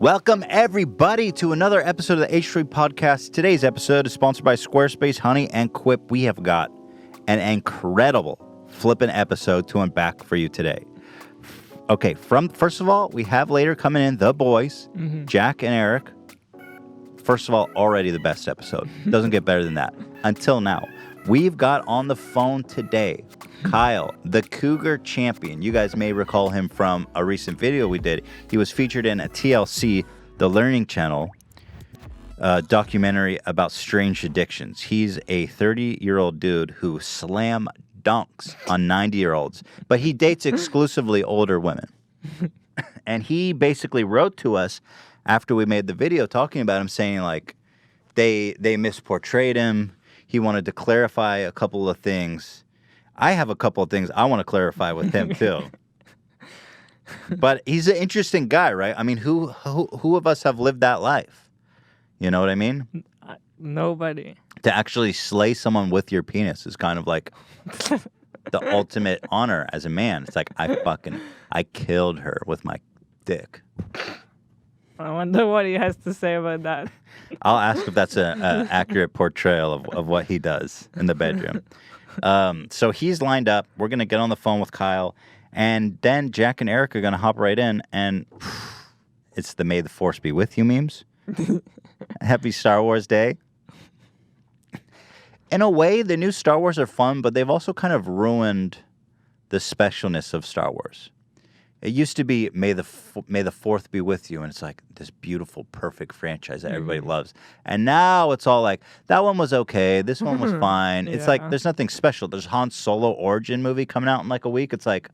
Welcome, everybody, to another episode of the H3 Podcast. Today's episode is sponsored by Squarespace, Honey, and Quip. We have got an incredible flippin' episode to unpack for you today. Okay, first of all, we have later coming in the boys, Jack and Erik. First of all, already the best episode. Doesn't get better than that. Until now. We've got on the phone today Kyle, the Cougar champion. You guys may recall him from a recent video we did. He was featured in a TLC, the Learning Channel, documentary about strange addictions. He's a 30-year-old dude who slam dunks on 90-year-olds, but he dates exclusively older women. And he basically wrote to us after we made the video talking about him, saying, like, they misportrayed him. He wanted to clarify a couple of things. I have a couple of things I want to clarify with him, too. But he's an interesting guy, right? I mean, who of us have lived that life? You know what I mean? Nobody. To actually slay someone with your penis is kind of like the ultimate honor as a man. It's like, I killed her with my dick. I wonder what he has to say about that. I'll ask if that's an accurate portrayal of what he does in the bedroom. So he's lined up. We're going to get on the phone with Kyle. And then Jack and Erik are going to hop right in. And it's the May the Force be with you memes. Happy Star Wars Day. In a way, the new Star Wars are fun, but they've also kind of ruined the specialness of Star Wars. It used to be May the 4th be with you, and it's like this beautiful, perfect franchise that everybody loves. And now it's all like, that one was okay, this one was fine. It's like there's nothing special. There's Han Solo origin movie coming out in like a week. It's like,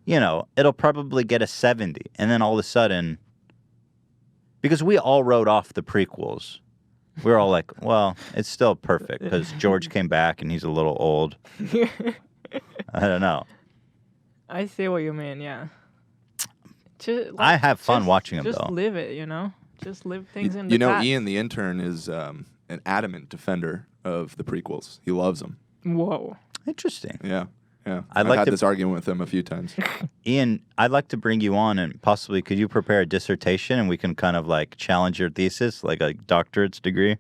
you know, it'll probably get a 70. And then all of a sudden, because we all wrote off the prequels, we were all like, well, it's still perfect because George came back and he's a little old. I don't know. I see what you mean, yeah. I have fun watching them, though. Just live it, you know? Just live things in the You know, past. Ian, the intern, is an adamant defender of the prequels. He loves them. Whoa. Interesting. Yeah. I've had this argument with him a few times. Ian, I'd like to bring you on and possibly could you prepare a dissertation and we can kind of like challenge your thesis, like a doctorate's degree?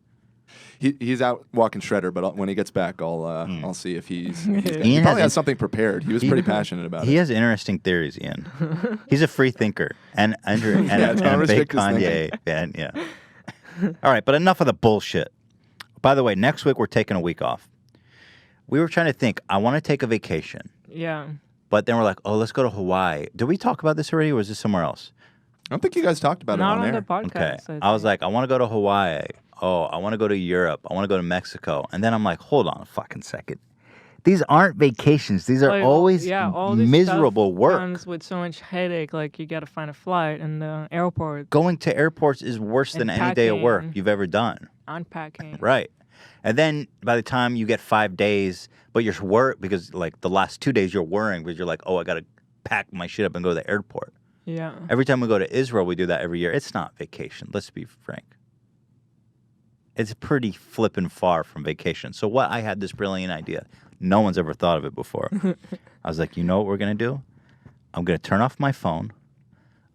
He's out walking shredder, but when he gets back, I'll see if he Ian probably has something prepared. He was pretty passionate about it. He has interesting theories, Ian. He's a free thinker and a big Kanye fan. Yeah. All right, but enough of the bullshit. By the way, next week we're taking a week off. We were trying to think. I want to take a vacation. Yeah. But then we're like, oh, let's go to Hawaii. Did we talk about this already, or was this somewhere else? I don't think you guys talked about Not it on on air. the podcast. Okay. I was like, I want to go to Hawaii. Oh, I want to go to Europe. I want to go to Mexico. And then I'm like, hold on a fucking second. These aren't vacations. These are always all this miserable stuff work. comes with so much headache. Like, you got to find a flight and the airport. Going to airports is worse than any day of work you've ever done. Unpacking. Right. And then by the time you get 5 days, but you're work because like the last 2 days you're worrying because you're like, oh, I got to pack my shit up and go to the airport. Yeah. Every time we go to Israel, we do that every year. It's not vacation. Let's be frank. It's pretty flippin' far from vacation. So what? I had this brilliant idea. No one's ever thought of it before. I was like, you know what we're going to do? I'm going to turn off my phone.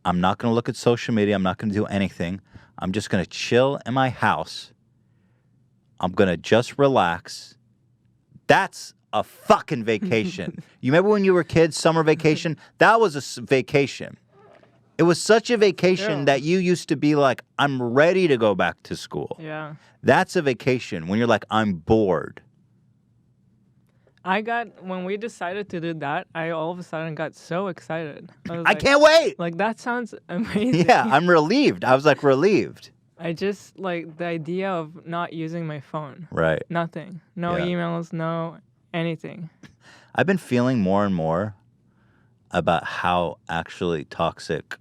I'm not going to look at social media. I'm not going to do anything. I'm just going to chill in my house. I'm going to just relax. That's a fucking vacation. You remember when you were kids, summer vacation? That was a vacation. It was such a vacation that you used to be like, I'm ready to go back to school. Yeah. That's a vacation when you're like, I'm bored. When we decided to do that, I all of a sudden got so excited. I can't wait. Like, that sounds amazing. Yeah, I'm relieved. I was like relieved. I just like the idea of not using my phone. Right. Nothing. No emails, no anything. I've been feeling more and more about how actually toxic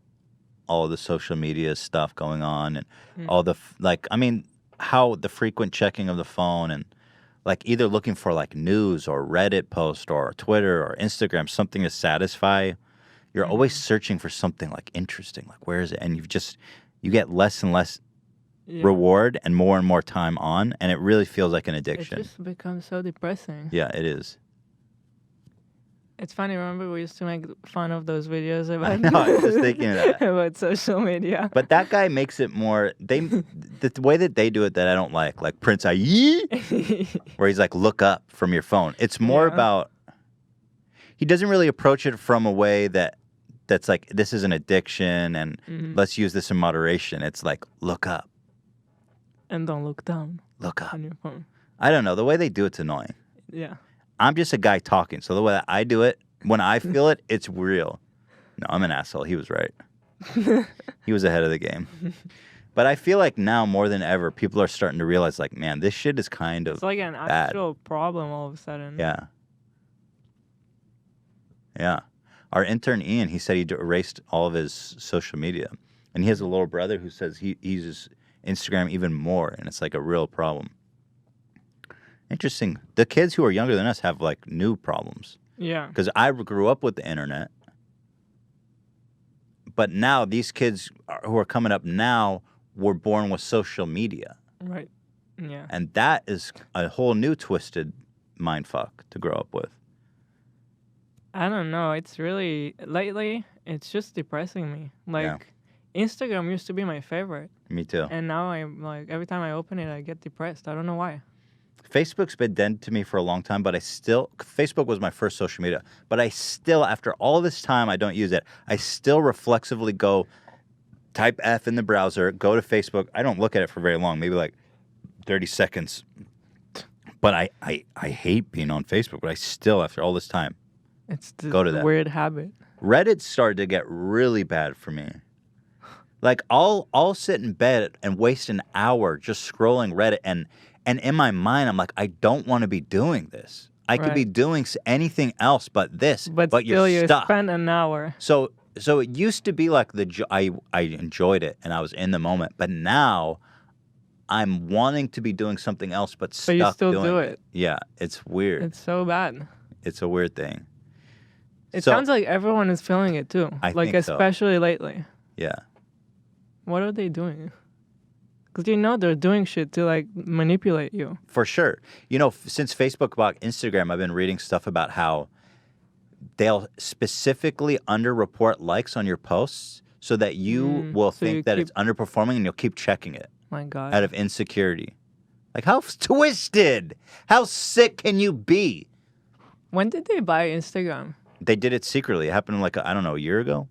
all the social media stuff going on and all the, how the frequent checking of the phone and like either looking for like news or Reddit post or Twitter or Instagram, something to satisfy. You're always searching for something like interesting, like where is it? And you get less and less reward and more time on, and it really feels like an addiction. It just becomes so depressing. Yeah, it is. It's funny. Remember, we used to make fun of those videos I about know, I was just thinking of that. about social media. But that guy makes it more. The way that they do it that I don't like Prince Aye, where he's like, look up from your phone. It's more Yeah. about. He doesn't really approach it from a way that's like, this is an addiction and let's use this in moderation. It's like, look up, And don't look down look up. on your phone. I don't know. The way they do it's annoying. Yeah. I'm just a guy talking. So the way that I do it, when I feel it, it's real. No, I'm an asshole. He was right. He was ahead of the game. But I feel like now more than ever, people are starting to realize, like, man, this shit is kind of It's like an bad. actual problem all of a sudden. Yeah. Yeah. Our intern, Ian, he said he erased all of his social media. And he has a little brother who says he uses Instagram even more, and it's like a real problem. Interesting. The kids who are younger than us have, like, new problems. Yeah. Because I grew up with the internet. But now these kids who are coming up now were born with social media. Right. Yeah. And that is a whole new twisted mindfuck to grow up with. I don't know. It's really lately. It's just depressing me. Like Instagram used to be my favorite, Me too. and now I'm like every time I open it, I get depressed. I don't know why. Facebook's been dead to me for a long time, but Facebook was my first social media. But I still, after all this time, I don't use it. I still reflexively go, type F in the browser, go to Facebook. I don't look at it for very long, maybe like 30 seconds. But I hate being on Facebook, but I still, after all this time, It's this go to that. weird habit. Reddit started to get really bad for me. Like, I'll sit in bed and waste an hour just scrolling Reddit, and in my mind, I'm like, I don't want to be doing this. I could be Right. doing anything else but this, But you're still, you stuck. spend an hour. So it used to be like I enjoyed it and I was in the moment, but now I'm wanting to be doing something else but stuck you still doing do it. Yeah, it's weird. It's so bad. It's a weird thing. It So- sounds like everyone is feeling it too. I like think so. especially lately. Yeah. What are they doing? Because they're doing shit to like manipulate you. For sure. You know, since Facebook bought Instagram, I've been reading stuff about how they'll specifically underreport likes on your posts so that you will so you think that it's keep- underperforming and you'll keep checking it My God. out of insecurity. Like, how twisted? How sick can you be? When did they buy Instagram? They did it secretly. It happened like, I don't know, a year ago?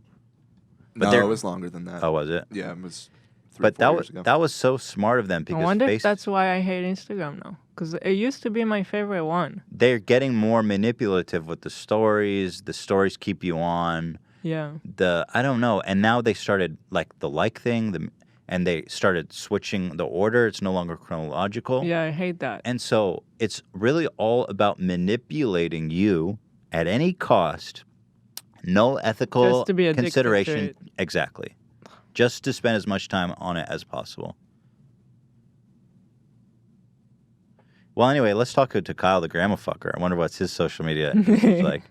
But No, they're- it was longer than that. Oh, was it? Yeah, it was 3 But 4 years ago. that was so smart of them because I wonder if that's why I hate Instagram now. Because it used to be my favorite one. they're getting more manipulative with the stories. The stories keep you on. Yeah. I don't know. And now they started like the like thing, and they started switching the order. It's no longer chronological. Yeah, I hate that. And so it's really all about manipulating you at any cost. No ethical Just to be addicted to consideration. it. Exactly. Just to spend as much time on it as possible. Well, anyway, let's talk to Kyle, the grandma fucker. I wonder what's his social media is like.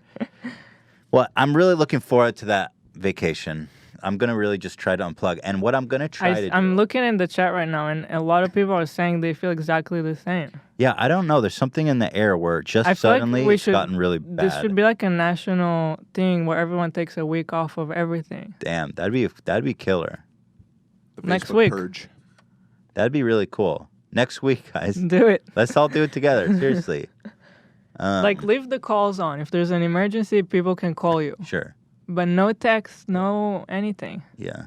Well, I'm really looking forward to that vacation. I'm going to really just try to unplug. And what I'm going to try to do... I'm looking in the chat right now, and a lot of people are saying they feel exactly the same. Yeah, I don't know. There's something in the air where just I feel like suddenly we it's should- gotten really bad. This should be like a national thing where everyone takes a week off of everything. Damn, that'd be killer. The next Facebook week. Purge. That'd be really cool. Next week, guys. Do it. Let's all do it together. Seriously. Like, leave the calls on. If there's an emergency, people can call you. Sure. But no text, no anything. Yeah.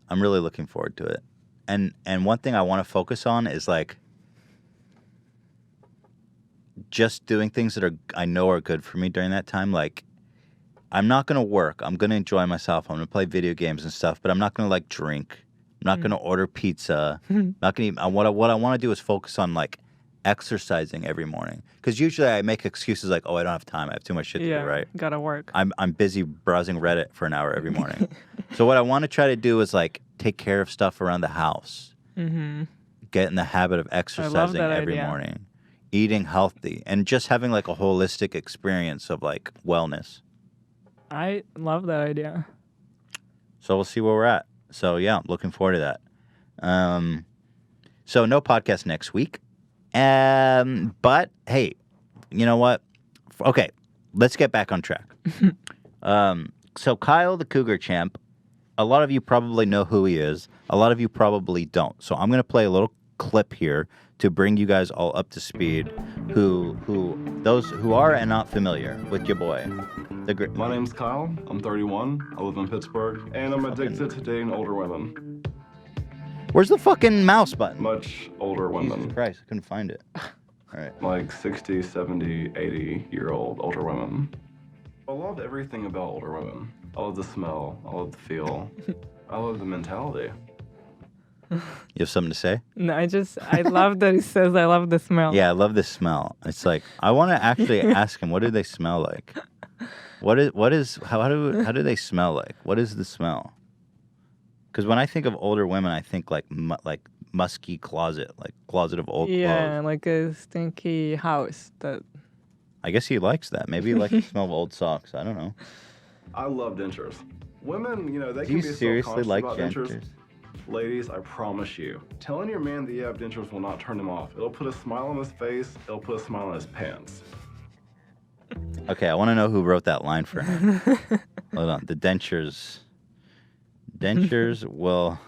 I'm really looking forward to it. And one thing I want to focus on is like just doing things that I know are good for me during that time. Like, I'm not going to work. I'm going to enjoy myself. I'm going to play video games and stuff, but I'm not going to like drink. I'm not going to order pizza. Not going to what I want to do is focus on like exercising every morning. Because usually I make excuses like, oh, I don't have time. I have too much shit to do, right? Gotta work. I'm busy browsing Reddit for an hour every morning. So what I want to try to do is like take care of stuff around the house. Mm-hmm. Get in the habit of exercising that every idea. morning. Eating healthy. And just having like a holistic experience of like wellness. I love that idea. So we'll see where we're at. So yeah, looking forward to that. So no podcast next week. But hey, you know what? Okay, let's get back on track. So Kyle, the Cougar champ, a lot of you probably know who he is. A lot of you probably don't. So I'm going to play a little clip here to bring you guys all up to speed, those who are and not familiar with your boy. My name's Kyle. I'm 31. I live in Pittsburgh, and I'm addicted to dating older women. Where's the fucking mouse button? Much older women. Jesus Christ, I couldn't find it. All right. Like 60, 70, 80-year-old older women. I love everything about older women. I love the smell. I love the feel. I love the mentality. You have something to say? No, I love that he says I love the smell. Yeah, I love the smell. It's like, I want to actually ask him, what do they smell like? How do they smell like? What is the smell? Because when I think of older women, I think like musky closet, like closet of old Yeah, clothes. like a stinky house. That. I guess he likes that. Maybe he likes the smell of old socks. I don't know. I love dentures. Women, they Do can you be seriously self-conscious like about dentures? Ladies, I promise you, telling your man that you have dentures will not turn him off. It'll put a smile on his face. It'll put a smile on his pants. Okay, I want to know who wrote that line for him. Hold on. The dentures will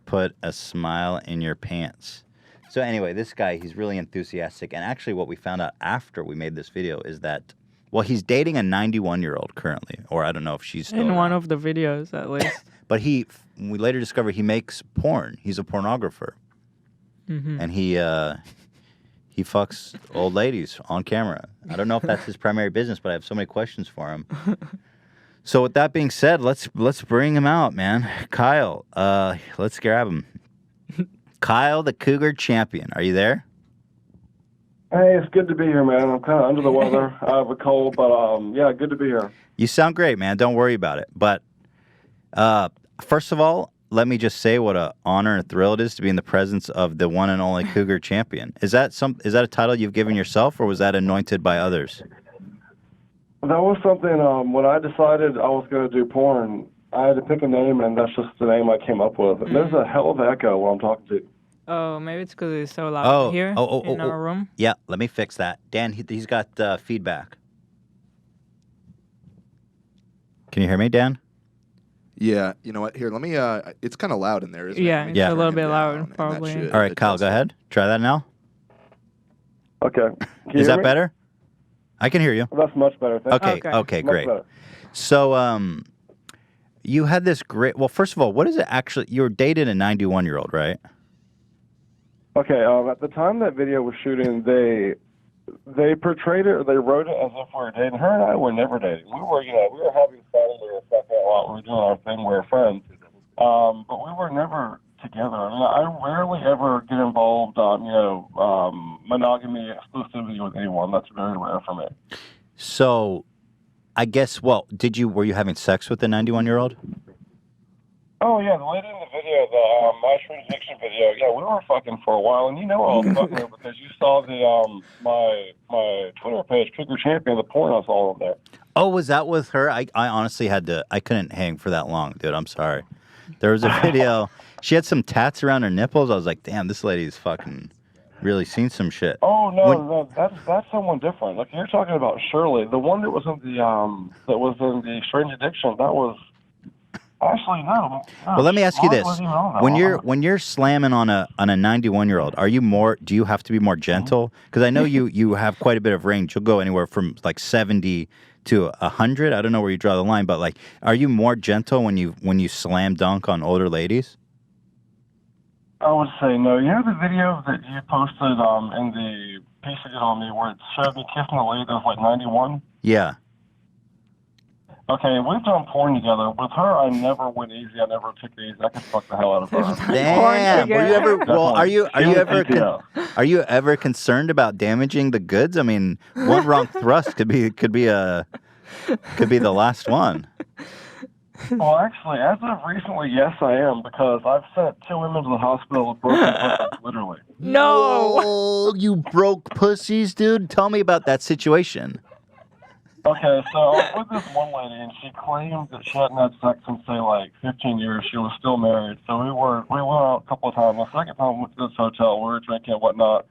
put a smile in your pants. So anyway, this guy, he's really enthusiastic. And actually what we found out after we made this video is that, well, he's dating a 91-year-old currently. Or I don't know if she's still In one around. of the videos, at least. But we later discovered he makes porn. He's a pornographer. Mm-hmm. And he fucks old ladies on camera. I don't know if that's his primary business, but I have so many questions for him. So with that being said, let's bring him out, man. Kyle, let's grab him. Kyle, the Cougar champion. Are you there? Hey, it's good to be here, man. I'm kind of under the weather. I have a cold, but yeah, good to be here. You sound great, man. Don't worry about it. But first of all, let me just say what an honor and a thrill it is to be in the presence of the one and only Cougar champion. Is that a title you've given yourself, or was that anointed by others? That was something, when I decided I was going to do porn, I had to pick a name, and that's just the name I came up with. And there's a hell of an echo while I'm talking to you. Oh, maybe it's because it's so loud here in our room. Yeah, let me fix that. Dan, he's got feedback. Can you hear me, Dan? Yeah, you know what? Here, let me. It's kind of loud in there, isn't Yeah, it? it's a little bit loud, probably. All right, Kyle, go ahead. Try that now. Okay. Is that better? I can hear you. That's much better. Okay, great. Better. So, you had this great. Well, first of all, what is it actually? You were dating a 91-year-old, right? Okay. At the time that video was shooting, they portrayed it, or they wrote it as if we were dating. Her and I were never dating. We were having fun. We were fucking a lot. We were doing our thing. We were friends. But we were never together. I mean, I rarely ever get involved on, monogamy, exclusivity with anyone. That's very rare for me. So, I guess, well, were you having sex with the 91-year-old? Oh, yeah, the lady in the video, the My True Addiction video, yeah, we were fucking for a while, and you know I was fucking her because you saw the, my Twitter page, Cougar Champion, the porn I saw on there. Oh, was that with her? I honestly I couldn't hang for that long, dude. I'm sorry. There was a video. She had some tats around her nipples. I was like, damn, this lady's fucking really seen some shit. Oh, no, that's someone different. Like, you're talking about Shirley. The one that was in the Strange Addiction, that was... Actually, no. Well, let me ask you this: when you're slamming on a 91-year-old, do you have to be more gentle? Because I know you have quite a bit of range. You'll go anywhere from like 70 to 100. I don't know where you draw the line, but like, are you more gentle when you slam dunk on older ladies? I would say no. You know the video that you posted in the piece you did on me where it showed me kissing a lady that was like 91? Yeah. Okay, we've done porn together. With her, I never went easy. I never took it easy. I could fuck the hell out of her. Damn. Were you ever? Well, are you ever concerned about damaging the goods? I mean, one wrong thrust could be the last one. Well, actually, as of recently, yes, I am, because I've sent 2 women to the hospital with broken pussies, literally. No! Oh, you broke pussies, dude. Tell me about that situation. Okay, so I was with this one lady, and she claimed that she hadn't had sex in, say, like 15 years. She was still married. So we went out a couple of times. The second time we went to this hotel, we were drinking and whatnot.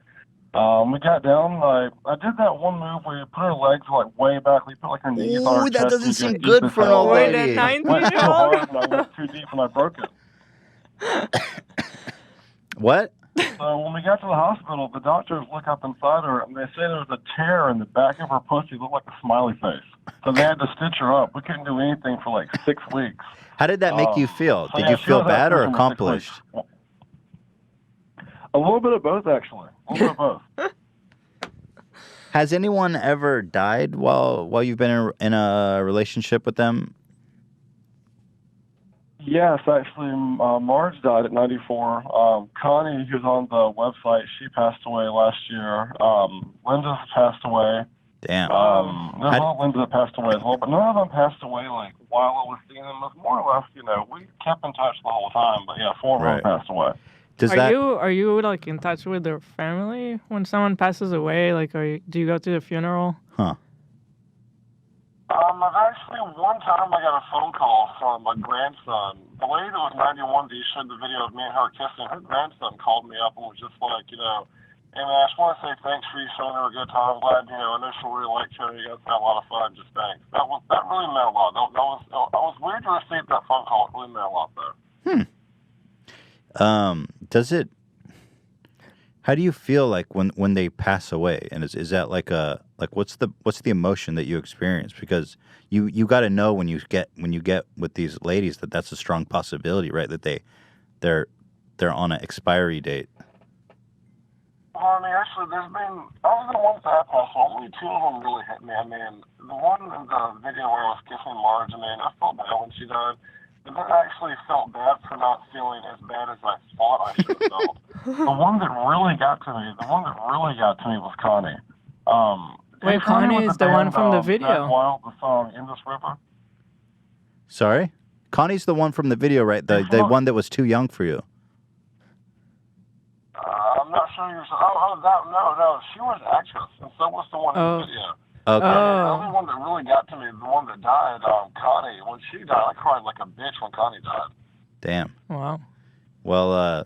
We got down. I did that one move where you put her legs like way back. We put like her knees on her Ooh, chest. that doesn't and seem you go good deep for an as old hell. Wait, lady. a I went too 19-year-old? hard and I went too deep and I broke it. What? So when we got to the hospital, the doctors look up inside her and they say there was a tear in the back of her pussy. It looked like a smiley face. So they had to stitch her up. We couldn't do anything for like 6 weeks. How did that make you feel? So Did yeah, you she feel was out bad or for 6 weeks. accomplished? A little bit of both, actually. A little bit of both. Has anyone ever died while you've been in a relationship with them? Yes, actually, Marge died at 94. Connie, who's on the website, she passed away last year. Linda's passed away. Damn. There's a lot of Linda that passed away as well, but none of them passed away like while I was seeing them. It was more or less, we kept in touch the whole time. But yeah, 4 of them passed away. Are you like in touch with their family when someone passes away? Like, do you go to the funeral? Huh. I've actually, one time I got a phone call from my grandson. The lady that was 91 that you showed the video of me and her kissing, her grandson called me up and was just like, hey man, I just want to say thanks for you showing her a good time. I'm glad, I know she'll really like you. You guys had a lot of fun. Just thanks. That really meant a lot. I was weird to receive that phone call. It really meant a lot though. Does it? How do you feel like when they pass away? And is that like what's the emotion that you experience? Because you got to know when you get with these ladies that's a strong possibility, right? That they're on an expiry date. Well, I mean, actually, there's been, other than the ones that I passed, only 2 of them really hit me. I mean, the one in the video where I was kissing Marge, I mean, I felt bad when she died. But then I actually felt bad for not feeling as bad as I thought I should have felt. The one that really got to me was Connie. Wait, Connie is the one from the video. Wild, the song In This River. Sorry? Connie's the one from the video, right? The one that was too young for you. I'm not sure you're. No. She was an actress, and so was the one in the video. Okay. The only one that really got to me, the one that died, Connie. When she died, I cried like a bitch when Connie died. Damn. Wow. Well,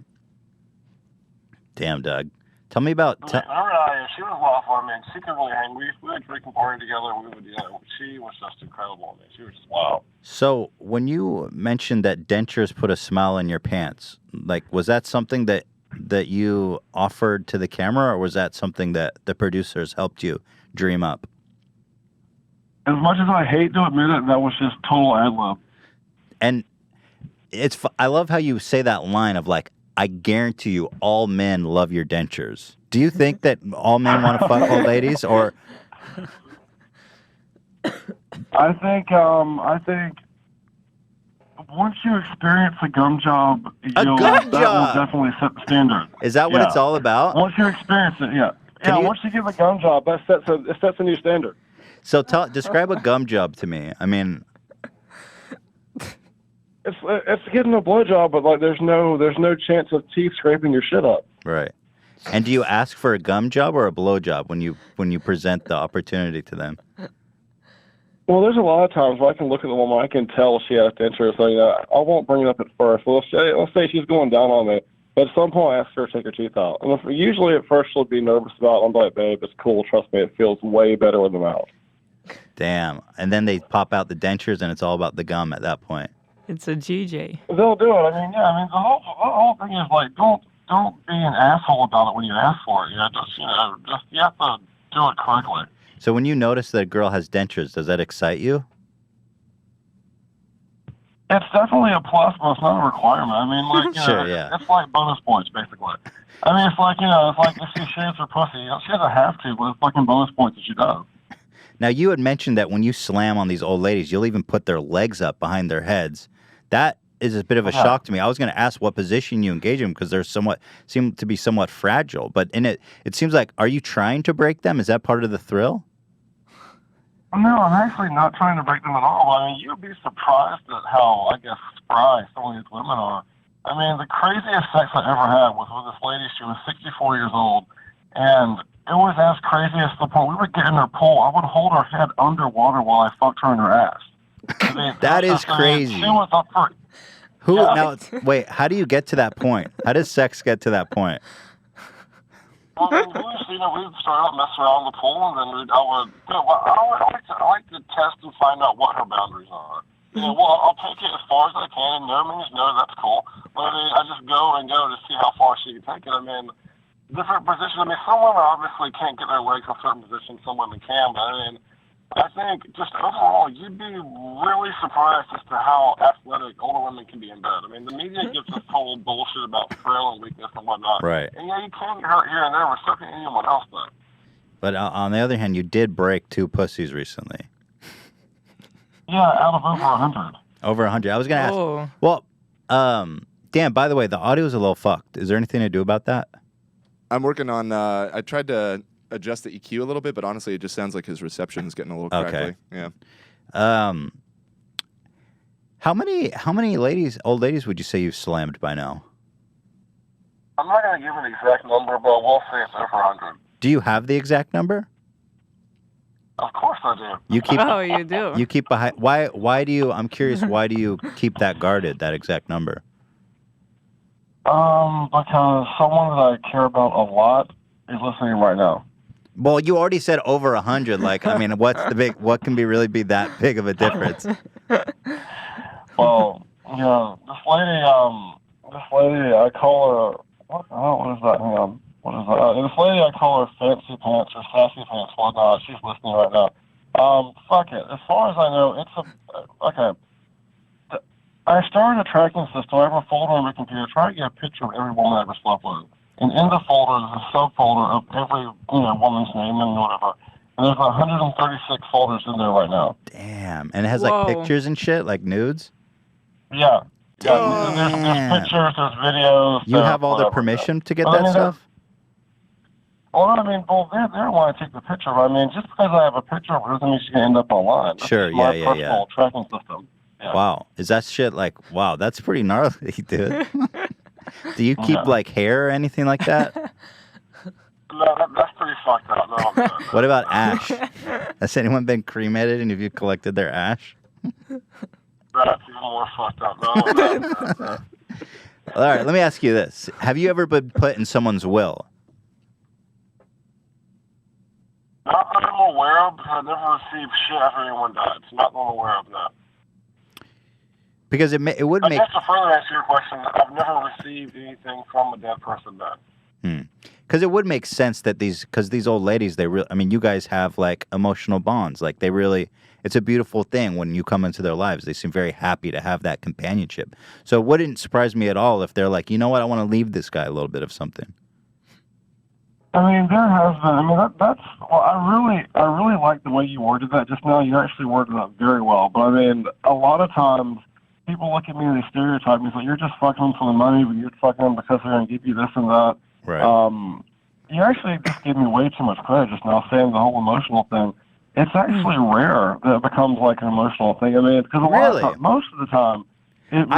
damn, Doug. Tell me about. She was awful. I mean, she could really hang. We would drink and party together. She was just incredible. I mean, she was just wow. So when you mentioned that dentures put a smile in your pants, like, was that something that you offered to the camera, or was that something that the producers helped you dream up? As much as I hate to admit it, that was just total ad-lib. And I love how you say that line of like, I guarantee you all men love your dentures. Do you think that all men want to fuck old ladies, or? I think once you experience a gum job, that will definitely set the standard. Is that what it's all about? Once you experience it, yeah. Once you give a gum job, it sets a new standard. So describe a gum job to me. I mean, it's getting a blowjob, but like there's no chance of teeth scraping your shit up. Right. And do you ask for a gum job or a blow job when you present the opportunity to them? Well, there's a lot of times where I can look at the woman, I can tell she has dentures. So I won't bring it up at first. Well, let's say she's going down on me. But at some point, I ask her to take her teeth out. And usually at first she'll be nervous about it. I'm like, babe, it's cool. Trust me, it feels way better with them out. Damn. And then they pop out the dentures, and it's all about the gum at that point. It's a GJ. They'll do it. I mean, the whole thing is like, don't be an asshole about it when you ask for it. You have to do it correctly. So when you notice that a girl has dentures, does that excite you? It's definitely a plus, but it's not a requirement. I mean, Sure, yeah. It's like bonus points, basically. I mean, it's like if she shaves her pussy, she doesn't have to, but it's fucking bonus points that she does. Now, you had mentioned that when you slam on these old ladies, you'll even put their legs up behind their heads. That is a bit of a shock to me. I was going to ask what position you engage them because they're seem to be somewhat fragile. But in it seems like, are you trying to break them? Is that part of the thrill? No, I'm actually not trying to break them at all. I mean, you'd be surprised at how, I guess, spry some of these women are. I mean, the craziest sex I ever had was with this lady. She was 64 years old, and it was as crazy as the point. We would get in her pool. I would hold her head underwater while I fucked her in her ass. I mean, that is crazy. She was up for it. Now, wait, how do you get to that point? How does sex get to that point? Well, then we'd start out messing around in the pool, and then I like to test and find out what her boundaries are. I'll take it as far as I can, and no means no, that's cool. But I just go to see how far she can take it. Different positions. Some women obviously can't get their legs in certain positions, some women can, but I think just overall, you'd be really surprised as to how athletic older women can be in bed. The media gives us total bullshit about frail and weakness and whatnot. Right. And you can get hurt here and there, but so can anyone else, though. But on the other hand, you did break 2 pussies recently. Yeah, out of over 100. Over 100. I was going to ask. Well, Dan, by the way, the audio is a little fucked. Is there anything to do about that? I'm working on. I tried to adjust the EQ a little bit, but honestly, it just sounds like his reception is getting a little crackly. Okay. Yeah. How many old ladies would you say you've slammed by now? I'm not going to give an exact number, but we'll say it's over 100. Do you have the exact number? Of course I do. You keep. Oh, you do. You keep behind. Why do you? I'm curious. Why do you keep that guarded? That exact number? Because someone that I care about a lot is listening right now. Well, you already said over 100. What's the big? What can really be that big of a difference? Well, this lady, I call her. What is that? Hang on. What is that? This lady, I call her Fancy Pants or Sassy Pants, whatnot. She's listening right now. Fuck it. As far as I know, okay. I started a tracking system. I have a folder on my computer. Try to get a picture of every woman I ever slept with. And in the folder, there's a subfolder of every woman's name and whatever. And there's 136 folders in there right now. Damn. And it has pictures and shit, like nudes? Yeah. There's pictures, there's videos. You have all the permission to get that stuff? Well, they don't want to take the picture. Just because I have a picture of her doesn't mean she's going to end up online. That's my personal tracking system. Yeah. Wow. Is that shit wow, that's pretty gnarly, dude. Do you keep hair or anything like that? No, that's pretty fucked up. No. What about ash? Has anyone been cremated and have you collected their ash? That's even more fucked up. No. All right, let me ask you this. Have you ever been put in someone's will? Not that I'm aware of, because I never received shit after anyone died. So not that I'm aware of that. Because it would make... I guess to further answer your question, I've never received anything from a dead person dead. Because it would make sense that these old ladies, you guys have emotional bonds. It's a beautiful thing when you come into their lives. They seem very happy to have that companionship. So it wouldn't surprise me at all if they're like, you know what, I want to leave this guy a little bit of something. There has been. I really like the way you worded that just now. You actually worded that very well. But a lot of times people look at me and they stereotype me. So you're just fucking them for the money, but you're fucking them because they're going to give you this and that. Right. You actually just gave me way too much credit just now saying the whole emotional thing. It's actually rare that it becomes an emotional thing. Because most of the time, it's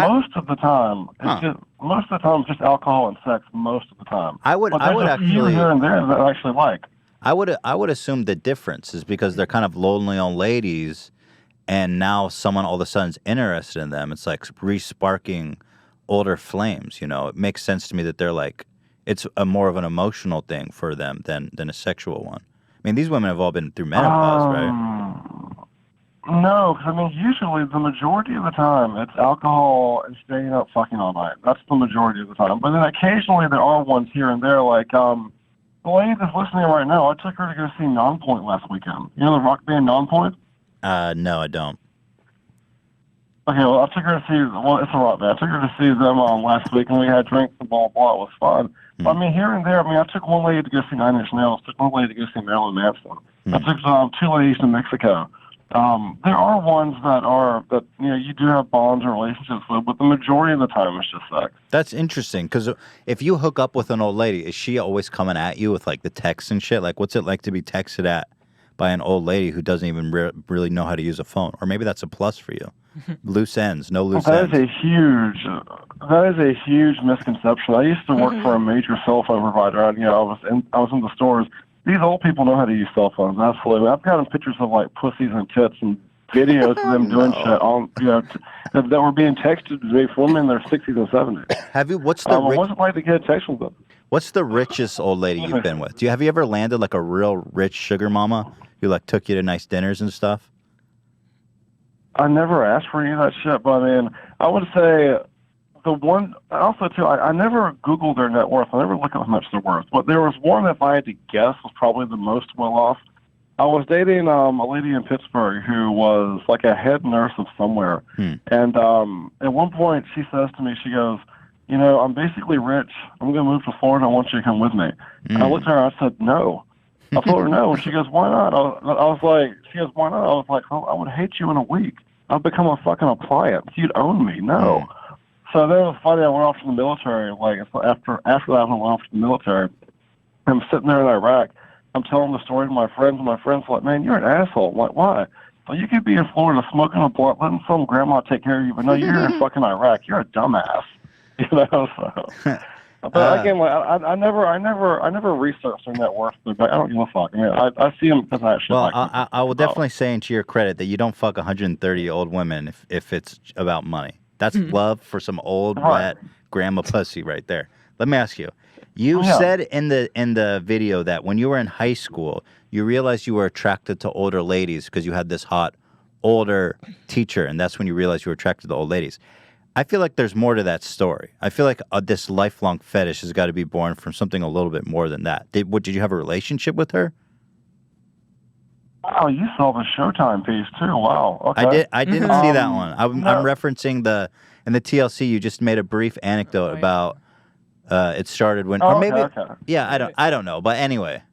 just alcohol and sex. Most of the time, I would actually here and there that I actually like. I would assume the difference is because they're kind of lonely old ladies, and now someone all of a sudden is interested in them. It's like re-sparking older flames. It makes sense to me that they're it's a more of an emotional thing for them than a sexual one. These women have all been through menopause, right? No, because usually the majority of the time it's alcohol and staying up fucking all night. That's the majority of the time. But then occasionally there are ones here and there, the lady that's listening right now. I took her to go see Nonpoint last weekend. You know the rock band Nonpoint? No, I don't. Okay, well, I took her to see. Well, it's a rock band. I took her to see them last week, and we had drinks and blah blah. It was fun. But, here and there. I took one lady to go see Nine Inch Nails. Took one lady to go see Marilyn Manson. I took 2 ladies to Mexico. There are ones that you do have bonds or relationships with, but the majority of the time it's just sex. That's interesting, because if you hook up with an old lady, is she always coming at you with the texts and shit? What's it like to be texted at by an old lady who doesn't even really know how to use a phone? Or maybe that's a plus for you. Loose ends, no loose ends. That is a huge misconception. I used to work for a major cell phone provider. I was in the stores. These old people know how to use cell phones. Absolutely. I've gotten pictures of pussies and tits and videos of them doing shit on that were being texted to me from in their 60s and 70s. Have you? What's the? What's it like to get a text from them? What's the richest old lady you've been with? Have you ever landed like a real rich sugar mama who like took you to nice dinners and stuff? I never asked for any of that shit, but I mean, I would say the one. Also, too, I never Googled their net worth. I never looked at how much they're worth. But there was one that, if I had to guess, was probably the most well off. I was dating a lady in Pittsburgh who was like a head nurse of somewhere, and at one point she says to me, she goes, "You know, I'm basically rich. I'm going to move to Florida. I want you to come with me." And I looked at her and I said, "No." I told her no, and she goes, "Why not?" I was like, she goes, "Why not?" I was like, "Oh, I would hate you in a week. I'd become a fucking appliance. You'd own me." No. So then it was funny. I went off to the military. Like after that, I went off to the military. I'm sitting there in Iraq. I'm telling the story to my friends, and my friends are like, "Man, you're an asshole." I'm like, "Why?" Well, you could be in Florida smoking a blunt, letting some grandma take care of you, but no, you're in fucking Iraq. You're a dumbass. You know. So. But again, like, I never researched their net worth. But I don't give a fuck. I mean, I see them because I actually like them. I will definitely say, to your credit, that you don't fuck 130 old women if it's about money. That's love for some old wet grandma pussy right there. Let me ask you. You said in the video that when you were in high school, you realized you were attracted to older ladies because you had this hot older teacher, and that's when you realized you were attracted to old ladies. I feel like there's more to that story. I feel like this lifelong fetish has got to be born from something a little bit more than that. Did you have a relationship with her? Oh, you saw the Showtime piece too. Wow. Okay. I didn't see that one. I'm referencing in the TLC. You just made a brief anecdote about it started when, or maybe. Okay. Yeah, I don't know, but anyway.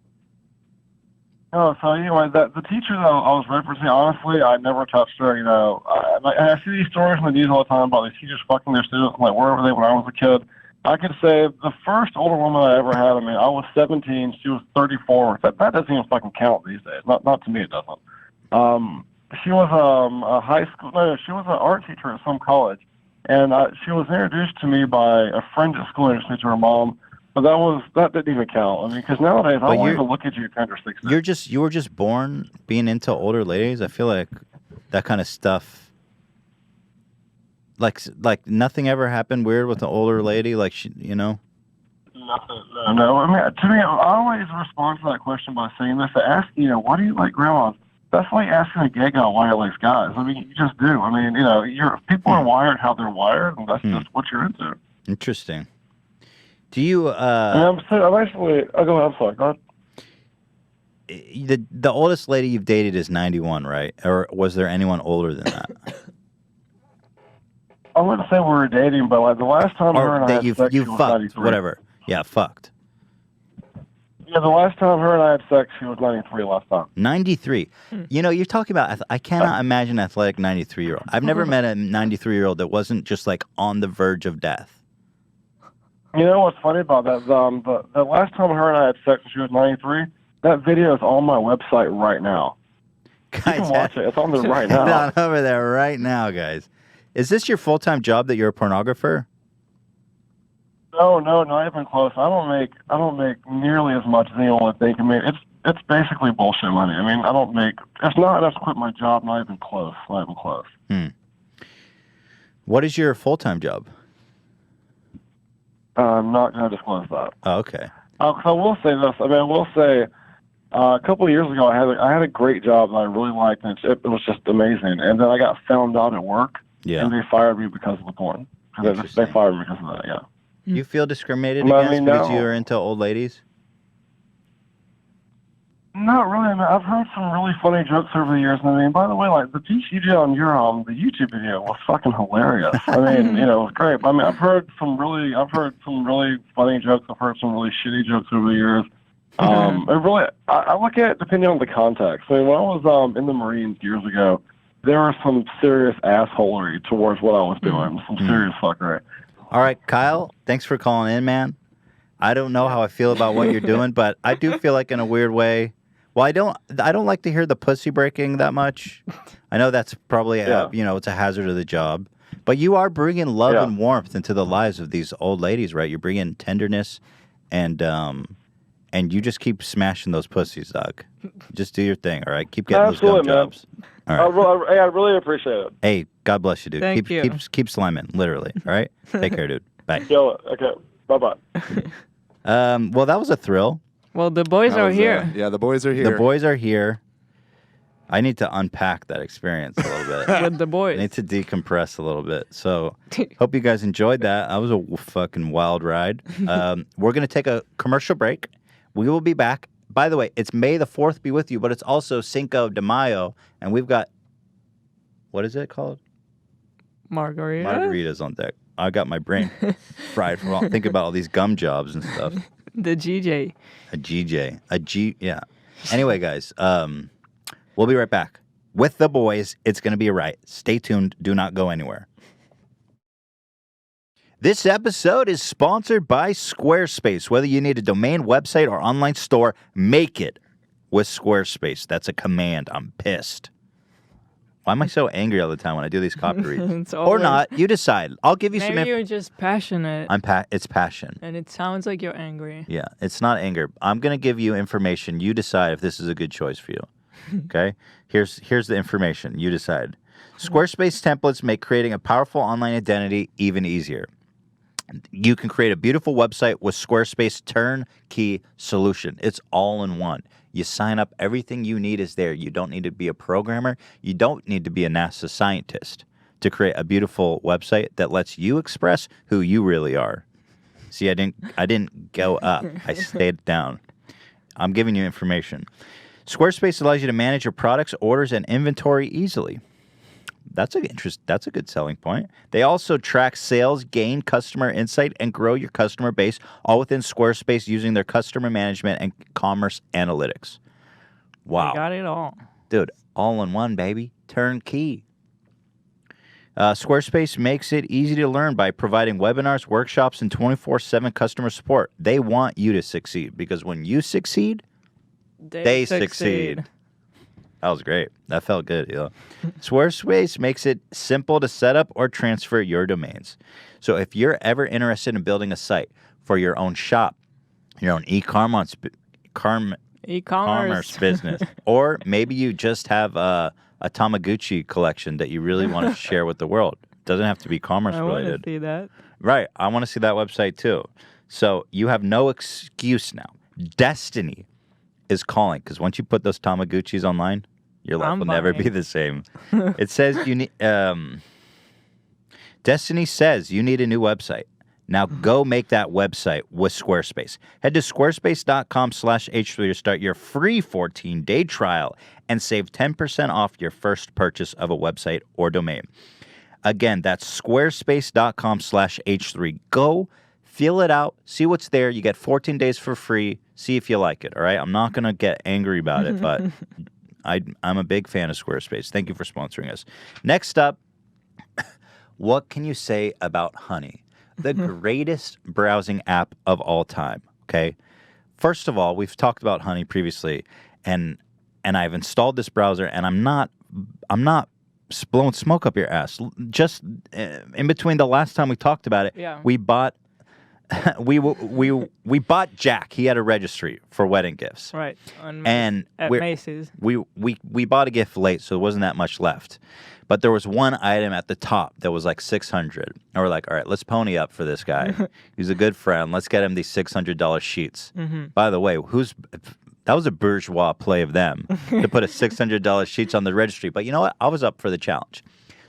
Oh, so anyway, the teacher that I was referencing, honestly, I never touched her. You know, I see these stories in the news all the time about these teachers fucking their students, like where were they when I was a kid. I could say the first older woman I ever had, I mean, I was 17, she was 34. That doesn't even fucking count these days. Not to me, it doesn't. She was a high school, no, she was an art teacher at some college, and she was introduced to me by a friend at school, introduced me to her mom. But that didn't even count. I mean, because nowadays I won't even look at you 10 or 16. You were just born being into older ladies. I feel like that kind of stuff. Like nothing ever happened weird with an older lady. Like you know. Nothing. No. I mean, to me, I always respond to that question by saying this: to ask, you know, why do you like grandmas? That's like asking a gay guy why he likes guys. I mean, you just do. I mean, you know, people are wired how they're wired, and that's just what you're into. Interesting. Do you? I'm actually. Go ahead. I'm sorry. Go ahead. The oldest lady you've dated is 91, right? Or was there anyone older than that? I wouldn't say we were dating, but like the last time her and I had sex, she was fucked, 93. whatever. Yeah, fucked. Yeah, the last time her and I had sex, she was 93 last time. 93. You know, you're talking about. I cannot imagine an athletic 93-year-old. I've never met a 93-year-old that wasn't just like on the verge of death. You know what's funny about that? The last time her and I had sex when she was 93, that video is on my website right now. Guys, you can watch it. It's on there right now. It's on over there right now, guys. Is this your full-time job that you're a pornographer? No, not even close. I don't make nearly as much as anyone would think. I mean, it's basically bullshit money. I mean, it's not enough to quit my job. Not even close. What is your full-time job? I'm not going to disclose that. Oh, okay. So I will say this. I mean, I will say a couple of years ago, I had a great job that I really liked, and it was just amazing. And then I got found out at work, and they fired me because of the porn. They fired me because of that, yeah. You feel discriminated against because you're into old ladies? Not really. I mean, I've heard some really funny jokes over the years. I mean, by the way, like the piece you did on your the YouTube video was fucking hilarious. I mean, you know, it was great. I mean, I've heard some really funny jokes. I've heard some really shitty jokes over the years. I look at it depending on the context. I mean, when I was in the Marines years ago, there was some serious assholery towards what I was doing. Some serious fuckery. All right, Kyle, thanks for calling in, man. I don't know how I feel about what you're doing, but I do feel like in a weird way. Well, I don't like to hear the pussy breaking that much. I know that's probably it's a hazard of the job. But you are bringing love and warmth into the lives of these old ladies, right? You're bringing tenderness, and you just keep smashing those pussies, dog. Just do your thing, all right? Keep getting those gum jobs. All right. I really appreciate it. Hey, God bless you, dude. Thank you. Keep slamming, literally. All right? Take care, dude. Bye. Okay. Bye-bye. Well, that was a thrill. Well, the boys That are was, here. yeah, the boys are here. The boys are here. I need to unpack that experience a little bit. With the I boys. need to decompress a little bit. So, hope you guys enjoyed that. That was a fucking wild ride. We're going to take a commercial break. We will be back. By the way, it's May the 4th be with you, but it's also Cinco de Mayo, and we've got, what is it called? Margarita. Margaritas on deck. I got my brain fried from thinking about all these gum jobs and stuff. The GJ. A GJ. Yeah. Anyway, guys, we'll be right back with the boys. It's going to be a riot. Stay tuned. Do not go anywhere. This episode is sponsored by Squarespace. Whether you need a domain, website, or online store, make it with Squarespace. That's a command. I'm pissed. Why am I so angry all the time when I do these copy reads? Or not? You decide. I'll give you some. Maybe you're just passionate. It's passion. And it sounds like you're angry. Yeah, it's not anger. I'm going to give you information. You decide if this is a good choice for you. Okay? Here's the information. You decide. Squarespace templates make creating a powerful online identity even easier. You can create a beautiful website with Squarespace turnkey solution. It's all in one. You sign up, everything you need is there. You don't need to be a programmer. You don't need to be a NASA scientist to create a beautiful website that lets you express who you really are. See, I didn't go up. I stayed down. I'm giving you information. Squarespace allows you to manage your products, orders, and inventory easily. That's a good selling point. They also track sales, gain customer insight, and grow your customer base, all within Squarespace using their customer management and commerce analytics. Wow. You got it all. Dude, all in one, baby. Turnkey. Squarespace makes it easy to learn by providing webinars, workshops, and 24/7 customer support. They want you to succeed because when you succeed, they succeed. That was great. That felt good. Yeah. Squarespace makes it simple to set up or transfer your domains. So if you're ever interested in building a site for your own shop, your own e-commerce business, or maybe you just have a Tamagotchi collection that you really want to share with the world. Doesn't have to be commerce related. I want to see that. Right. I want to see that website too. So you have no excuse now. Destiny is calling because once you put those Tamagotchis online, your life will never be the same. It says you need. Destiny says you need a new website. Now go make that website with Squarespace. Head to squarespace.com/H3 to start your free 14-day trial and save 10% off your first purchase of a website or domain. Again, that's squarespace.com/H3. Go, feel it out, see what's there. You get 14 days for free. See if you like it, all right? I'm not going to get angry about it, but I'm a big fan of Squarespace. Thank you for sponsoring us. Next up, what can you say about Honey? The greatest browsing app of all time, okay? First of all, we've talked about Honey previously, and I've installed this browser, and I'm not blowing smoke up your ass. Just in between the last time we talked about it, we bought we bought Jack. He had a registry for wedding gifts. Right. At Macy's. We bought a gift late, so there wasn't that much left. But there was one item at the top that was like $600. And we're like, all right, let's pony up for this guy. He's a good friend. Let's get him these $600 sheets. Mm-hmm. By the way, that was a bourgeois play of them to put a $600 sheets on the registry. But you know what? I was up for the challenge.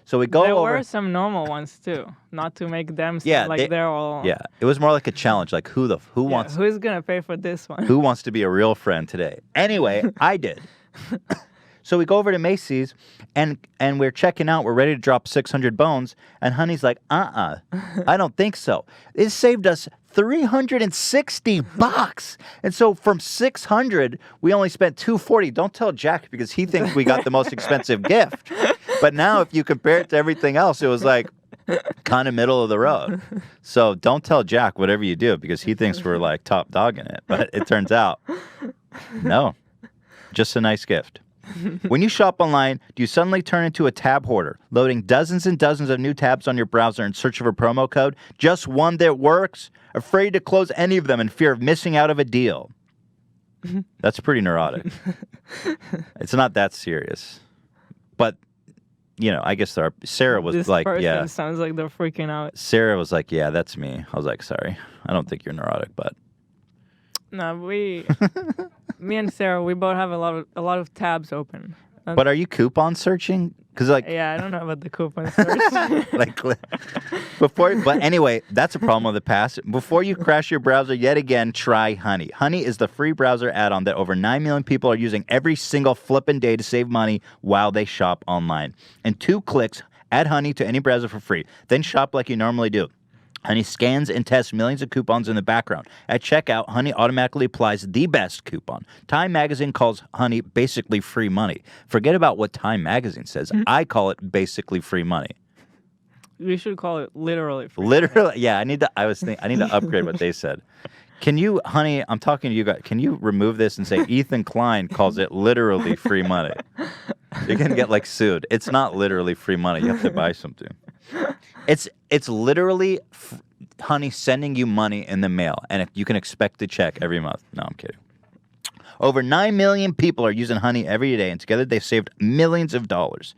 So we go there over. There were some normal ones too, not to make them seem like they're all. Yeah, it was more like a challenge. Like who wants? Who's gonna pay for this one? Who wants to be a real friend today? Anyway, I did. So we go over to Macy's, and we're checking out. We're ready to drop 600 bones, and Honey's like, I don't think so. It saved us $360, and so from 600, we only spent $240. Don't tell Jack because he thinks we got the most expensive gift. But now, if you compare it to everything else, it was like kind of middle of the road. So don't tell Jack whatever you do because he thinks we're like top dog in it. But it turns out, no, just a nice gift. When you shop online, do you suddenly turn into a tab hoarder, loading dozens and dozens of new tabs on your browser in search of a promo code? Just one that works? Afraid to close any of them in fear of missing out of a deal? That's pretty neurotic. It's not that serious. But, I guess Sarah was this like, person sounds like they're freaking out. Sarah was like, yeah, that's me. I was like, sorry. I don't think you're neurotic, but No, me and Sarah, we both have a lot of tabs open. But are you coupon searching? Because Yeah, I don't know about the coupon search. But anyway, that's a problem of the past. Before you crash your browser yet again, try Honey. Honey is the free browser add-on that over 9 million people are using every single flippin' day to save money while they shop online. In 2 clicks, add Honey to any browser for free. Then shop like you normally do. Honey scans and tests millions of coupons in the background. At checkout, Honey automatically applies the best coupon. Time Magazine calls Honey basically free money. Forget about what Time Magazine says. I call it basically free money. We should call it literally free. Literally, yeah. I need to upgrade what they said. Can you, Honey? I'm talking to you guys. Can you remove this and say Ethan Klein calls it literally free money? You're gonna get sued. It's not literally free money. You have to buy something. It's literally Honey sending you money in the mail, and you can expect a check every month. No, I'm kidding. Over 9 million people are using Honey every day, and together they've saved millions of dollars.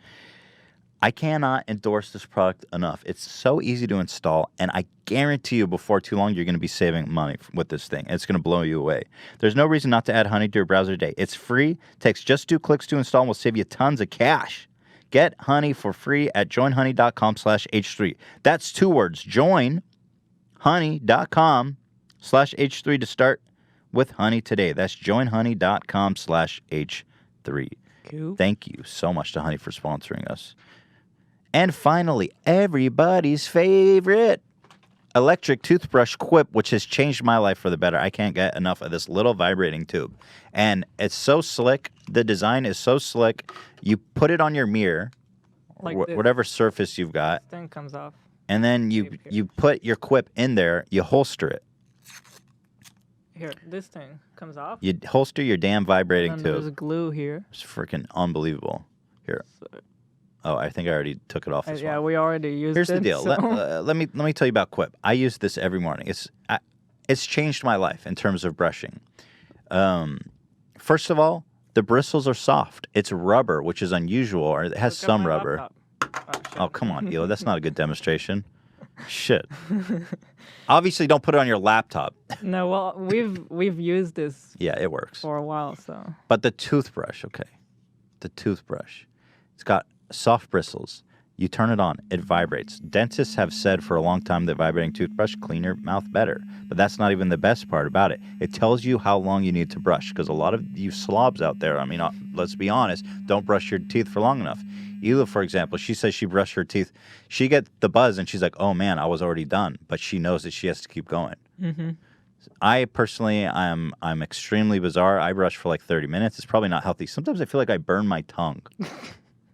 I cannot endorse this product enough. It's so easy to install, and I guarantee you before too long you're going to be saving money with this thing. It's going to blow you away. There's no reason not to add Honey to your browser today. It's free, takes just 2 clicks to install, and will save you tons of cash. Get Honey for free at joinhoney.com/H3. That's 2 words, joinhoney.com/H3 to start with Honey today. That's joinhoney.com/H3. Cool. Thank you so much to Honey for sponsoring us. And finally, everybody's favorite electric toothbrush Quip, which has changed my life for the better. I can't get enough of this little vibrating tube. And it's so slick. The design is so slick. You put it on your mirror, whatever surface you've got. This thing comes off. And then you put your Quip in there. You holster it. Here, this thing comes off. You holster your damn vibrating and tube. There's glue here. It's freaking unbelievable. Here. Oh, I think I already took it off this Yeah, one. we already used it. Here's the deal. So. Let me tell you about Quip. I use this every morning. It's changed my life in terms of brushing. First of all, the bristles are soft. It's rubber, which is unusual, or it has some rubber. Oh, come on, Elo. That's not a good demonstration. Shit. Obviously, don't put it on your laptop. No, well, we've used this. Yeah, it works for a while. So. But the toothbrush, okay, it's got soft bristles. You turn it on, it vibrates. Dentists have said for a long time that vibrating toothbrush clean your mouth better. But that's not even the best part about it. It tells you how long you need to brush, because a lot of you slobs out there, I mean, let's be honest, don't brush your teeth for long enough. Ela, for example, she says she brushed her teeth. She gets the buzz and she's like, oh man, I was already done. But she knows that she has to keep going. Mm-hmm. I personally, I'm extremely bizarre. I brush for 30 minutes. It's probably not healthy. Sometimes I feel like I burn my tongue.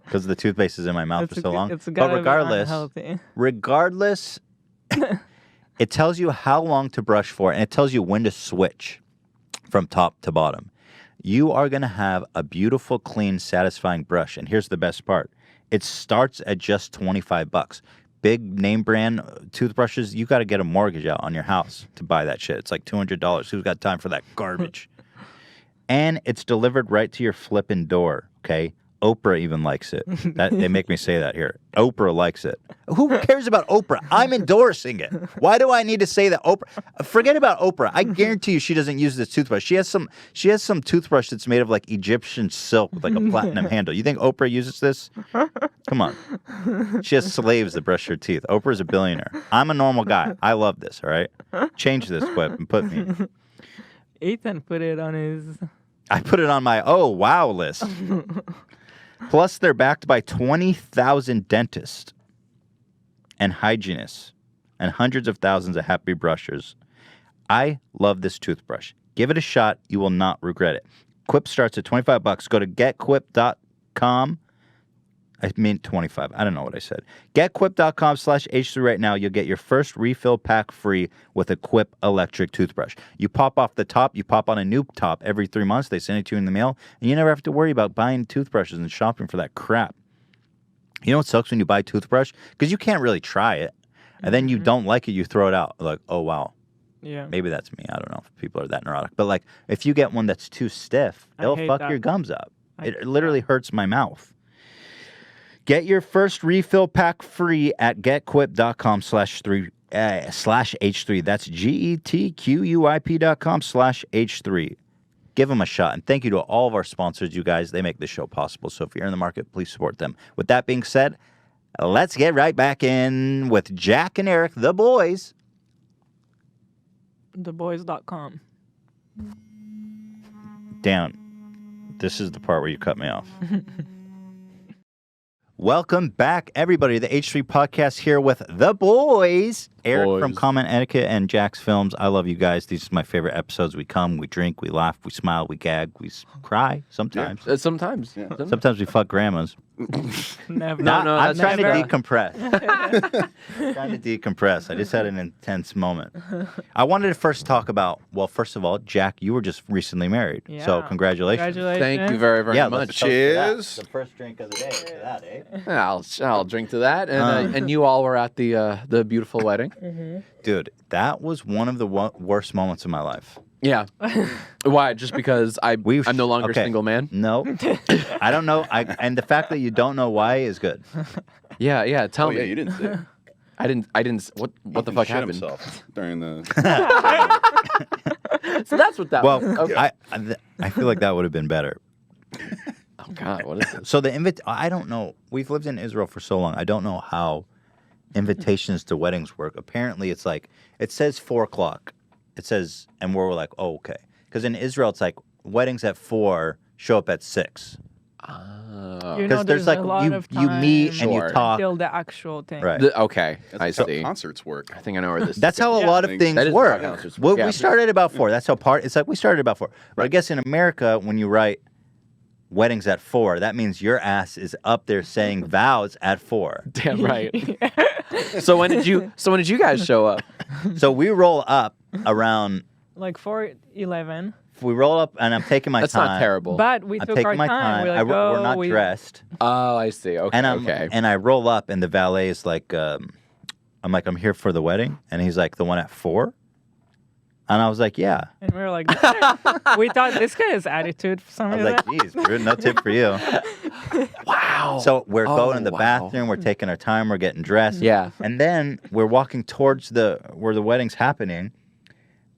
Because the toothpaste is in my mouth for so long. But regardless, it tells you how long to brush for, and it tells you when to switch from top to bottom. You are going to have a beautiful, clean, satisfying brush. And here's the best part. It starts at just $25. Big name brand toothbrushes, you got to get a mortgage out on your house to buy that shit. It's like $200. Who's got time for that garbage? And it's delivered right to your flippin' door, okay? Oprah even likes it. They make me say that here. Oprah likes it. Who cares about Oprah? I'm endorsing it. Why do I need to say that Oprah? Forget about Oprah. I guarantee you she doesn't use this toothbrush. She has some toothbrush that's made of Egyptian silk with a platinum handle. You think Oprah uses this? Come on. She has slaves that brush her teeth. Oprah's a billionaire. I'm a normal guy. I love this, all right? Change this, Quip, and put me. Ethan put it on his... I put it on my oh wow list. Plus, they're backed by 20,000 dentists and hygienists and hundreds of thousands of happy brushers. I love this toothbrush. Give it a shot. You will not regret it. Quip starts at $25. Go to getquip.com. I mean 25. I don't know what I said. Getquip.com/H3 right now. You'll get your first refill pack free with a Quip electric toothbrush. You pop off the top. You pop on a new top every 3 months. They send it to you in the mail. And you never have to worry about buying toothbrushes and shopping for that crap. You know what sucks when you buy a toothbrush? Because you can't really try it. And then you don't like it. You throw it out. Like, oh, wow. Yeah. Maybe that's me. I don't know if people are that neurotic. But if you get one that's too stiff, it'll fuck your gums up. It literally hurts my mouth. Get your first refill pack free at getquip.com/H3 /H3. That's GETQUIP.com/H3. Give them a shot. And thank you to all of our sponsors, you guys. They make this show possible. So if you're in the market, please support them. With that being said, let's get right back in with Jack and Erik, the boys. Theboys.com. Dan, this is the part where you cut me off. Welcome back, everybody, to the H3 podcast here with the boys. Erik from Comment Etiquette and Jacksfilms. I love you guys. These are my favorite episodes. We come, we drink, we laugh, we smile, we gag, we cry sometimes. Yeah. Sometimes. Yeah. Sometimes we fuck grandmas. Never. No, I'm trying to never. decompress. I just had an intense moment. I wanted to first talk about, well, first of all, Jack, you were just recently married. Yeah. So congratulations. Thank you very, very much. Let's toast to that. Cheers. The first drink of the day. To that, eh? I'll drink to that. And you all were at the beautiful wedding. Mm-hmm. Dude, that was one of the worst moments of my life. Yeah. Why? Just because I'm no longer a single man? No. I don't know. And the fact that you don't know why is good. Yeah. Tell me. Yeah, you didn't say. I didn't. What the fuck shit happened? himself during the. So that's what that was. Well, Okay. I feel like that would have been better. Oh God, what is this? So I don't know. We've lived in Israel for so long. I don't know how invitations to weddings work. Apparently, it's like, it says 4 o'clock. It says, and we're like, oh, okay. Because in Israel, it's like weddings at 4, show up at 6. Because there's like, a lot of you meet time and you talk. until the actual thing. Right. Okay, That's I how see. concerts work. I think I know where this. That's how a lot of things That is work. how concerts Well, work. we started about 4. That's how it's like we started about 4. But I guess in America, when you write weddings at 4, that means your ass is up there saying vows at 4. Damn right. So when did you guys show up? So we roll up around. Like 4:11. We roll up, and I'm taking my That's time. not terrible. But we I'm took taking our my time. time. We're like, We're not dressed. Oh, I see. Okay. And I roll up, and the valet is like, I'm like, I'm here for the wedding, and he's like, the one at 4. And I was like, yeah. And we were like, we thought this guy has attitude for some I was reason. like, geez, dude, no tip for you. Wow. So we're going in the wow. bathroom, we're taking our time, we're getting dressed. Yeah. And then we're walking towards where the wedding's happening,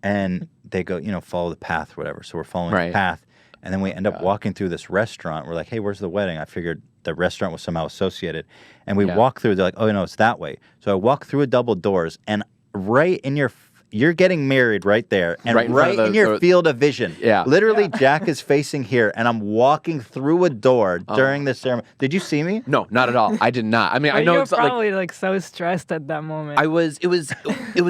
and they go, follow the path, whatever. So we're following the path, and then we end up walking through this restaurant. We're like, hey, where's the wedding? I figured the restaurant was somehow associated. And we walk through, they're like, oh, no, it's that way. So I walk through a double doors, and right in you're getting married right there, and right in your field of vision. Yeah. Literally, Jack is facing here, and I'm walking through a door during the ceremony. Did you see me? No, not at all. I did not. I mean, But I know you're it's like probably like so stressed at that moment. it was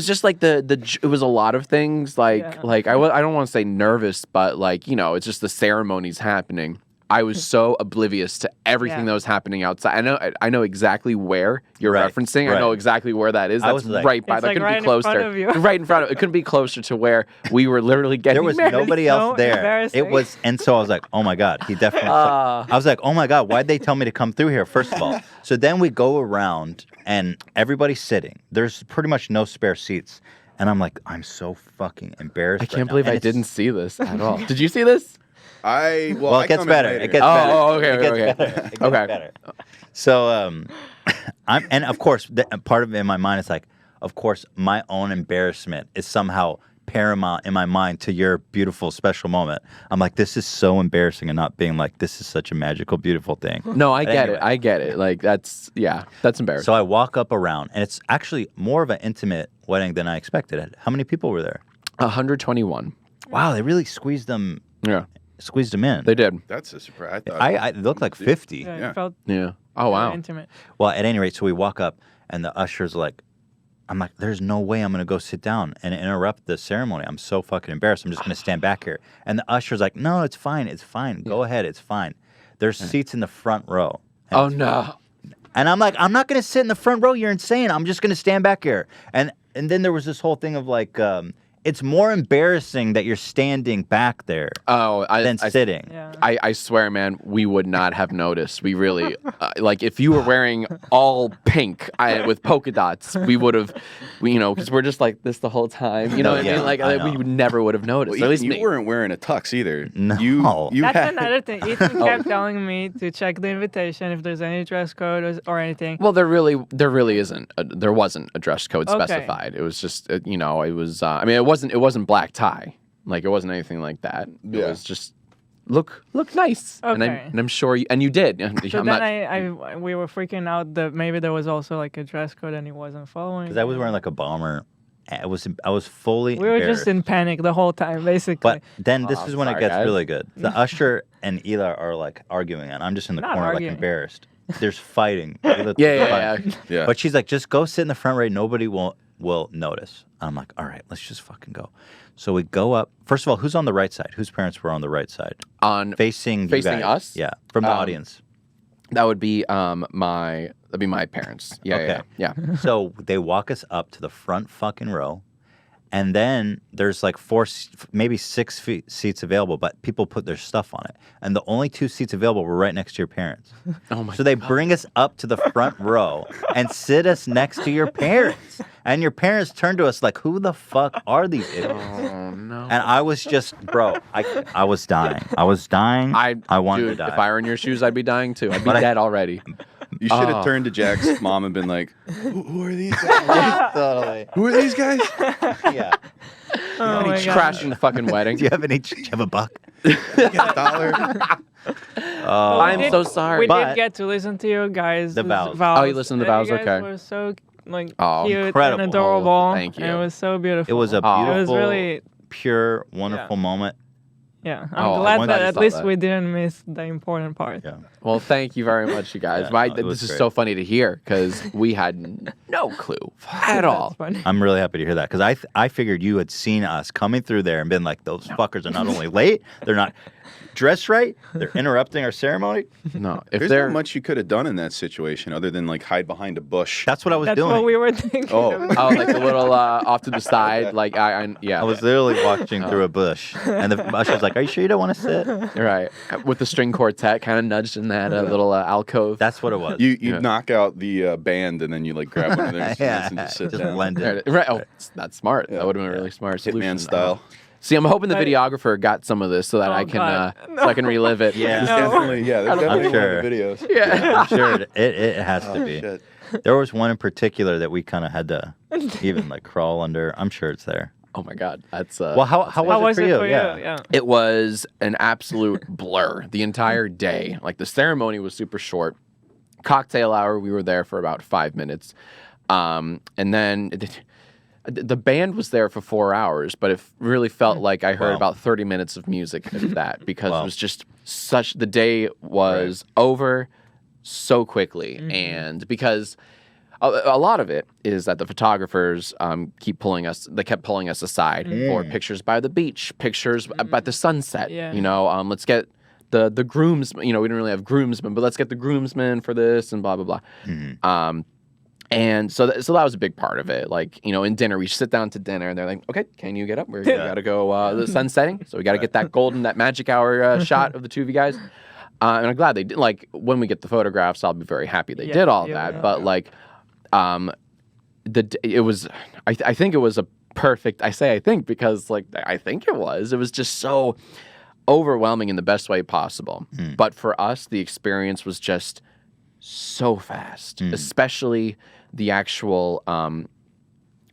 just like it was a lot of things like I don't want to say nervous, but like, it's just the ceremonies happening. I was so oblivious to everything that was happening outside. I know exactly where you're referencing. Right. I know exactly where that is. I That's was like- right by. It's That like couldn't right be in closer. front of you. Right in front of it. It couldn't be closer to where we were literally getting There was married. nobody else So there. embarrassing. It was, and so I was like, oh my God, he definitely. I was like, oh my God, why'd they tell me to come through here, first of all? So then we go around, and everybody's sitting. There's pretty much no spare seats. And I'm like, I'm so fucking embarrassed. I can't right believe now. I didn't see this at all. Did you see this? Well, I it gets come in better. later. It gets better. Oh, okay, It gets okay. better. It gets Okay. better. So, and of course, part of it in my mind is like, of course, my own embarrassment is somehow paramount in my mind to your beautiful, special moment. I'm like, this is so embarrassing, and not being like, this is such a magical, beautiful thing. No, I But get anyway. it. I get it. Like that's embarrassing. So I walk up around, and it's actually more of an intimate wedding than I expected. How many people were there? 121. Wow, they really squeezed them in. They did. That's a surprise. I thought. I it looked like 50. Yeah, it felt Yeah. Oh wow. intimate. Well, at any rate, so we walk up, and the usher's like, I'm like, there's no way I'm going to go sit down and interrupt the ceremony. I'm so fucking embarrassed. I'm just going to stand back here. And the usher's like, no, it's fine. It's fine. Go ahead. It's fine. There's seats in the front row. Oh no. And I'm like, I'm not going to sit in the front row. You're insane. I'm just going to stand back here. And then there was this whole thing of like, it's more embarrassing that you're standing back there than sitting. Yeah. I swear, man, we would not have noticed. We really, like, if you were wearing all pink with polka dots, we would have, because we're just like this the whole time. You know what I mean? Like, we never would have noticed. Well, at least you weren't wearing a tux either. No. You That's had... another thing. Ethan kept telling me to check the invitation if there's any dress code or anything. Well, there really isn't. There wasn't a dress code specified. It was just, it was. I mean, it wasn't black tie. Like, it wasn't anything like that. It was just look nice. Okay. And I'm sure you did. So then we were freaking out that maybe there was also like a dress code and he wasn't following. Because I was wearing like a bomber. I was fully We were just in panic the whole time, basically. But then this is when it gets guys. really good. The usher and Eli are like arguing, and I'm just in the Not corner arguing. like embarrassed. There's fighting. Yeah. But she's like, just go sit in the front row. Nobody will notice. I'm like, all right, let's just fucking go. So we go up. First of all, who's on the right side? Whose parents were on the right side? Facing you guys. Us? Yeah, from the audience. That would be my parents. Yeah. So they walk us up to the front fucking row. And then there's like maybe 6 seats available, but people put their stuff on it. And the only 2 seats available were right next to your parents. Oh my So they bring us up to the front row and sit us next to your parents. And your parents turn to us like, who the fuck are these idiots? Oh, no. And I was just, bro, I was dying. I was dying. I wanted to die. If I were in your shoes, I'd be dying too. I'd be dead already. You should have turned to Jack's mom and been like, who are these guys? Totally. Who are these guys? Yeah. Oh my God. Crashing the fucking wedding. Do you have a buck? $1. I'm so sorry. We But- did get to listen to you guys. The vows. Oh, you listened to the vows? You guys Okay. were so cute incredible. and adorable. Thank you. And it was so beautiful. It was a It was beautiful, really, pure, wonderful moment. yeah. Oh, I'm glad once that I at saw least that. we didn't miss the important part. Yeah. Well, thank you very much, you guys. Yeah, no, it was This is great. so funny to hear because we had no clue at all. That's funny. I'm really happy to hear that because I figured you had seen us coming through there and been like, those fuckers are not only late, they're not dressed right, they're interrupting our ceremony. No, if There's they're not much you could have done in that situation other than like hide behind a bush. That's what I was That's doing. what we were thinking. Oh. like a little off to the side, like I was literally watching through a bush, and the usher's like, "Are you sure you don't want to sit?" right with the string quartet kind of nudged in that little alcove. That's what it was. You knock out the band and then you like grab one of their instruments and just sit just down. blend it. Right. Oh, that's smart. That would have been a really smart solution. Hitman style. See, I'm hoping the videographer got some of this so that Oh, I can God. so I can relive it. Yeah. There's No. definitely, there's definitely one sure. of the videos. Yeah. I'm sure it has to be. Shit. There was one in particular that we kind of had to even like crawl under. I'm sure it's there. Oh my God, that's Well, how How was it for you? Yeah. It was an absolute blur the entire day. Like the ceremony was super short. Cocktail hour, we were there for about 5 minutes. And then the band was there for 4 hours, but it really felt like I heard Wow. about 30 minutes of music of that because Wow. it was just the day was over so quickly. And because a lot of it is that the photographers kept pulling us aside for pictures by the beach, pictures by the sunset. Yeah. Let's get the grooms. We didn't really have groomsmen, but let's get the groomsmen for this and blah blah blah. And so that was a big part of it. Like, in dinner, we sit down to dinner and they're like, okay, can you get up? We got to go, the sun's setting. So we got to get that magic hour shot of the two of you guys. And I'm glad they did. Like, when we get the photographs, I'll be very happy they did all that. Yeah. But like, it was, I think it was a perfect, I say I think because like, I think it was just so overwhelming in the best way possible. But for us, the experience was just so fast, especially the actual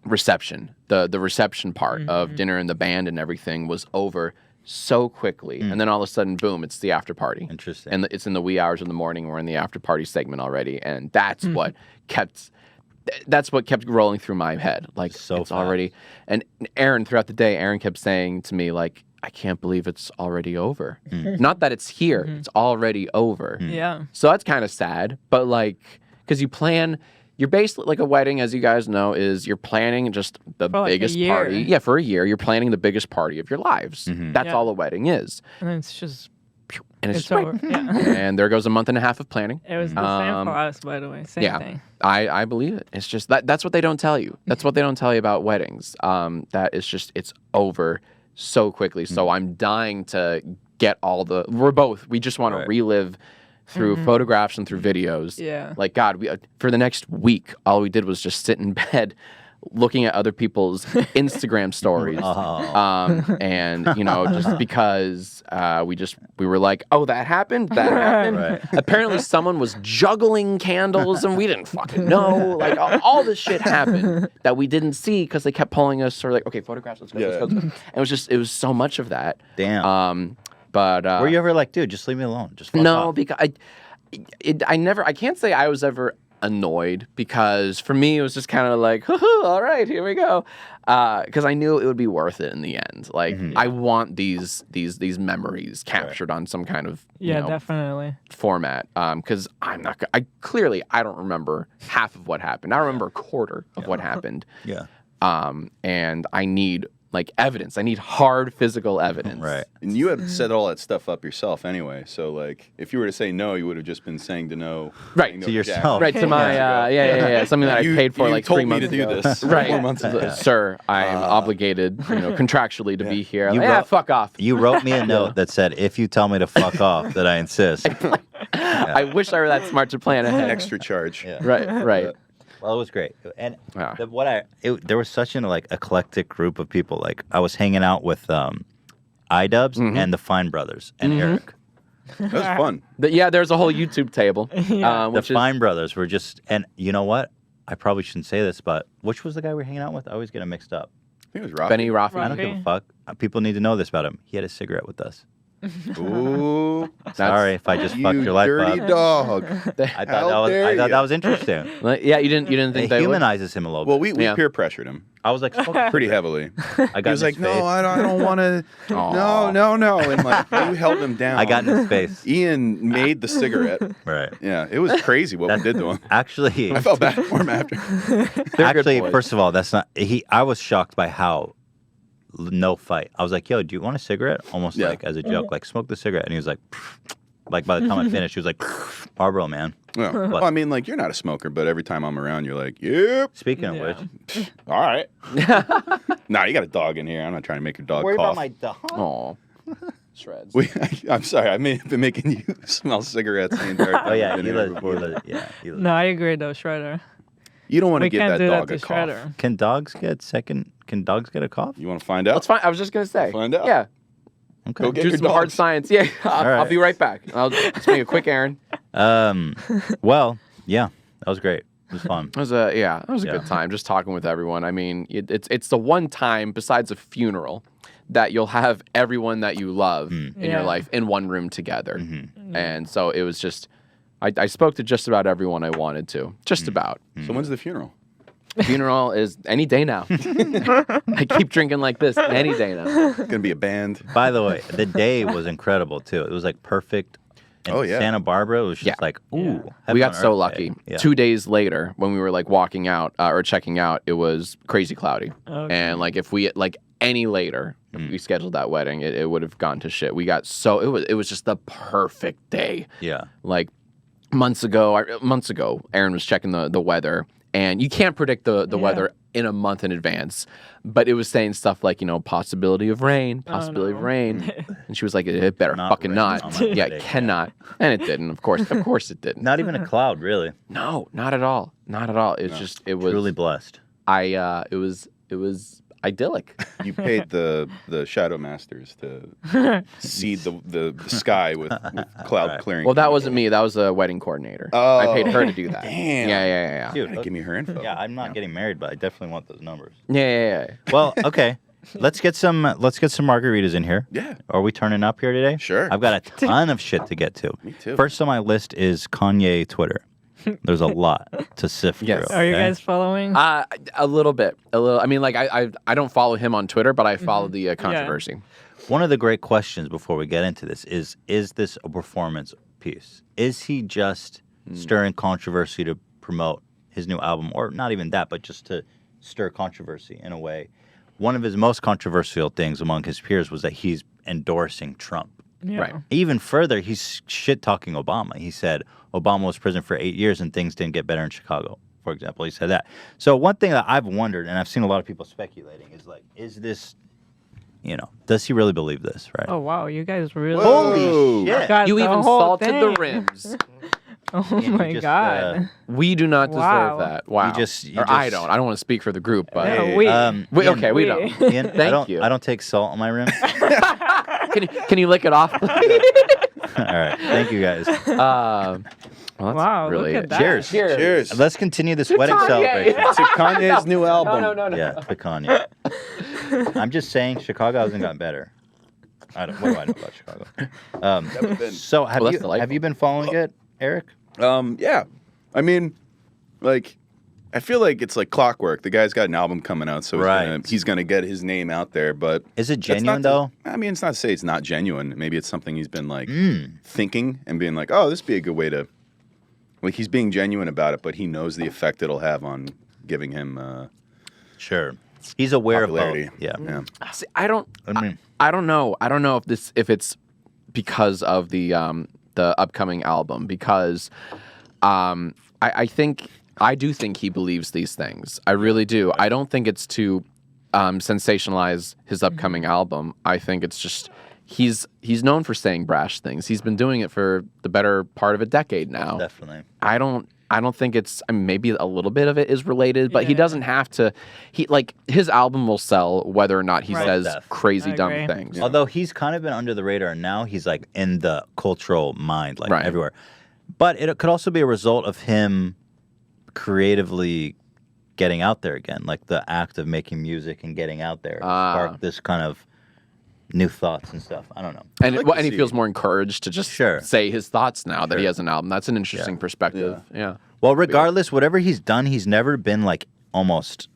reception. The reception part of dinner and the band and everything was over so quickly. And then all of a sudden, boom, it's the after party. Interesting. And it's in the wee hours of the morning. We're in the after party segment already. And that's what kept rolling through my head. Like, So it's fast. already, and Aaron, throughout the day, Aaron kept saying to me, like, I can't believe it's already over. Not that it's here, it's already over. Yeah. So that's kind of sad, but like, because you're basically like a wedding, as you guys know, is you're planning just the For like a biggest year. party. Yeah, for a year, you're planning the biggest party of your lives. That's Yeah. all a wedding is. And it's just and it's It's just over. great. Yeah. And there goes a month and a half of planning. It was the same for us, by the way. Same thing. I believe it. It's just that's what they don't tell you. That's what they don't tell you about weddings. That it's just it's over so quickly. So I'm dying to get we just want to relive through photographs and through videos. Yeah. Like God, for the next week, all we did was just sit in bed looking at other people's Instagram stories. And just because we were like, oh, that happened. Right. Apparently someone was juggling candles and we didn't fucking know. Like all this shit happened that we didn't see because they kept pulling us sort of like, okay, photographs, let's go. And it was so much of that. Damn. But were you ever like, dude, just leave me alone? Just fuck no, off. because I can't say I was ever annoyed, because for me it was just kind of like, all right, here we go, because I knew it would be worth it in the end. Like I want these memories captured on some kind of definitely format, because I don't remember half of what happened. I remember a quarter of what happened. And I need like evidence. I need hard physical evidence. Right. And you had set all that stuff up yourself anyway. So, like, if you were to say no, you would have just been saying to no. Right. saying no To yourself. Right, to my, something that I paid for like 3 months ago. You told me to do this right. 4 months ago. Sir, I am obligated, contractually to be here. You Like, wrote- fuck off. You wrote me a note that said, if you tell me to fuck off, that I insist. I wish I were that smart to plan ahead. Extra charge. Yeah. Right. Well, it was great, and Yeah. there was such an eclectic group of people. Like I was hanging out with iDubbbz and the Fine Brothers and Erik. That was fun. There's a whole YouTube table. The Which Fine Brothers were just, and you know what? I probably shouldn't say this, but which was the guy we were hanging out with? I always get him mixed up. I think it was Rafi. Benny Rafi. I don't give a fuck. People need to know this about him. He had a cigarette with us. Ooh, Sorry if I just fucked your life dirty up. dog. I thought that was interesting. Like, you didn't think It they would? humanizes him a little Well, bit. we peer pressured him I was like, pretty heavily. I got He was in like, his no, face. I don't want to. No. And like, you held him down. I got in his face. Ian made the cigarette. Right. Yeah, it was crazy what we did to him. Actually, I felt bad for him after. actually, boys. first of all, that's not. I was shocked by how no fight. I was like, "Yo, do you want a cigarette?" Almost Yeah. like as a joke, like smoke the cigarette, and he was like, like by the time I finished, he was like, "Marlboro, man." Yeah. Well, I mean, like, you're not a smoker, but every time I'm around, you're like, yep. Speaking of Yeah. which, All right. Nah, you got a dog in here. I'm not trying to make your dog worry cough. about my dog. Aw. Shreds. I'm sorry. I may have been making you smell cigarettes the entire time. Oh yeah, I've been here before. No, I agree though, Shredder. You don't want to We give can't that do that dog to a cough. Shredder. Can dogs get a cough? You want to find out? That's fine. I was just gonna say. Find out. Yeah. Okay. Go get Do your some hard dogs. science. Yeah. I'll right. be right back. I'll just make a quick errand. Well, yeah, that was great. It was fun. It was a Yeah. good time just talking with everyone. I mean, it's the one time besides a funeral that you'll have everyone that you love in your Yeah. life in one room together. And so it was just I spoke to just about everyone I wanted to. Just about. So when's the funeral? Funeral is any day now. I keep drinking like this any day now. It's gonna be a band. By the way, the day was incredible too. It was like perfect. In Oh, yeah. Santa Barbara, it was just Yeah. like, ooh. heaven We got on so earth lucky. day. Yeah. 2 days later, when we were like walking out or checking out, it was crazy cloudy. Okay. And like if we like any later, if we scheduled that wedding, it would have gone to shit. We got it was just the perfect day. Yeah. Like months ago, Aaron was checking the weather, and you can't predict the weather in a month in advance. But it was saying stuff like, possibility of rain, possibility of no. rain. And she was like, it better Not fucking rain not. on my Yeah, it day, cannot. And it didn't, of course. Of course it didn't. Not even a cloud, really. No, not at all. Not at all. It's just it was Truly blessed. it was idyllic. You paid the Shadow Masters to seed the sky with cloud clearing. Well, that wasn't me. That was a wedding coordinator. Oh. I paid her to do that. Damn. Yeah. Dude, Gotta give me her info. yeah, I'm not getting married, but I definitely want those numbers. Yeah. Well, okay. Let's get some margaritas in here. Yeah. Are we turning up here today? Sure. I've got a ton of shit to get to. Me too. First on my list is Kanye Twitter. There's a lot to sift Yes. through. Are you okay? guys following? A little bit. I mean, like I don't follow him on Twitter, but I follow the controversy. One of the great questions before we get into this is this a performance piece? Is he just stirring controversy to promote his new album? Or not even that, but just to stir controversy in a way. One of his most controversial things among his peers was that he's endorsing Trump. Yeah. Right. Even further, he's shit-talking Obama. He said Obama was in prison for 8 years and things didn't get better in Chicago, for example. He said that. So one thing that I've wondered, and I've seen a lot of people speculating, is like, is this, does he really believe this, right? Oh wow, you guys really Holy shit. got You the even whole salted the thing. rims. Oh Yeah, my you just, god. We do not deserve Wow. that. Wow. You just- I don't want to speak for the group, but Yeah, Hey, we. Ian, okay, we we- don't. Ian, Thank you. I don't take salt on my rim. Can you lick it off? All right. Thank you, guys. Well, that's Wow, really look at that. Cheers. Cheers. Let's continue this wedding Kanye. celebration. To Kanye's new album. No. Yeah, to Kanye. I'm just saying, Chicago hasn't gotten better. What do I know about Chicago? So have Well, that's you delightful. been following it, Eric? Yeah. I mean, like, I feel like it's like clockwork. The guy's got an album coming out, so Right. he's gonna get his name out there. But Is it that's genuine not though? I mean, it's not to say it's not genuine. Maybe it's something he's been like thinking and being like, oh, this would be a good way to. Like, he's being genuine about it, but he knows the effect it'll have on giving him Sure. He's aware popularity. of both. Yeah. Yeah. See, I don't mean- I don't know. I don't know if it's because of the upcoming album, because I do think he believes these things. I really do. I don't think it's to sensationalize his upcoming album. I think it's just he's known for saying brash things. He's been doing it for the better part of a decade now. Definitely. I don't think it's, I mean, maybe a little bit of it is related, but he Yeah. doesn't have to. His album will sell whether or not he Right. says Def. crazy I dumb agree. things. Although he's kind of been under the radar, now he's like in the cultural mind, like Right. everywhere. But it could also be a result of him creatively getting out there again, like the act of making music and getting out there sparked this kind of new thoughts and stuff. I don't know. And I'd like to and he see- feels more encouraged to just Sure. say his thoughts now that he Sure. has an album. That's an interesting perspective. Yeah. Well, regardless, whatever he's done, he's never been like almost,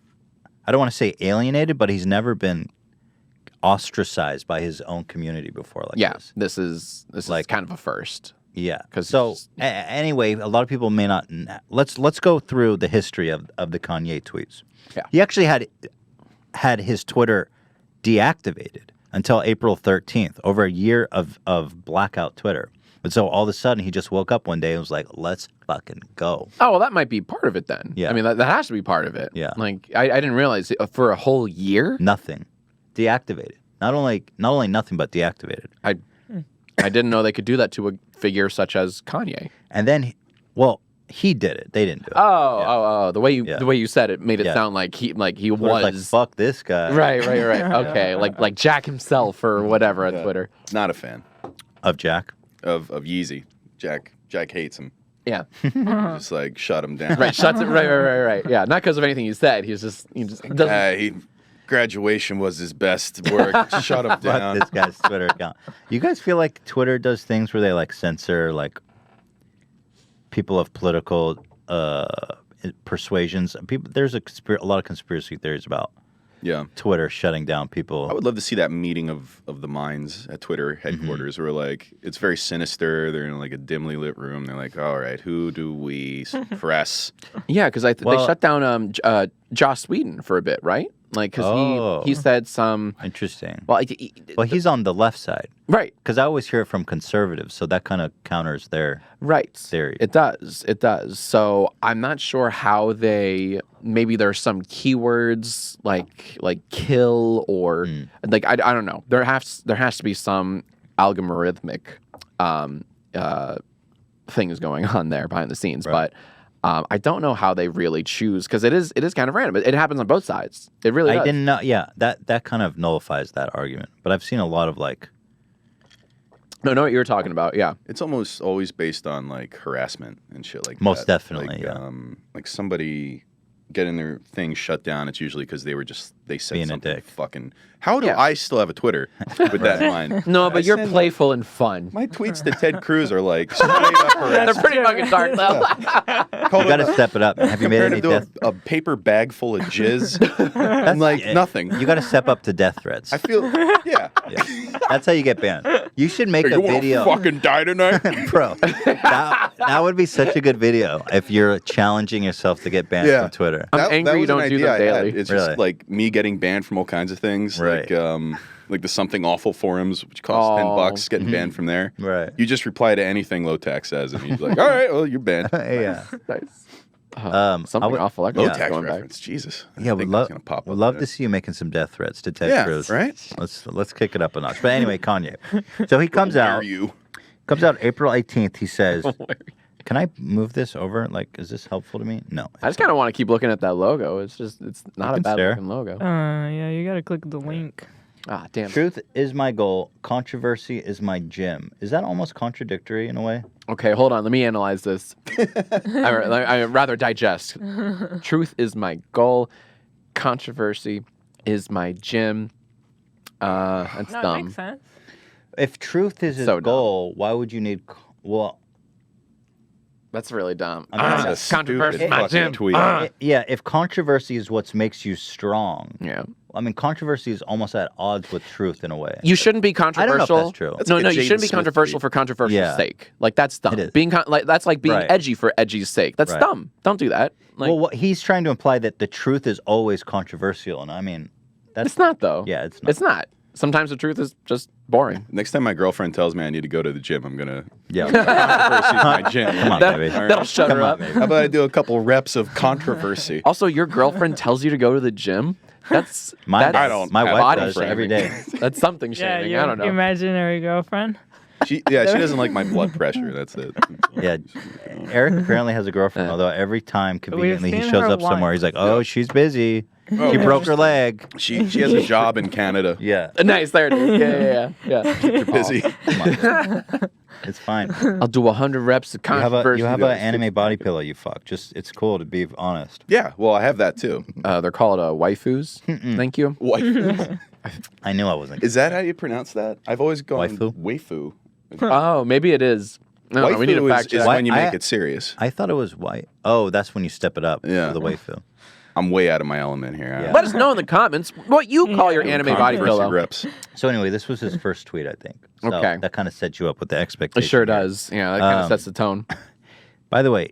I don't want to say alienated, but he's never been ostracized by his own community before like Yeah. this. This is Like- kind of a first. 'Cause Because so he's- anyway, a lot of people may not. Let's go through the history of the Kanye tweets. Yeah. He actually had his Twitter deactivated until April 13th, over a year of blackout Twitter. And so all of a sudden, he just woke up one day and was like, "Let's fucking go." Oh, well, that might be part of it then. Yeah. I mean, that has to be part of it. Yeah. Like, I didn't realize for a whole year. Nothing, deactivated. Not only nothing, but deactivated. I didn't know they could do that to a figure such as Kanye. And then, he did it. They didn't do it. Oh, the way you said it made it Yeah. sound like he Twitter was like, fuck this guy. right. Okay, like Jack himself or whatever on Twitter. Not a fan Of Jack. of Yeezy. Jack hates him. Yeah, Just like shut him down. right. Shuts it. Right. Yeah, not because of anything he said. He just doesn't. Graduation was his best work. Shut him Fuck down. this guy's Twitter account. You guys feel like Twitter does things where they like censor like people of political persuasions? There's a lot of conspiracy theories about Yeah. Twitter shutting down people. I would love to see that meeting of the minds at Twitter headquarters where like it's very sinister. They're in like a dimly lit room. They're like, all right, who do we suppress? Yeah, because they Well- shut down Joss Whedon for a bit, right? Like, because he said some. Interesting. Well, Well, he's on the left side right. because I always hear it from conservatives, so that kind of counters their Right. theory. It does. So I'm not sure how maybe there's some keywords like kill or like I don't know. There has to be some algorithmic things going on there behind the scenes, Right. but I don't know how they really choose because it is kind of random. It happens on both sides. It really I does. didn't know. Yeah, that kind of nullifies that argument. But I've seen a lot of like. No, know what you were talking about. Yeah. It's almost always based on like harassment and shit like Most that. definitely, Like, yeah. like somebody getting their thing shut down. It's usually because they said Being a something dick. fucking. How do Yeah. I still have a Twitter with that in mind? No, but I you're send- playful and fun. My tweets to Ted Cruz are like straight up They're harassment. pretty fucking dark though. You got to step it up. Have you made Compared any to death? a paper bag full of jizz and like nothing. You got to step up to death threats. I feel yeah. That's how you get banned. You should make Hey, a you wanna video, fucking die tonight? bro. That would be such a good video if you're challenging yourself to get banned Yeah. from Twitter. I'm angry you was an don't do idea them I had. daily. It's Really? just like me getting banned from all kinds of things, Right. like the Something Awful forums, which cost $10, getting banned from there. Right. You just reply to anything low tax says, and he's like, all right, well, you're banned. Yeah. Nice. I Something would- awful. Low That's tax going back. reference, Jesus. I Yeah, think we'd that's gonna pop would up love there. to see you making some death threats to Ted Yeah, Cruz. right? Let's kick it up a notch. But anyway, Kanye. So he comes Dare out. you? Comes out April 18th. He says, "Can I move this over? Like, is this helpful to me? No. I just kind of want to keep looking at that logo. It's not a can bad stare. looking logo. Yeah, you gotta click the link. Ah, damn. Truth is my goal. Controversy is my gym. Is that almost contradictory in a way? Okay, hold on. Let me analyze this. I rather digest. Truth is my goal. Controversy is my gym. That's No, it dumb. makes sense. If truth is his So dumb. goal, why would you need? Well, That's really dumb. I mean, That's a Controversy stupid is my fucking gym. tweet. yeah. If controversy is what makes you strong, Yeah. I mean, controversy is almost at odds with truth in a way. You shouldn't be I don't know controversial. if that's true. That's No, like a no, you Jaden shouldn't be Smith controversial tweet. for controversial's Yeah. sake. Like that's dumb. It is. Being that's like being Right. edgy for edgy's sake. That's Right. dumb. Don't do that. Like, Well, what he's trying to imply that the truth is always controversial, and I mean, that's it's not though. Yeah, it's not. It's not. Sometimes the truth is just boring. Next time my girlfriend tells me I need to go to the gym, I'm gonna Yeah. controversy is my gym. Come on, That, baby. that'll shut her up. How about I do a couple reps of controversy? Also, your girlfriend tells you to go to the gym. That's My that's I don't My have wife body does shaming. every day. That's something Yeah, shaming. your I don't know. imaginary girlfriend. She doesn't like my blood pressure. That's it. Yeah, Eric apparently has a girlfriend. Although every time conveniently he seen shows her up somewhere, once. he's like, "Oh, she's busy. She broke her leg." She has a job in Canada. Yeah, Nice, there it is. Yeah. You're busy. it's fine. I'll do 100 reps of You have controversy. an anime body pillow. You fuck. Just it's cool to be honest. Yeah, well, I have that too. They're called waifus. Thank you. Waifu. I knew I wasn't. Is that how you pronounce that? I've always gone Waifu? waifu. Oh, maybe it is. No, Waifu we need to fact is check. when you I- make it serious. I thought it was white. Oh, that's when you step it up. Yeah. For the waifu. I'm way out of my element here. Yeah. Let us know in the comments what you call your anime body Controversy pillow. reps. So anyway, this was his first tweet, I think. So Okay. That kind of sets you up with the It expectation. sure here. does. Yeah, that kind of Um, sets the tone. By the way,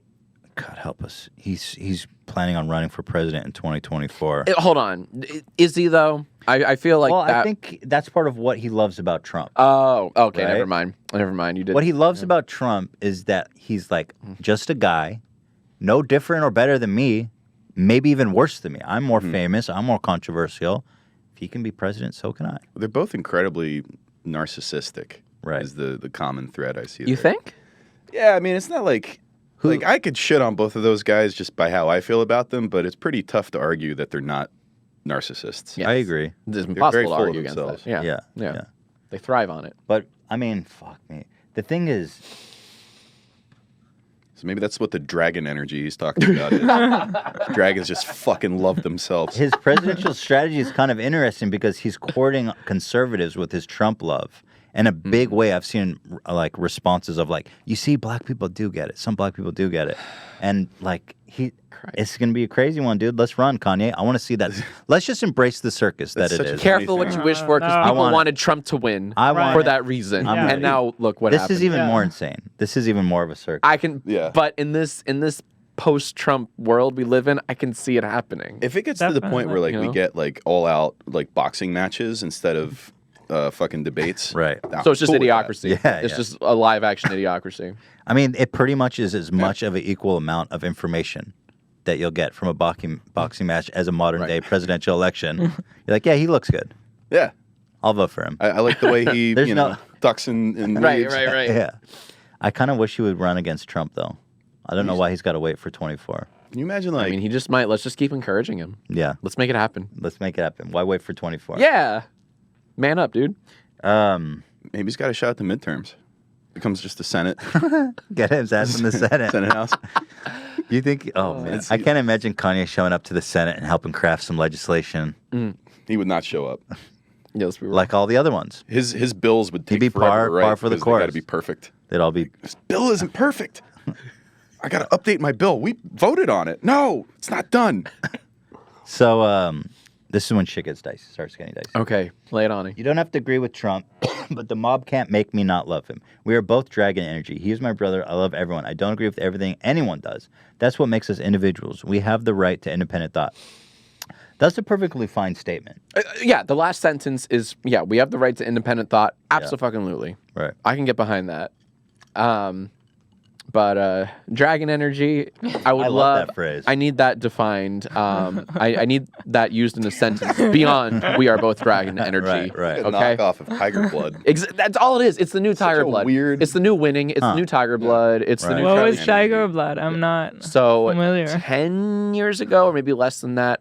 God help us. He's planning on running for president in 2024. Hold on. Is he though? I feel like well, that. I think that's part of what he loves about Trump. Oh, okay. Right? Never mind. Never mind. You did. What he loves about Trump is that he's like just a guy, no different or better than me, maybe even worse than me. I'm more famous. I'm more controversial. If he can be president, so can I. They're both incredibly narcissistic. Right. Is the common thread I see. You there. think? Yeah, I mean, it's not like I could shit on both of those guys just by how I feel about them, but it's pretty tough to argue that they're not narcissists. Yeah. I agree. It's very impossible to full of argue against themselves. that. Yeah. Yeah. They thrive on it. But I mean, fuck me. The thing is, So maybe that's what the dragon energy he's talking about is. Dragons just fucking love themselves. his presidential strategy is kind of interesting because he's courting conservatives with his Trump love. In a big way, I've seen like responses of like, you see, black people do get it. Some black people do get it. And like, it's going to be a crazy one, dude. Let's run, Kanye. I want to see that. Let's just embrace the circus that That's it such a is. Careful what you wish for, because No. people I want it. wanted Trump to win I want for it. that reason. I'm And ready. now look what This happened. is even Yeah. more insane. This is even more of a circus. I can. Yeah. But in this post-Trump world we live in, I can see it happening. If it gets to the point where like You we know? get like all out like boxing matches instead of fucking debates, Right. I'm So it's just cool with that. idiocracy. Yeah, It's yeah. just a live action idiocracy. I mean, it pretty much is as much of an equal amount of information that you'll get from a boxing match as a modern day presidential election. You're like, yeah, he looks good. Yeah, I'll vote for him. I like the way he There's ducks in Right. weaves. Yeah. I kind of wish he would run against Trump, though. I don't know why he's got to wait for 24. Can you imagine like I mean, he just might. Let's just keep encouraging him. Yeah. Let's make it happen. Let's make it happen. Why wait for 24? Yeah. Man up, dude. maybe he's got a shot at the midterms. Becomes just the Senate, Get his ass in the Senate. Senate House. You think? Oh, man. I can't imagine Kanye showing up to the Senate and helping craft some legislation He would not show up. Yeah, let's be real. like all the other ones. His bills would take be forever, par right? for the Because they got to course. be perfect. They'd all be. This bill isn't perfect. I got to update my bill. We voted on it. No, it's not done. So, this is when shit gets dicey, starts getting dicey. Okay, lay it on me. You don't have to agree with Trump, but the mob can't make me not love him. We are both dragon energy. He is my brother. I love everyone. I don't agree with everything anyone does. That's what makes us individuals. We have the right to independent thought. That's a perfectly fine statement. Yeah, the last sentence is, we have the right to independent thought. Absolutely. Right. I can get behind that. But dragon energy, I would love that phrase. I need that defined. I need that used in a sentence beyond we are both dragon energy. Right. A Okay. knockoff of Tiger Blood. That's all it is. It's the new Tiger a Blood. weird- It's the new winning. It's the new Tiger Blood. It's the new. What was Dragon Tiger energy. Blood? I'm not So familiar. 10 years ago, or maybe less than that,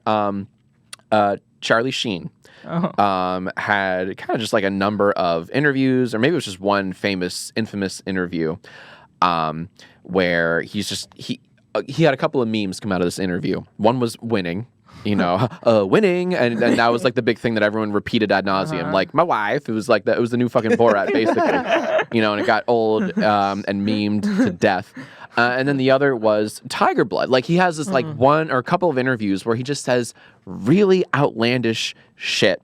Charlie Sheen had kind of just like a number of interviews, or maybe it was just one infamous interview, where he had a couple of memes come out of this interview. One was winning. Winning, and that was like the big thing that everyone repeated ad nauseum. Like my wife, it was like it was the new fucking Borat, basically. And it got old and memed to death. And then the other was Tiger Blood. Like he has this like one or a couple of interviews where he just says really outlandish shit.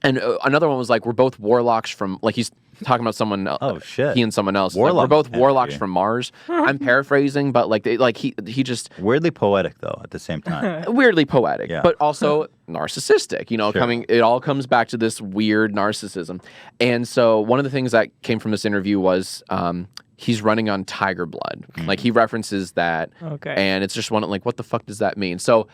And another one was like, we're both warlocks from, like he's talking about someone. Oh shit. He and someone else. Warlock Like, we're both warlocks energy. from Mars. I'm paraphrasing, but he just Weirdly poetic though. At the same time. weirdly poetic, Yeah. but also narcissistic. Sure. It all comes back to this weird narcissism. And so one of the things that came from this interview was he's running on Tiger Blood. Like he references that. Okay. And it's just one like, what the fuck does that mean? So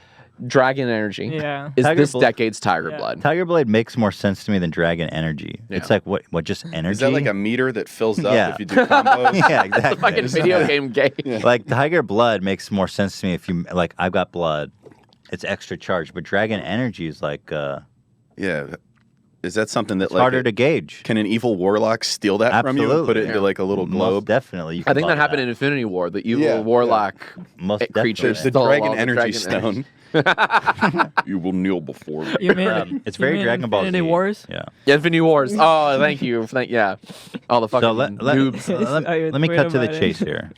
dragon energy is Tiger this Blood- decade's Tiger Blood. Tiger Blade makes more sense to me than Dragon Energy. Yeah. It's like what just energy? Is that like a meter that fills up Yeah. if you do combos? Yeah, exactly. Fucking video game game. Like Tiger Blood makes more sense to me if you like. I've got blood, it's extra charged, but Dragon Energy is like Yeah. Is that something that it's like harder to gauge. can an evil warlock steal that from you and put it into like a little Most globe? definitely, you I can think buy that happened in Infinity War. The evil Yeah, warlock most creatures. definitely. The stole dragon all the energy dragon energy. stone. You will kneel before me. You mean It's very you mean Dragon Ball Z. Infinity Wars? Yeah. Infinity Wars. Oh, thank you. Yeah. All the fucking So noobs. let me Tweet cut to the about it. chase here.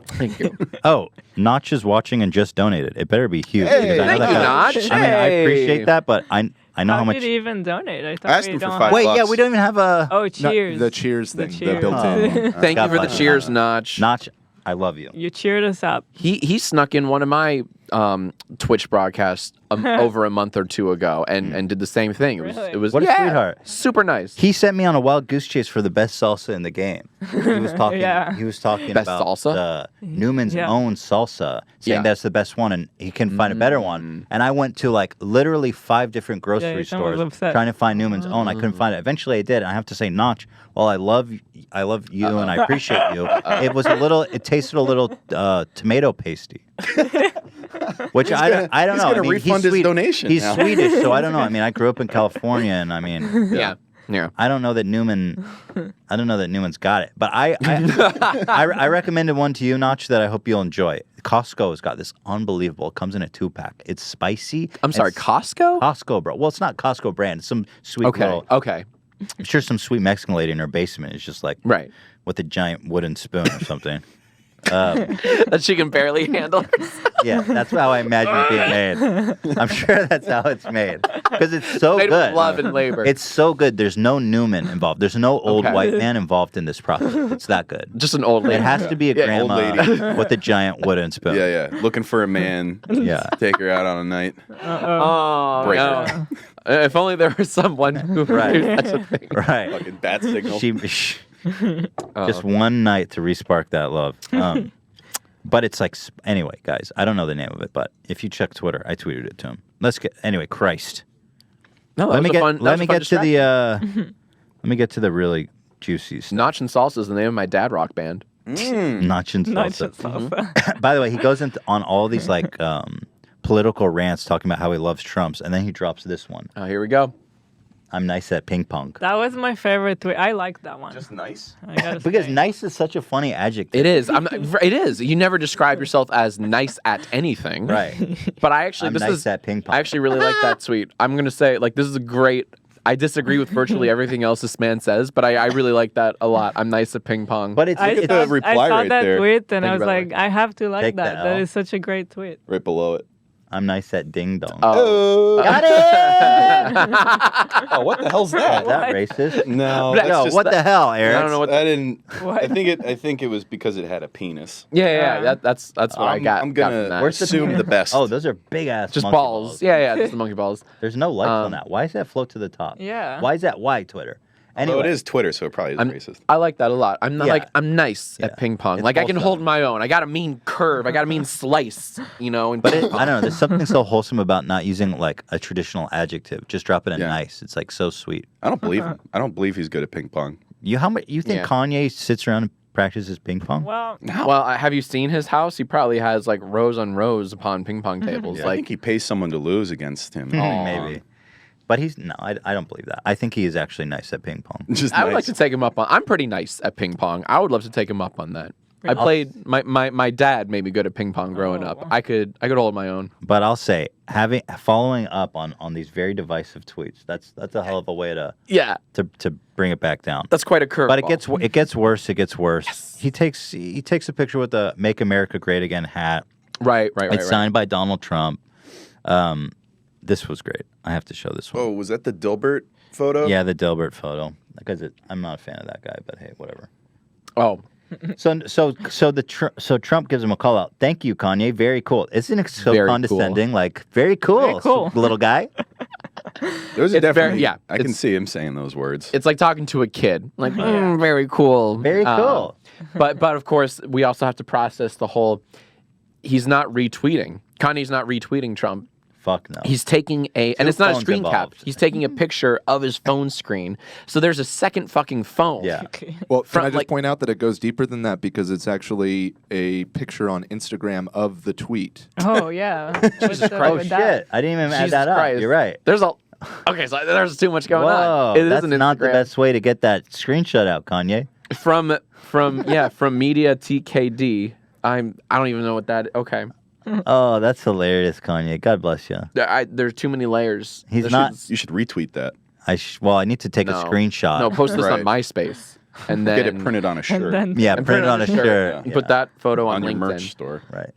Thank you. Oh, Notch is watching and just donated. It better be huge. Hey, because I know thank that you, guy- Notch. I mean, I Hey. appreciate that, but I know how How much. did he even donate? I thought asked we him for don't $5. have- Wait, yeah, bucks. we don't even have a Oh, cheers. The cheers thing, the cheers. built-in. Thank you God for the bless cheers, Notch. Notch. I love you. You cheered us up. He snuck in one of my Twitch broadcasts over a month or two ago and did the same thing. Really? It was What a sweetheart. super nice. He sent me on a wild goose chase for the best salsa in the game. He was talking. Yeah. He was talking Best about salsa? Newman's Yeah. own salsa, saying Yeah. that's the best one, and he couldn't find a better one. And I went to like literally 5 different grocery someone was stores upset. trying to find Newman's own. I couldn't find it. Eventually, I did. And I have to say, Notch, while I love you and I appreciate you, it was a little. It tasted a little tomato pasty. Which I don't know. he's gonna I mean, refund his Swede- donation He's now. Swedish, so I don't know. I mean, I grew up in California, and I mean, Yeah. I don't know that Newman's got it, but I recommended one to you, Notch, that I hope you'll enjoy. Costco's got this unbelievable. It comes in a 2-pack. It's spicy. I'm sorry, It's Costco? Costco, bro. Well, it's not Costco brand. It's some sweet Okay. little. Okay. I'm sure some sweet Mexican lady in her basement is just like Right. with a giant wooden spoon or something. That she can barely handle. Yeah, that's how I imagine it being made. I'm sure that's how it's made because it's so Made good. with love and labor. It's so good. There's no Newman involved. There's no old Okay. white man involved in this process. It's that good. just an old lady. It has to be a Yeah, old grandma lady. with a giant wooden spoon. Yeah, yeah. Looking for a man. Yeah. Take her out on a night. Oh, Break no. If only there was someone who Right. knew that's a thing. Right. Fucking bat signal. Just one night to respark that love. But it's like, anyway, guys, I don't know the name of it, but if you check Twitter, I tweeted it to him. Anyway, Christ. No, Let me get to the distraction. let me get to the really juicy stuff. Notch and Salsa is the name of my dad rock band. Notch and Not salsa. just salsa. By the way, he goes on all these like political rants talking about how he loves Trump's, and then he drops this one. Oh, here we go. I'm nice at ping pong. That was my favorite tweet. I like that one. Just nice. I gotta Because say. nice is such a funny adjective. It is. It is. You never describe yourself as nice at anything. Right. But I actually, I'm this nice is. at ping pong. I actually really like that tweet. I'm gonna say like this is a great. I disagree with virtually everything else this man says, but I really like that a lot. I'm nice at ping pong. But it's, I Look at saw, the reply I saw right that there. tweet and Thank I you, was by the like, I have to like Take the that. L. That is such a great tweet. Right below it. I'm nice at ding dong. Oh. Got it! Oh, what the hell's Is that? that racist? No, Yo, that's just, What the hell, Eric? I don't know what. I didn't. What? I think it was because it had a penis. Yeah. That's what I got. I'm got from gonna that. assume the best. Oh, those are big ass. Just monkey balls. Yeah, just the monkey balls. There's no lights on that. Why does that float to the top? Yeah. Why is that? Why Twitter? Anyway, Oh, it is Twitter, so it probably is racist. I like that a lot. I'm not Yeah. I'm nice Yeah. at ping pong. It's Like I can wholesome. hold my own. I got a mean curve. I got a mean slice. And But I don't know. There's something so wholesome about not using like a traditional adjective. Just dropping a Yeah. nice. It's like so sweet. I don't believe him. I don't believe he's good at ping pong. You think Yeah. Kanye sits around and practices ping pong? Well, Well, have you seen his house? He probably has like rows on rows upon ping pong tables. Yeah, I Like think he pays someone to lose against him. Maybe. But I don't believe that. I think he is actually nice at ping pong. Just I would like nice. to take him up on. I'm pretty nice at ping pong. I would love to take him up on that. I played. My dad made me good at ping pong growing up. wow. I could hold my own. But I'll say following up on these very divisive tweets. That's a hell of a way to Yeah, bring it back down. that's quite a curve. But it gets worse. It gets worse. Yes. He takes a picture with the "Make America Great Again" hat. right. It's signed by Donald Trump. This was great. I have to show this one. Oh, was that the Dilbert photo? Yeah, the Dilbert photo. Because I'm not a fan of that guy, but hey, whatever. Oh, So Trump gives him a call out. Thank you, Kanye. Very cool. Isn't it so Very condescending? Like very cool, Very cool. little guy. Those are It's very- definitely. yeah, I can it's- see him saying those words. it's like talking to a kid. Like very cool. Very cool. But of course, we also have to process the whole. He's not retweeting. Kanye's not retweeting Trump. Fuck no. He's taking and it's not a phones screen cap. involved. He's taking a picture of his phone screen. So there's a second fucking phone. Yeah. okay. Well, can From, I just like- point out that it goes deeper than that because it's actually a picture on Instagram of the tweet. Oh yeah. Jesus Oh shit! I didn't even add Jesus that up. Christ. You're right. There's a. Okay, so there's too much going Whoa, on. It is that's an not the Instagram. best way to get that screenshot out, Kanye. From Media TKD. I don't even know what that. Okay. Oh, that's hilarious, Kanye. God bless you. There's too many layers. He's There not- should- You should retweet that. I need to take No. a screenshot. No, post this on Right. MySpace, and then Get it printed on a shirt. And then Yeah, and print it on a shirt. and Yeah. put that photo on on your LinkedIn. merch store. Right.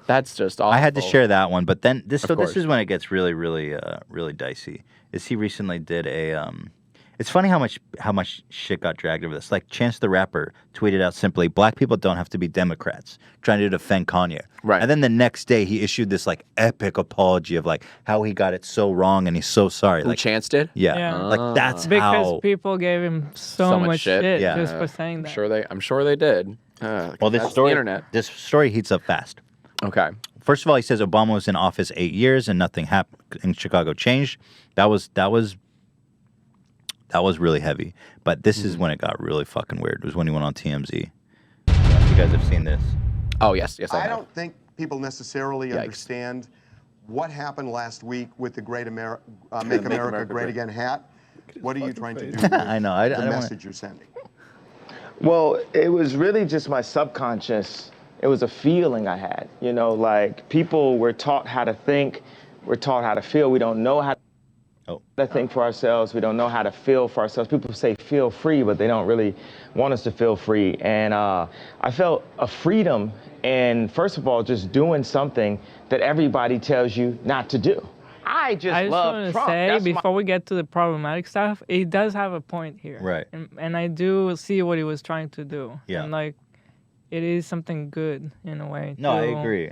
That's just awful. I had to share that one, but then this course. is when it gets really, really, really dicey. Is he recently did a It's funny how much shit got dragged over this. Like Chance the Rapper tweeted out simply, "Black people don't have to be Democrats," trying to defend Kanye. Right. And then the next day he issued this like epic apology of like how he got it so wrong and he's so sorry. Who Like Chance did? yeah, Yeah. like that's because how. people gave him so much shit Yeah. just for saying that. I'm sure they did. Well, this that's story, the internet. this story heats up fast. Okay. First of all, he says Obama was in office 8 years and nothing happened in Chicago changed. That was really heavy. But this is when it got really fucking weird. It was when he went on TMZ. If you guys have seen this. Oh yes, I I have. don't think people necessarily Yikes. understand what happened last week with the Make America Great Again hat. What are you trying to do with I know. I the don't wanna- message you're sending? Well, it was really just my subconscious. It was a feeling I had. You know, like people were taught how to think, we're taught how to feel. We don't know how to think for ourselves. We don't know how to feel for ourselves. People say feel free, but they don't really want us to feel free. And I felt a freedom in, first of all, just doing something that everybody tells you not to do. I just I just love want to Trump. say, That's my- before we get to the problematic stuff, he does have a point here. Right. And I do see what he was trying to do. Yeah. And, like, it is something good in a way. No, I to- agree.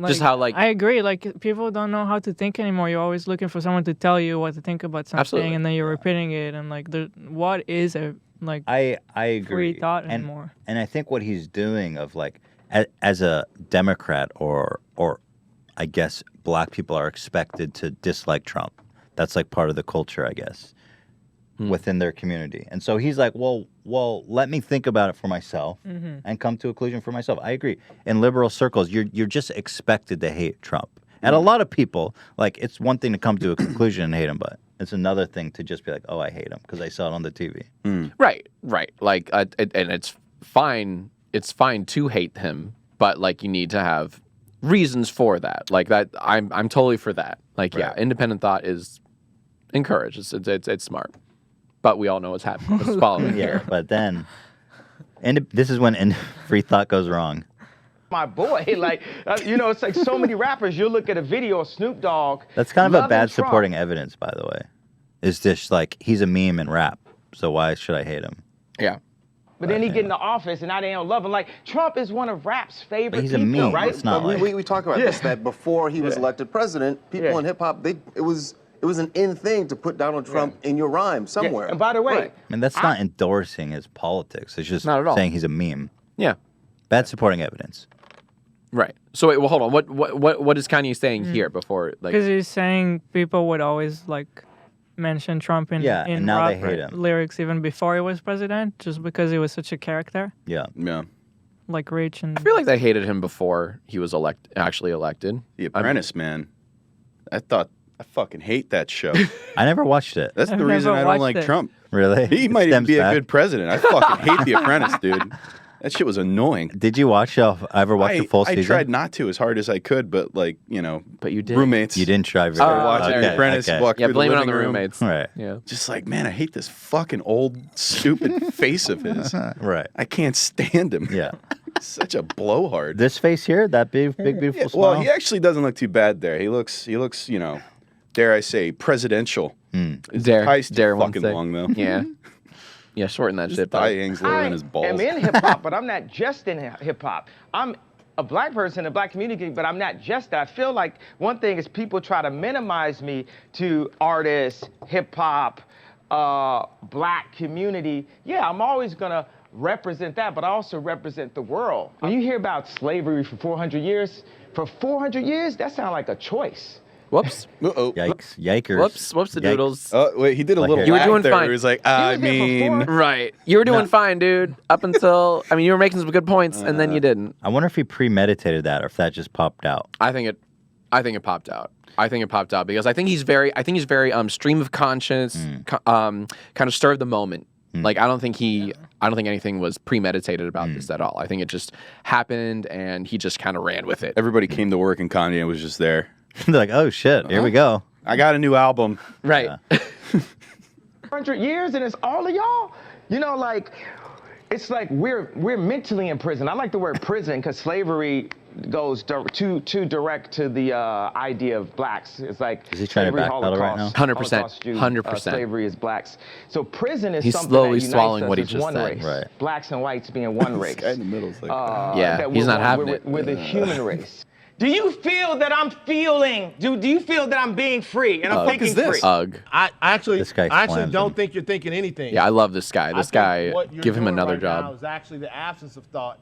Just how, like- I agree. Like, people don't know how to think anymore. You're always looking for someone to tell you what to think about something. Absolutely. And then you're repeating it. And, like, what is a, like, I agree. free thought and, anymore? And I think what he's doing of like as a Democrat or I guess black people are expected to dislike Trump. That's like part of the culture, I guess, within their community. And so he's like, well, let me think about it for myself and come to a conclusion for myself. I agree. In liberal circles, you're just expected to hate Trump. And a lot of people, like, it's one thing to come to a conclusion and hate him, but it's another thing to just be like, oh, I hate him because I saw it on the TV. Right. Like, and it's fine. It's fine to hate him, but like you need to have reasons for that. Like that, I'm totally for that. Like, yeah, independent thought is encouraged. It's smart, but we all know what's happening. What's following Yeah, here. but then, and this is when free thought goes wrong. my boy. Like, it's like so many rappers. You look at a video of Snoop Dogg. That's kind of a loving bad Trump. supporting evidence, by the way. Is this like he's a meme in rap, so why should I hate him? Yeah. But then he get in the office and now they don't love him. Like, Trump is one of rap's favorite But he's a people, meme. right? It's not like we talk about this, that before he was elected president, people in hip hop, it was an in thing to put Donald Trump in your rhyme somewhere. And by the way, I mean, that's not endorsing his politics. It's just Not at all. saying he's a meme. Yeah. Bad supporting evidence. Right. So wait, well, hold on. What is Kanye saying here before like? Because he's saying people would always like mention Trump in and now rap they hate him. lyrics even before he was president, just because he was such a character, Yeah. Yeah. like rich and. I feel like they hated him before he was actually elected. The Apprentice, man. I fucking hate that show. I never watched it. That's I've the reason never I don't watched like it. Trump. Really? He It might even stems be back. a good president. I fucking hate The Apprentice, dude. That shit was annoying. Did you ever watch the full season? I tried not to as hard as I could, but like, But you did. roommates. You didn't try very Started hard. watching The Apprentice, walk Yeah, through blame the it on the living room. roommates. Right. Yeah. Just like, man, I hate this fucking old, stupid face of his. Right. I can't stand him. Yeah. He's such a blowhard. This face here, that big beautiful Yeah, smile. well, he actually doesn't look too bad there. He looks, dare I say, presidential. His tie's too one fucking say. long though. Yeah. Yeah, shorten that His shit. thigh bud. hangs lower than his balls. I'm in hip hop, but I'm not just in hip hop. I'm a black person in the black community, but I'm not just that. I feel like one thing is people try to minimize me to artists, hip hop, black community. Yeah, I'm always gonna represent that, but I also represent the world. When you hear about slavery for 400 years, that sounds like a choice. Whoops. Uh-oh. Yikes. Yikers. Whoops the Yikes. doodles. Oh, wait, he did a Like little here. You were laugh doing there. fine. He was like, was I there mean... before. Right. You were doing fine, dude. Up until you were making some good points and then you didn't. I wonder if he premeditated that or if that just popped out. I think it popped out. I think it popped out because I think he's very stream of conscious, kind of stir of the moment. Like I don't think anything was premeditated about this at all. I think it just happened and he just kind of ran with it. Everybody came to work and Kanye was just there. They're like, oh shit, here we go. I got a new album. Right. 100 years and it's all of y'all. It's like we're mentally in prison. I like the word prison because slavery goes too direct to the idea of blacks. It's like Is he trying to slavery, backpedal right now? Holocaust, 100%. Holocaust Jews, 100%. Slavery is blacks. So prison is He's something slowly that unites swallowing us what he as just one said. race. Right. Blacks and whites being one race. Guy in the middle is like, Yeah, that he's we're not having it. We're the human race. Do you feel that I'm feeling? Do you feel that I'm being free and I'm thinking free? Ugh. I actually This guy don't slams him. think you're thinking anything. Yeah, I love this guy. I This think guy, what you're give him doing another right now job. is actually the absence of thought.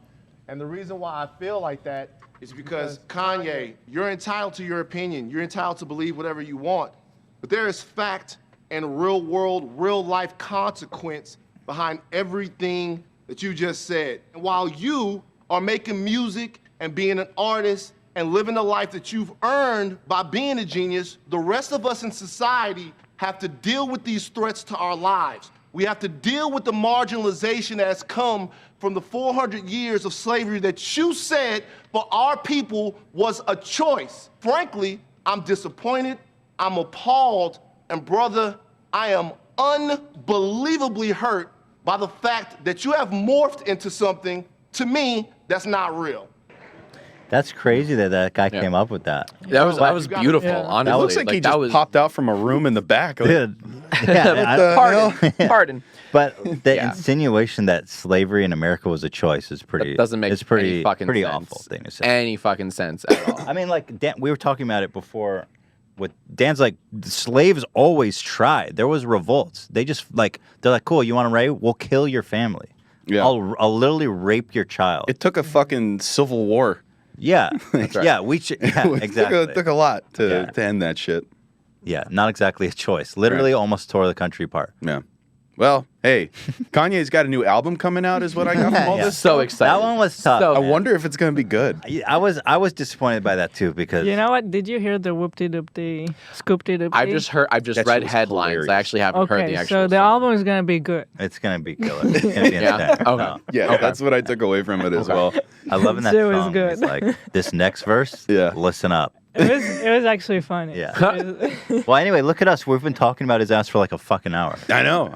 And the reason why I feel like that is because Kanye, you're entitled to your opinion. You're entitled to believe whatever you want. But there is fact and real world, real life consequence behind everything that you just said. And while you are making music and being an artist and living the life that you've earned by being a genius, the rest of us in society have to deal with these threats to our lives. We have to deal with the marginalization that has come from the 400 years of slavery that you said for our people was a choice. Frankly, I'm disappointed, I'm appalled, and brother, I am unbelievably hurt by the fact that you have morphed into something, to me, that's not real. That's crazy that guy came up with that. That was beautiful, honestly. It looks like he just popped out from a room in the back. Like, Dude. Yeah, Pardon. But the insinuation that slavery in America was a choice is pretty. That doesn't make it's pretty any fucking pretty sense. awful thing to say. Any fucking sense at all. I mean, like Dan, we were talking about it before. With Dan's like, the slaves always tried. There was revolts. They just they're like, cool. You want to rape? We'll kill your family. Yeah. I'll literally rape your child. It took a fucking civil war. Yeah, right. yeah. We should. Yeah, exactly. It took a lot to end that shit. Yeah, not exactly a choice. Literally, almost tore the country apart. Yeah. Well, hey, Kanye's got a new album coming out, is what I got from all this. So excited. That one was tough. So I wonder if it's gonna be good. I was disappointed by that too because You know what? Did you hear the whoop-de-doop-de, scoop-de-doop-de? I've just That read shit was headlines. hilarious. I actually haven't heard the Okay, actual so the song. album is gonna be good. it's gonna be killer. It's gonna be Yeah? insane. Okay. No. Yeah, that's what I took away from it as well. I love in that It was song. good. It's like this next verse. Yeah. Listen up. It was actually funny. Yeah. Well, anyway, look at us. We've been talking about his ass for like a fucking hour. I know.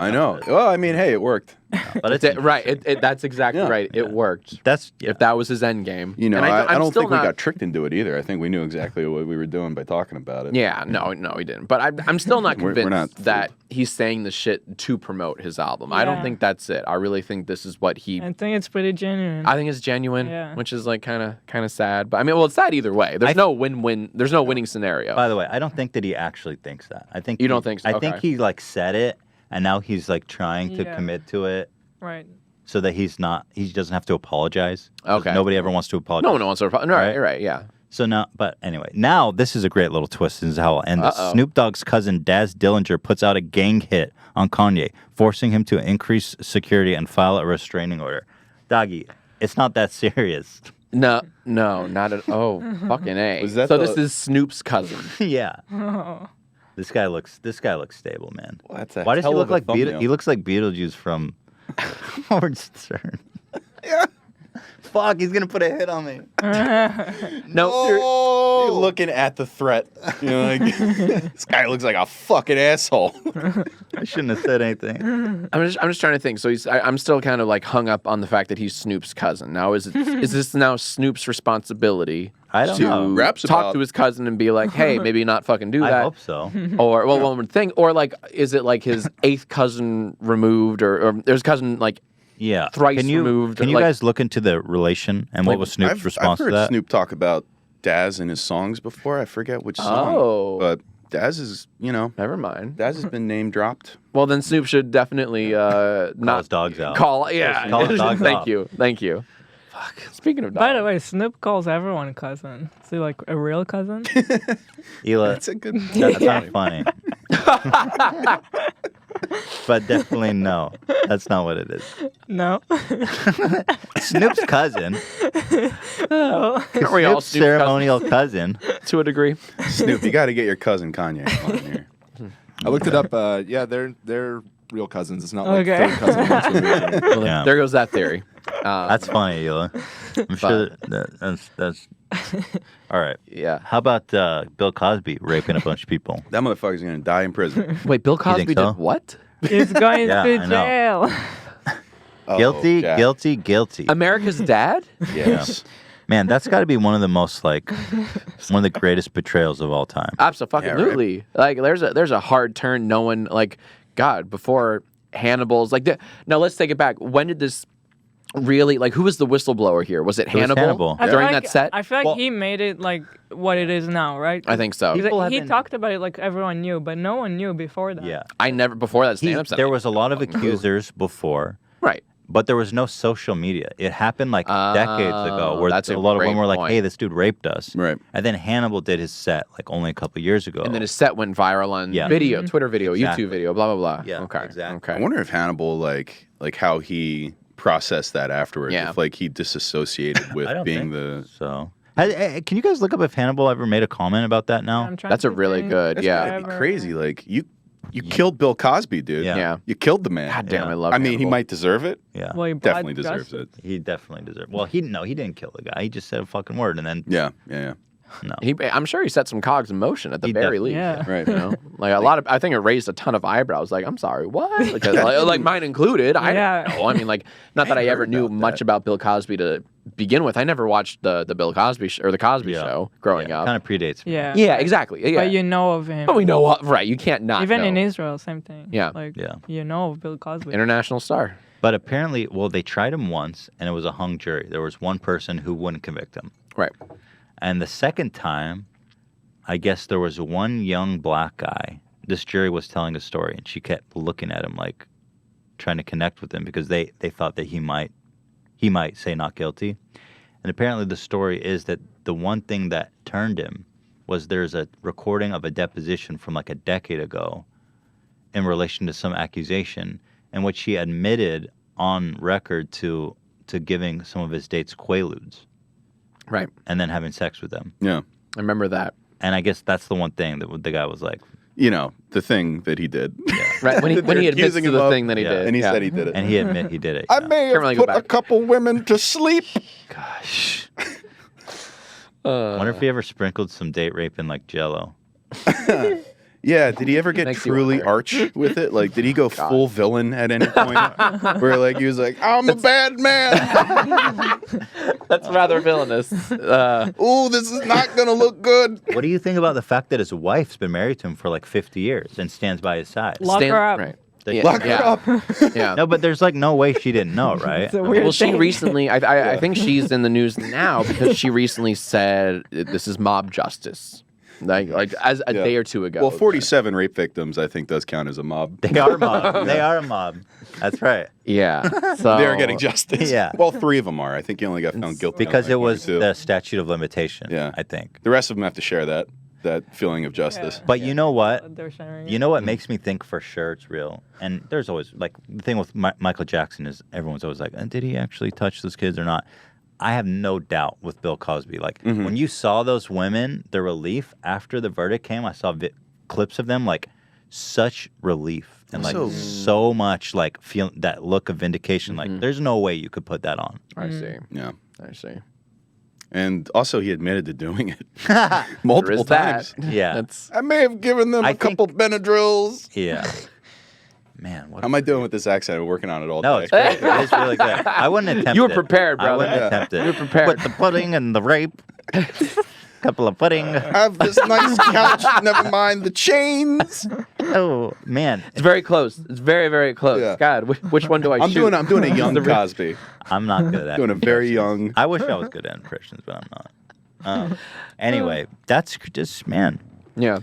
Well, I mean, hey, it worked. But it's right. That's exactly right. It worked. If that was his end game. You know, And I don't think we not- got tricked into it either. I think we knew exactly what we were doing by talking about it. Yeah, no, he didn't. But I'm still not We're convinced not that he's saying the shit to promote his album. I don't Yeah. think that's it. I really think this is what he. I think it's pretty genuine. I think it's genuine, Yeah. which is like kind of sad. But I mean, well, it's sad either way. There's no win-win. There's no winning scenario. By the way, I don't think that he actually thinks that. I think You don't think so? I think Okay. he like said it, and now he's like trying to Yeah. commit to it, Right. so that he doesn't have to apologize. 'Cause Okay. Nobody ever wants to apologize. No one wants to. Right, yeah. So now, but anyway, now this is a great little twist. This is how I'll end this. Uh-oh. Snoop Dogg's cousin Daz Dillinger puts out a gang hit on Kanye, forcing him to increase security and file a restraining order. Doggy, it's not that serious. No, not at. Oh, fucking A. Was that so the- this is Snoop's cousin. Yeah. Oh. This guy looks stable, man. Well, that's a Why does he hell look of a like thumbnail. He looks like Beetlejuice from Howard Stern. Yeah. Fuck, he's gonna put a hit on me. No, You're looking at the threat. You know, like, this guy looks like a fucking asshole. I shouldn't have said anything. I'm just trying to think. So I'm still kind of like hung up on the fact that he's Snoop's cousin. Now is this now Snoop's responsibility I don't to know. Raps talk about- to his cousin and be like, hey, maybe not fucking do that? I hope so. Or well, one would think, or like, is it like his eighth cousin removed, or there's cousin like Yeah. thrice can you, removed? Can or, you like, guys look into the relation and what was Snoop's I've response heard to that? Snoop talk about Daz in his songs before. I forget which song. Oh. But Daz is, Never mind. Daz has been name dropped. Well, then Snoop should definitely not his dogs out. Call Call his dogs Thank out. you. Fuck. Speaking of dogs, By the way, Snoop calls everyone cousin. Is he like a real cousin? Ela, That's a good. that's not funny. But definitely no. That's not what it is. No. Snoop's cousin. Oh. Aren't we all Snoop's Snoop's ceremonial cousin. to a degree. Snoop, you got to get your cousin Kanye on here. I looked it up. Yeah, they're real cousins. It's not like Okay. third cousin. once removed. Well, Yeah. there goes that theory. That's funny, Ela. I'm sure that's all right. Yeah. How about Bill Cosby raping a bunch of people? That motherfucker's going to die in prison. Wait, Bill Cosby think so? did what? He's going Yeah, to I know. jail. Oh, Guilty, Jack. guilty, guilty. America's dad? Yes. Man, that's got to be one of the most one of the greatest betrayals of all time. Absolutely. Like there's a hard turn. No one like God before Hannibal's like. Now let's take it back. When did this really like? Who was the whistleblower here? Was it was Hannibal, Hannibal. I feel during like- that set? I feel like Well- he made it like what it is now, right? I think so. People have He been- talked about it like everyone knew, but no one knew before that. Yeah. I never before that stand-up. set, There was a lot of accusers before, right. but there was no social media. It happened like decades ago, where that's a a lot of great them were like, point. "Hey, this dude raped us." Right. And then Hannibal did his set like only a couple years ago. And then his set went viral on Yeah. video, Twitter video, Exactly. YouTube video, blah blah blah. Yeah, Okay. exactly. Okay. I wonder if Hannibal, like how he processed that afterwards. Yeah. If, like, he disassociated with I don't being think the... so. Can you guys look up if Hannibal ever made a comment about that now? I'm trying That's a to really think. good. That's Yeah. gotta be crazy. Like, you killed Bill Cosby, dude. Yeah. Yeah. You killed the man. God damn, Yeah. I love. I mean, he Hannibal. might deserve it. Yeah. Well, he Definitely blood deserves it. He definitely deserved. Well, he didn't kill the guy. He just said a fucking word, and then Yeah. no. I'm sure he set some cogs in motion at the He very definitely- least. Yeah. Right. You know, like a lot of, I think it raised a ton of eyebrows. Like, I'm sorry, what? Because like mine included. I Yeah. don't know. I mean, like, not that I ever knew much about Bill Cosby to begin with. I never watched the Bill Cosby or the Cosby Yeah. Show growing up. Kind of predates me. Yeah. Yeah, exactly. Yeah, But you know of him. but we know what, right? You can't not Even know. in Israel, same thing. Yeah. Like, Yeah. you know of Bill Cosby. International star. But apparently, well, they tried him once, and it was a hung jury. There was one person who wouldn't convict him. Right. And the second time, I guess there was one young black guy. This jury was telling a story, and she kept looking at him like trying to connect with him because they thought that he might say not guilty. And apparently the story is that the one thing that turned him was there's a recording of a deposition from like a decade ago in relation to some accusation in which he admitted on record to giving some of his dates Quaaludes. Right. And then having sex with them. Yeah. I remember that. And I guess that's the one thing that the guy was like, You know, the thing that he did. Right. When he They're admits accusing to him the of- thing that he did. And he Yeah. said he did it. and he admit he did it. I yeah. may have really go put a back. couple women to sleep. Gosh. I wonder if he ever sprinkled some date rape in like Jell-O. Yeah, did he ever get Makes you truly wonder. arch with it? Like, did he go full villain at any point? Where, like, he was like, I'm a bad man. That's rather villainous. Ooh, this is not going to look good. What do you think about the fact that his wife's been married to him for like 50 years and stands by his side? Lock her up. Right. They- Lock her up. Yeah. No, but there's like no way she didn't know, right? It's a weird Well, she thing. recently, I think she's in the news now because she recently said this is mob justice. Like as a day or two ago. Well, 47 rape victims, I think, does count as a mob. They are a mob. They are a mob. That's right. Yeah. So They're getting justice. Yeah. Well, 3 of them are. I think he only got found guilty. Because on, it like, 1 or was 2. the statute of limitation, Yeah. I think. The rest of them have to share that feeling of justice. But you know what? They're sharing You it. know what makes me think for sure it's real? And there's always, like, the thing with Michael Jackson is everyone's always like, did he actually touch those kids or not? I have no doubt with Bill Cosby. Like, when you saw those women, the relief after the verdict came, I saw clips of them, like, such relief. And, like, so much, like, feel that look of vindication. Like, there's no way you could put that on. I see. Yeah. I see. And also, he admitted to doing it There multiple is that. times. Yeah. That's I may have given them a couple Benadryls. Yeah. Man, what How am I doing with this accent? I'm working on it all No, day. it's great. It is really good. I wouldn't attempt it. You were prepared, I brother. wouldn't Yeah. attempt it. You were prepared. With the pudding and the rape. Couple of pudding. I have this nice couch. Never mind the chains. Oh, man. It's very close. It's very, very close. Yeah. God, which one do I I'm shoot? doing a young Cosby. I'm not good at Doing a very young. I wish I was good at impressions, but I'm not. Anyway, that's just, man. Yeah.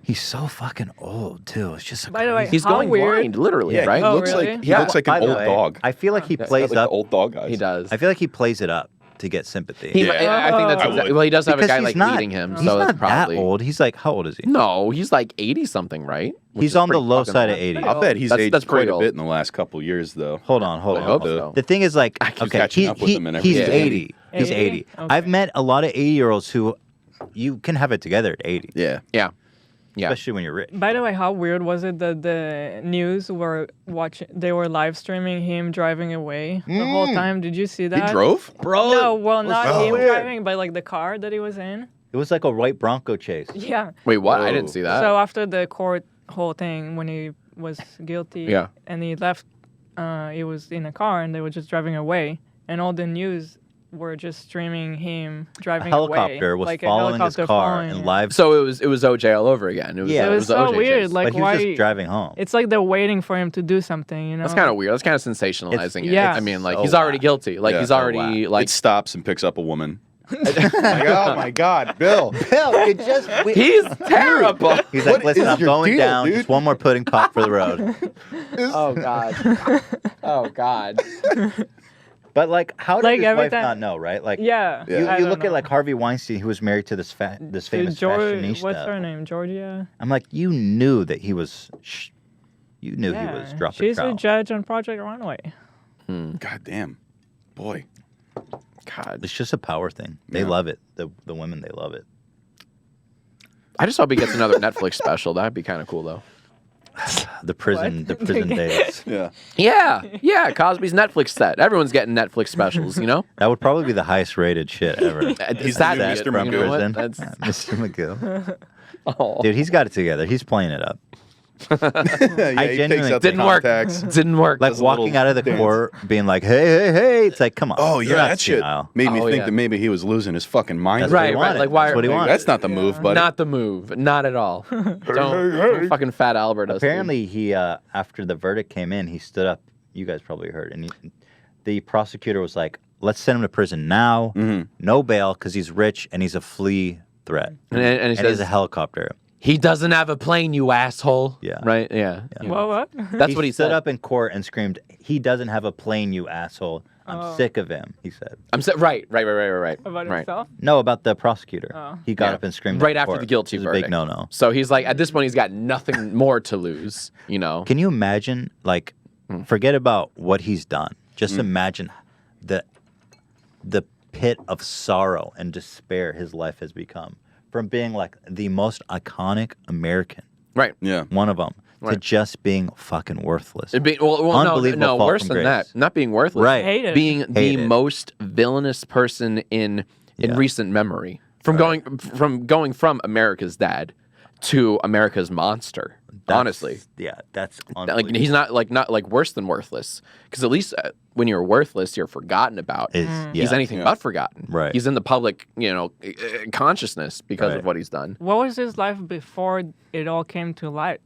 He's so fucking old, too. It's just By the way, He's how going weird. blind, literally, Yeah, right? he Oh, looks really? like he looks like By an the old way, dog. I feel like he plays like up. the old dog eyes. He does. I feel like he plays it up to get sympathy. He, I think that's I exactly, would. well. He does have a Because guy he's like not- leading him, He's so not that's probably that old. He's like, how old is he? No, he's like 80 something, right? Which He's is on the pretty low fucking side of old. 80. I'll bet he's That's aged pretty quite a old. bit in the last couple years, though. Hold on. I hope so. The thing is, like, keep okay, catching up with him and he's everything. 80. He's 80? 80. Okay. I've met a lot of 80-year-olds who you can have it together at 80. Yeah. Yeah. Yeah. Especially when you're rich. By the way, how weird was it that the news were watching? They were live streaming him driving away the whole time. Did you see He that? drove? Bro. No, well, not so him weird. driving, but like the car that he was in. It was like a white Bronco chase. Yeah. Wait, what? I Whoa. didn't see that. So after the court whole thing, when he was guilty, Yeah. and he left, he was in a car and they were just driving away, and all the news were just streaming him A driving helicopter away, was like a following his helicopter car following and him. live. So it was OJ all over again. It was, Yeah. It was the so OJ weird. chase. Like but he why? was just driving home. It's like they're waiting for him to do something. You know. That's kind of weird. That's kind of sensationalizing it. yeah. I mean, like So he's already whack. guilty. Like Yeah, he's so already like it stops and picks up a woman. Like, oh my God, Bill. Bill, it just. he's terrible. He's like, What listen, is I'm your going deal, down. dude?" Just one more pudding pop for the road. Oh God. Oh God. But like, how did Like, his every wife time- not know, right? Like, Yeah. Yeah. you I look don't at know. like Harvey Weinstein, who was married to this famous fashionista. What's her name? Georgia. I'm like, you knew that he was. You knew he was dropping She's trout. a judge on Project Runway. God damn. Boy. God. It's just a power thing. They Yeah. love it. The women, they love it. I just hope he gets another Netflix special. That'd be kind of cool though. The prison days. Yeah. Yeah. Yeah. Cosby's Netflix set. Everyone's getting Netflix specials. You know. That would probably be the highest rated shit ever. Is that new it? Mr. from You know what? prison. That's Mr. McGill. oh. Dude, he's got it together. He's playing it up. Yeah, I he takes genuinely- out the Didn't work. contacts. Didn't work. Like Does a walking little out of the dance. court, being like, "Hey!" It's like, come on. Oh You're yeah, not that shit senile. made me Oh, think yeah. that maybe he was losing his fucking mind. That's what he Right, right. wanted. Like, why? That's what he wanted. That's not the move, buddy. Not the move. Not at all. Don't fucking fat Albert us. dude. Apparently, he after the verdict came in, he stood up. You guys probably heard, and the prosecutor was like, "Let's send him to prison now, no bail, because he's rich and he's a flea threat, And he and says he's a helicopter." he doesn't have a plane, you asshole. Yeah. Right. Yeah. What? That's what he stood said. up in court and screamed, "He doesn't have a plane, you asshole! I'm sick of him." He said. Right. Right. About Right. himself? No, about the prosecutor. Oh. He got Yeah. up and screamed Right at after court. the guilty It was a verdict. big no-no. So he's like, at this point, he's got nothing more to lose. You know. Can you imagine, like, forget about what he's done. Just imagine the pit of sorrow and despair his life has become. From being, like, the most iconic American, Right. Yeah. one of them, to Right. just being fucking worthless. Well, Unbelievable no, fall worse from than grace. that. Not being worthless. Right. Hated. Being the Hated. most villainous person in Yeah. recent memory. From going from America's dad to America's monster. Honestly, that's like he's not like worse than worthless. Because at least when you're worthless, you're forgotten about. He's anything but forgotten. Right. He's in the public, consciousness because of what he's done. What was his life before it all came to light?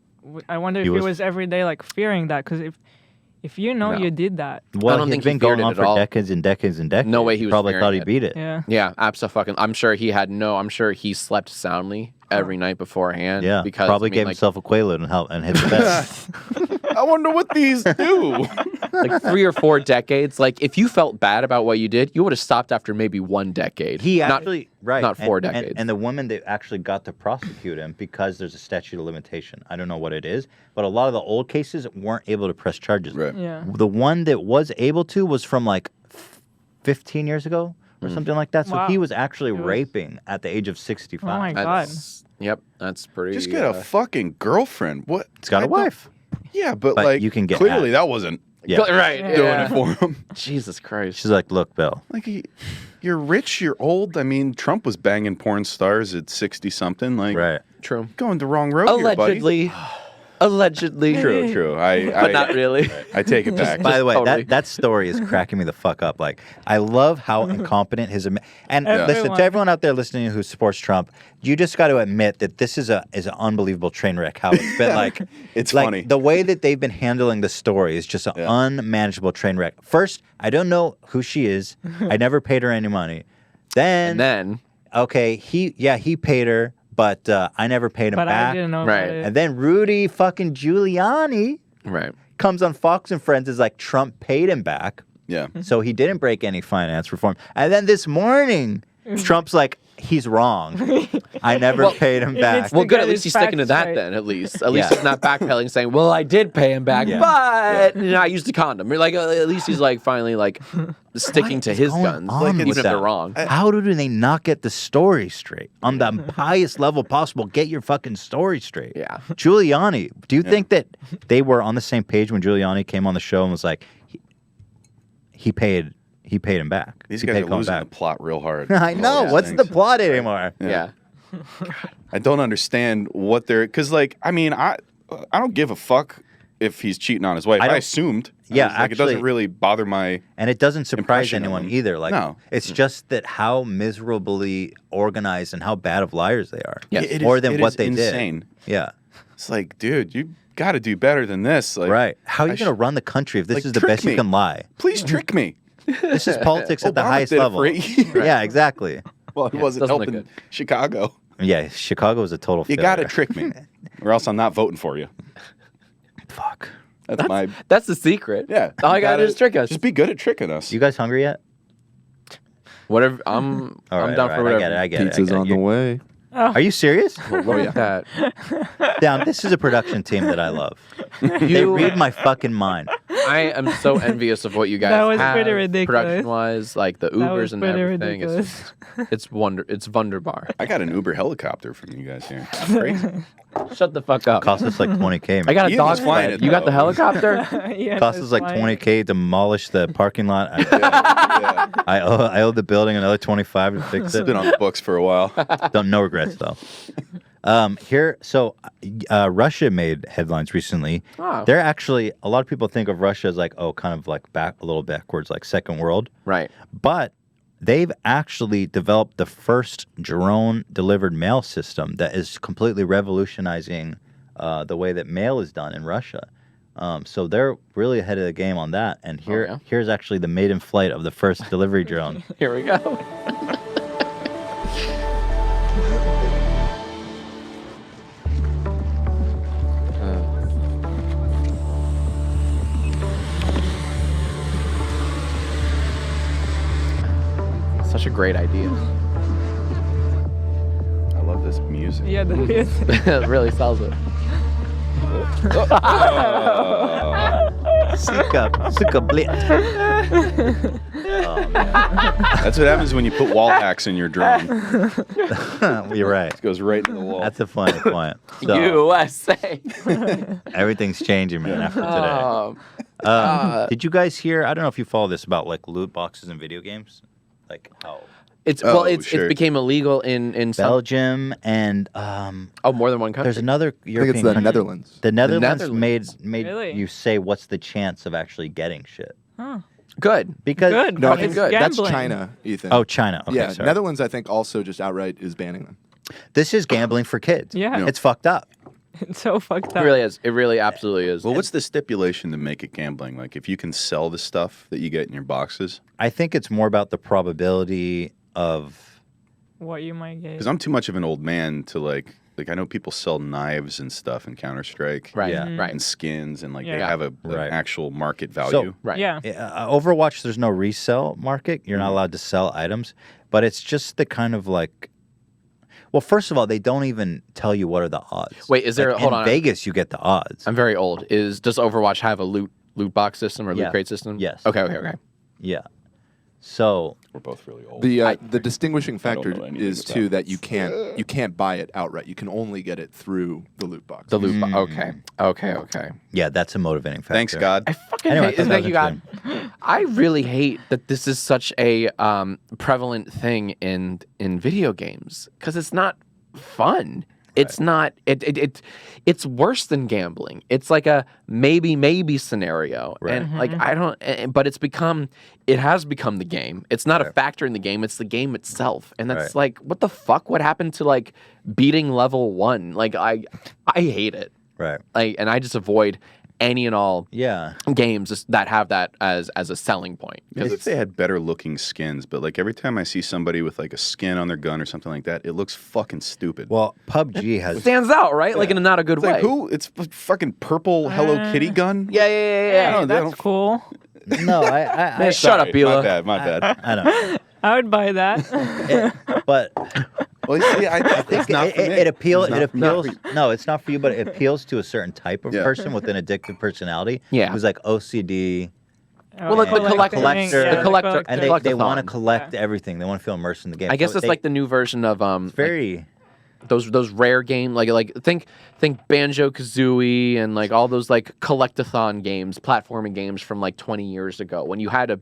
I wonder if he was every day like fearing that. Because if you know you did that, well, I don't think been going on for decades and decades and decades. No way he was probably thought he it. beat it. Yeah, absolutely. I'm sure he slept soundly every night beforehand. Yeah, because probably gave himself a Quaalude and hit the bed. I wonder what these do. Like 3 or 4 decades. Like if you felt bad about what you did, you would have stopped after maybe 1 decade. He actually not 4 decades. And the woman that actually got to prosecute him because there's a statute of limitation. I don't know what it is, but a lot of the old cases weren't able to press charges. Right. Yeah. The one that was able to was from like 15 years ago or something like that. So he was actually raping at the age of 65. Oh my God. Yep, that's pretty. Just get a fucking girlfriend. What? He's got a wife. Yeah, but like you can get clearly that wasn't right doing it for him. Jesus Christ. She's like, look, Bill. Like you're rich, you're old. I mean, Trump was banging porn stars at 60 something. Like, right. True. Going the wrong road. Allegedly. Here, buddy. Allegedly. True. But not really. I take it back. By the way, totally. that story is cracking me the fuck up. Like, I love how incompetent his and listen to everyone out there listening who supports Trump. You just got to admit that this is an unbelievable train wreck. How it's been like, it's like, funny. The way that they've been handling the story is just an unmanageable train wreck. First, I don't know who she is. I never paid her any money. Then, okay, he paid her. But I never paid him back. I didn't know about it. And then Rudy fucking Giuliani comes on Fox and Friends is like Trump paid him back. Yeah. So he didn't break any finance reform. And then this morning, Trump's like, he's wrong. I never paid him back. Well, good. At least he's sticking to that then, at least. At least he's not backpedaling saying, well, I did pay him back, but I used a condom. Like, at least he's like finally like sticking to his guns, like, even if they're wrong. How do they not get the story straight? On the highest level possible, get your fucking story straight. Yeah. Giuliani, do you think that they were on the same page when Giuliani came on the show and was like, he paid him back? These guys are losing the plot real hard. I know. What's the plot anymore? Yeah. I don't understand what they're... Because, like, I mean, I don't give a fuck if he's cheating on his wife. I assumed. Yeah, actually, it doesn't really bother my... And it doesn't surprise impression of anyone him. either. Like, No. It's just that how miserably organized and how bad of liars they are. Yeah, it More is- than it what is they insane. did. Yeah. It's like, dude, you got to do better than this. Like, Right. How are you going to run the country if this like, is the trick best you me. can lie? Please trick me. This is politics at the Obama highest did it level. for 8 years. Yeah, exactly. Well, it wasn't doesn't look helping good. Chicago. Yeah, Chicago was a total You failure. got to trick me, or else I'm not voting for you. Fuck. That's the secret. Yeah. All I you gotta do is trick us. Just be good at tricking us. You guys hungry yet? Whatever. I'm down for whatever. I get it. Pizza's on the way. Are you serious? Look at that. Down. This is a production team that I love. They read my fucking mind. I am so envious of what you guys That was have, pretty ridiculous. production-wise, like the That was Ubers and pretty everything. ridiculous. It's wonderbar. I got an Uber helicopter from you guys here. Crazy. Shut the fuck up. Cost us like $20K. I got a Ian dog was flying sled. it, You got the though. helicopter? Yeah, Cost that's us like fine. $20K to demolish the parking lot. Yeah. I owe the building another $25 to fix It's it. been on the books for a while. No regrets though. Russia made headlines recently. Oh. They're actually, a lot of people think of Russia as like, oh, kind of like a little backwards, like second world. Right. But they've actually developed the first drone delivered mail system that is completely revolutionizing the way that mail is done in Russia. So they're really ahead of the game on that. And here's actually the maiden flight of the first delivery drone. Here we go. Such a great idea. I love this music. Yeah, the music. It really sells it. Suka blitz. That's what happens when you put wall hacks in your drone. You're right. It goes right into the wall. That's a funny point. So, USA. everything's changing, man, after today. Did you guys hear? I don't know if you follow this about like loot boxes in video games, like how It became illegal in Belgium and more than one country. There's another European it's the country. Netherlands. The Netherlands Netherlands. made Really? you say what's the chance of actually getting shit. Huh. Good. Because Good. No, I but think it's that's gambling. China, Ethan. Oh, China. Okay, yeah, sorry. Netherlands, I think, also just outright is banning them. This is gambling for kids. Yeah. It's fucked up. It's so fucked It up. really is. It really absolutely is. Well, what's the stipulation to make it gambling? Like, if you can sell the stuff that you get in your boxes? I think it's more about the probability of What you might get. Because I'm too much of an old man to like I know people sell knives and stuff in Counter-Strike. Right. Yeah. Right. And skins and like they Yeah. have an Right. actual market value. So- Right. Yeah. Overwatch. There's no resale market. You're not allowed to sell items, but it's just the kind of like. Well, first of all, they don't even tell you what are the odds. Wait, is there? Like, hold in on. Vegas, you get the odds. I'm very old. Does Overwatch have a loot box system or Yeah. loot crate system? Yes. Okay. Yeah. So We're both really old. The distinguishing factor know anything is about too that you can't buy it outright. You can only get it through the loot box. The loot box. Okay. yeah, that's a motivating factor. Thanks, God. I fucking Anyway, I hate. thought that Thank was you, God. I really hate that this is such a prevalent thing in video games because it's not fun. It's not. It's worse than gambling. It's like a maybe scenario, and like I don't. But it has become the game. It's not a factor in the game. It's the game itself, and that's like, what the fuck? What happened to like beating level 1? Like I hate it. Right. And I just avoid any and all games that have that as a selling point. Maybe if they had better looking skins, but like every time I see somebody with like a skin on their gun or something like that, it looks fucking stupid. Well, PUBG has stands out, right? Like in a not a good It's way. like who? It's a fucking purple Hello Kitty gun. Yeah. Hey, No, they that's don't- cool. no. I Shut up, Bila. My bad. I don't. I would buy that. But Well, you see, I think it's not for me. it appeals. It's It not for appeals. No, it's not for you, but it appeals to a certain type of Yeah. person with an addictive personality. Yeah. Who's like OCD. Well, like the collector, And they want to collect everything. They want to feel immersed in the game. I guess So it's like the new version of very those rare game like think Banjo-Kazooie and like all those like collectathon games, platforming games from like 20 years ago when you had to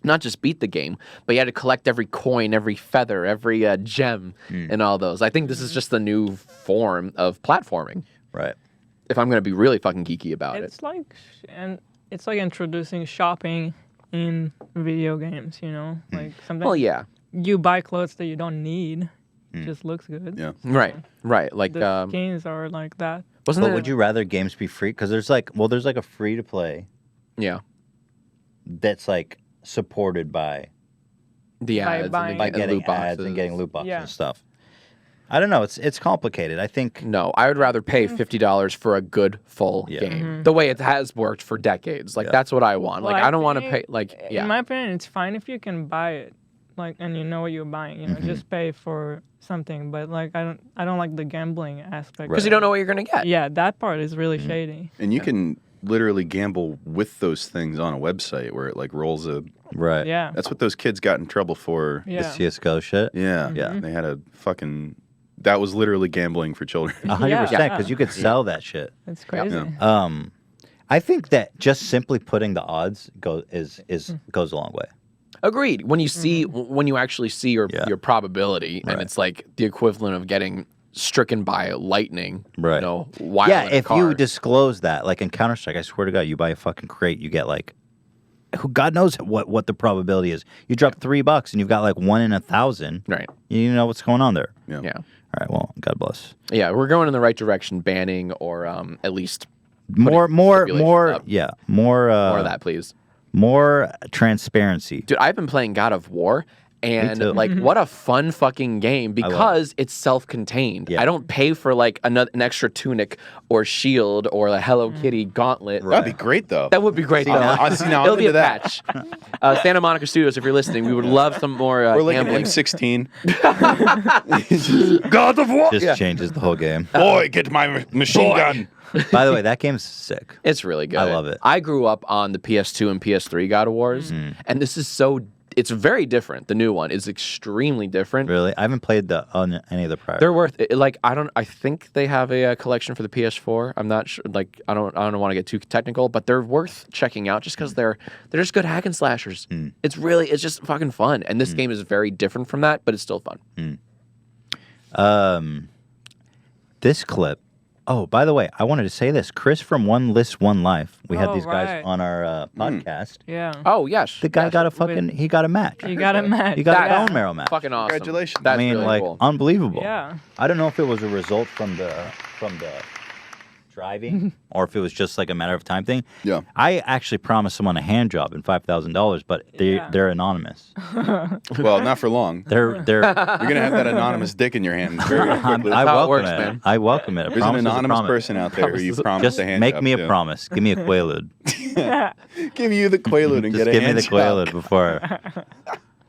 not just beat the game, but you had to collect every coin, every feather, every gem, and all those. I think this is just the new form of platforming. Right. If I'm going to be really fucking geeky about It's like introducing shopping in video games. You know, like sometimes. Well, yeah. You buy clothes that you don't need. It just looks good. Yeah. Right. Like The skins are like that. wasn't But there? would you rather games be free? Because there's like a free to play Yeah. that's like supported by The By ads and buying- by the getting loot ads boxes. and getting loot boxes Yeah. and stuff. I don't know. It's complicated. I think No, I would rather pay $50 for a good full game. The way it has worked for decades. Like that's what I want. Well, Like I don't want to think, pay like In my opinion, it's fine if you can buy it, like, and you know what you're buying. You know, just pay for something. But like, I don't like the gambling aspect. because you don't know what you're going to get. Yeah, that part is really shady. And you can literally gamble with those things on a website where it like rolls a. right. Yeah. That's what those kids got in trouble for. The Yeah. CS:GO shit. Yeah. Yeah. They had a fucking. That was literally gambling for children. 100%, because you could sell that shit. It's crazy. I think that just simply putting the odds goes a long way. Agreed. When you see when you actually see your probability and Right. it's like the equivalent of getting stricken by lightning, Right. you know, while Yeah, in a if car. you disclose that, like in Counter-Strike, I swear to God, you buy a fucking crate, you get like, who God knows what the probability is. You drop $3 and you've got like 1 in 1,000. Right. You know what's going on there. Yeah. Yeah. All right. Well, God bless. Yeah, we're going in the right direction, banning or at least More stipulations up. yeah, more more of that, please. more transparency. Dude, I've been playing God of War, and too. like, what a fun fucking game because it's self-contained. Yeah. I don't pay for like an extra tunic or shield or a Hello Kitty gauntlet. That'd be great though. That would be great, though. I see now. I'm It'll be a into that. patch. Santa Monica Studios, if you're listening, we would love some more Or like an gambling. M16. God of War. Just changes the whole game. Boy, get my machine gun. By the way, that game's sick. It's really good. I love it. I grew up on the PS2 and PS3 God of Wars, and this is so it's very different. The new one is extremely different. Really? I haven't played any of the prior. They're worth it. Like I think they have a collection for the PS4. I'm not sure. Like I don't want to get too technical, but they're worth checking out just because they're just good hack and slashers. It's just fucking fun, and this game is very different from that, but it's still fun. This clip. Oh, by the way, I wanted to say this. Chris from One List, One Life. We had these guys on our podcast. Yeah. Oh, yes. The guy got he got a match. He got a match. He got a bone marrow match. Fucking awesome. Congratulations. That's I mean, really like, cool. unbelievable. Yeah. I don't know if it was a result from the driving or if it was just like a matter of time thing. Yeah. I actually promised someone a hand job and $5,000, but they're anonymous. Well, not for long. They're You're gonna have that anonymous dick in your hand very quickly. I welcome works, it. man. I welcome it. A There's an promise is a anonymous promise. person out there who you promised Just a hand make job me a to. promise. Give me a Quaalude. Give you the Quaalude and Just get a give me hand the job. Quaalude before.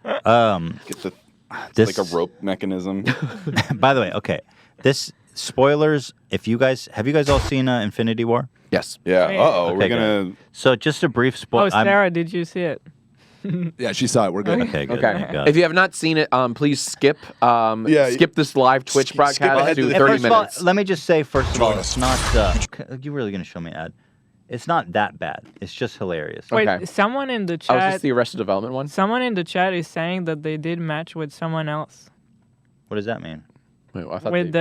Get the This like a rope mechanism. By the way, okay. This spoilers. If you guys have you guys all seen Infinity War? Yes. Yeah. Wait. Uh-oh. Okay, We're gonna. So just a brief spoiler. Oh, Sarah, did you see it? Yeah, she saw it. We're good. Okay, good. Okay. Thank God. If you have not seen it, please skip skip this live Twitch skip broadcast ahead to to the 30 First of all, minutes. let me just say, first of all, it's not. You really gonna show me an ad? It's not that bad. It's just hilarious. Wait, Okay. someone in the Oh, is this chat. the Arrested Development one? Someone in the chat is saying that they did match with someone else What does that mean? Wait, I thought with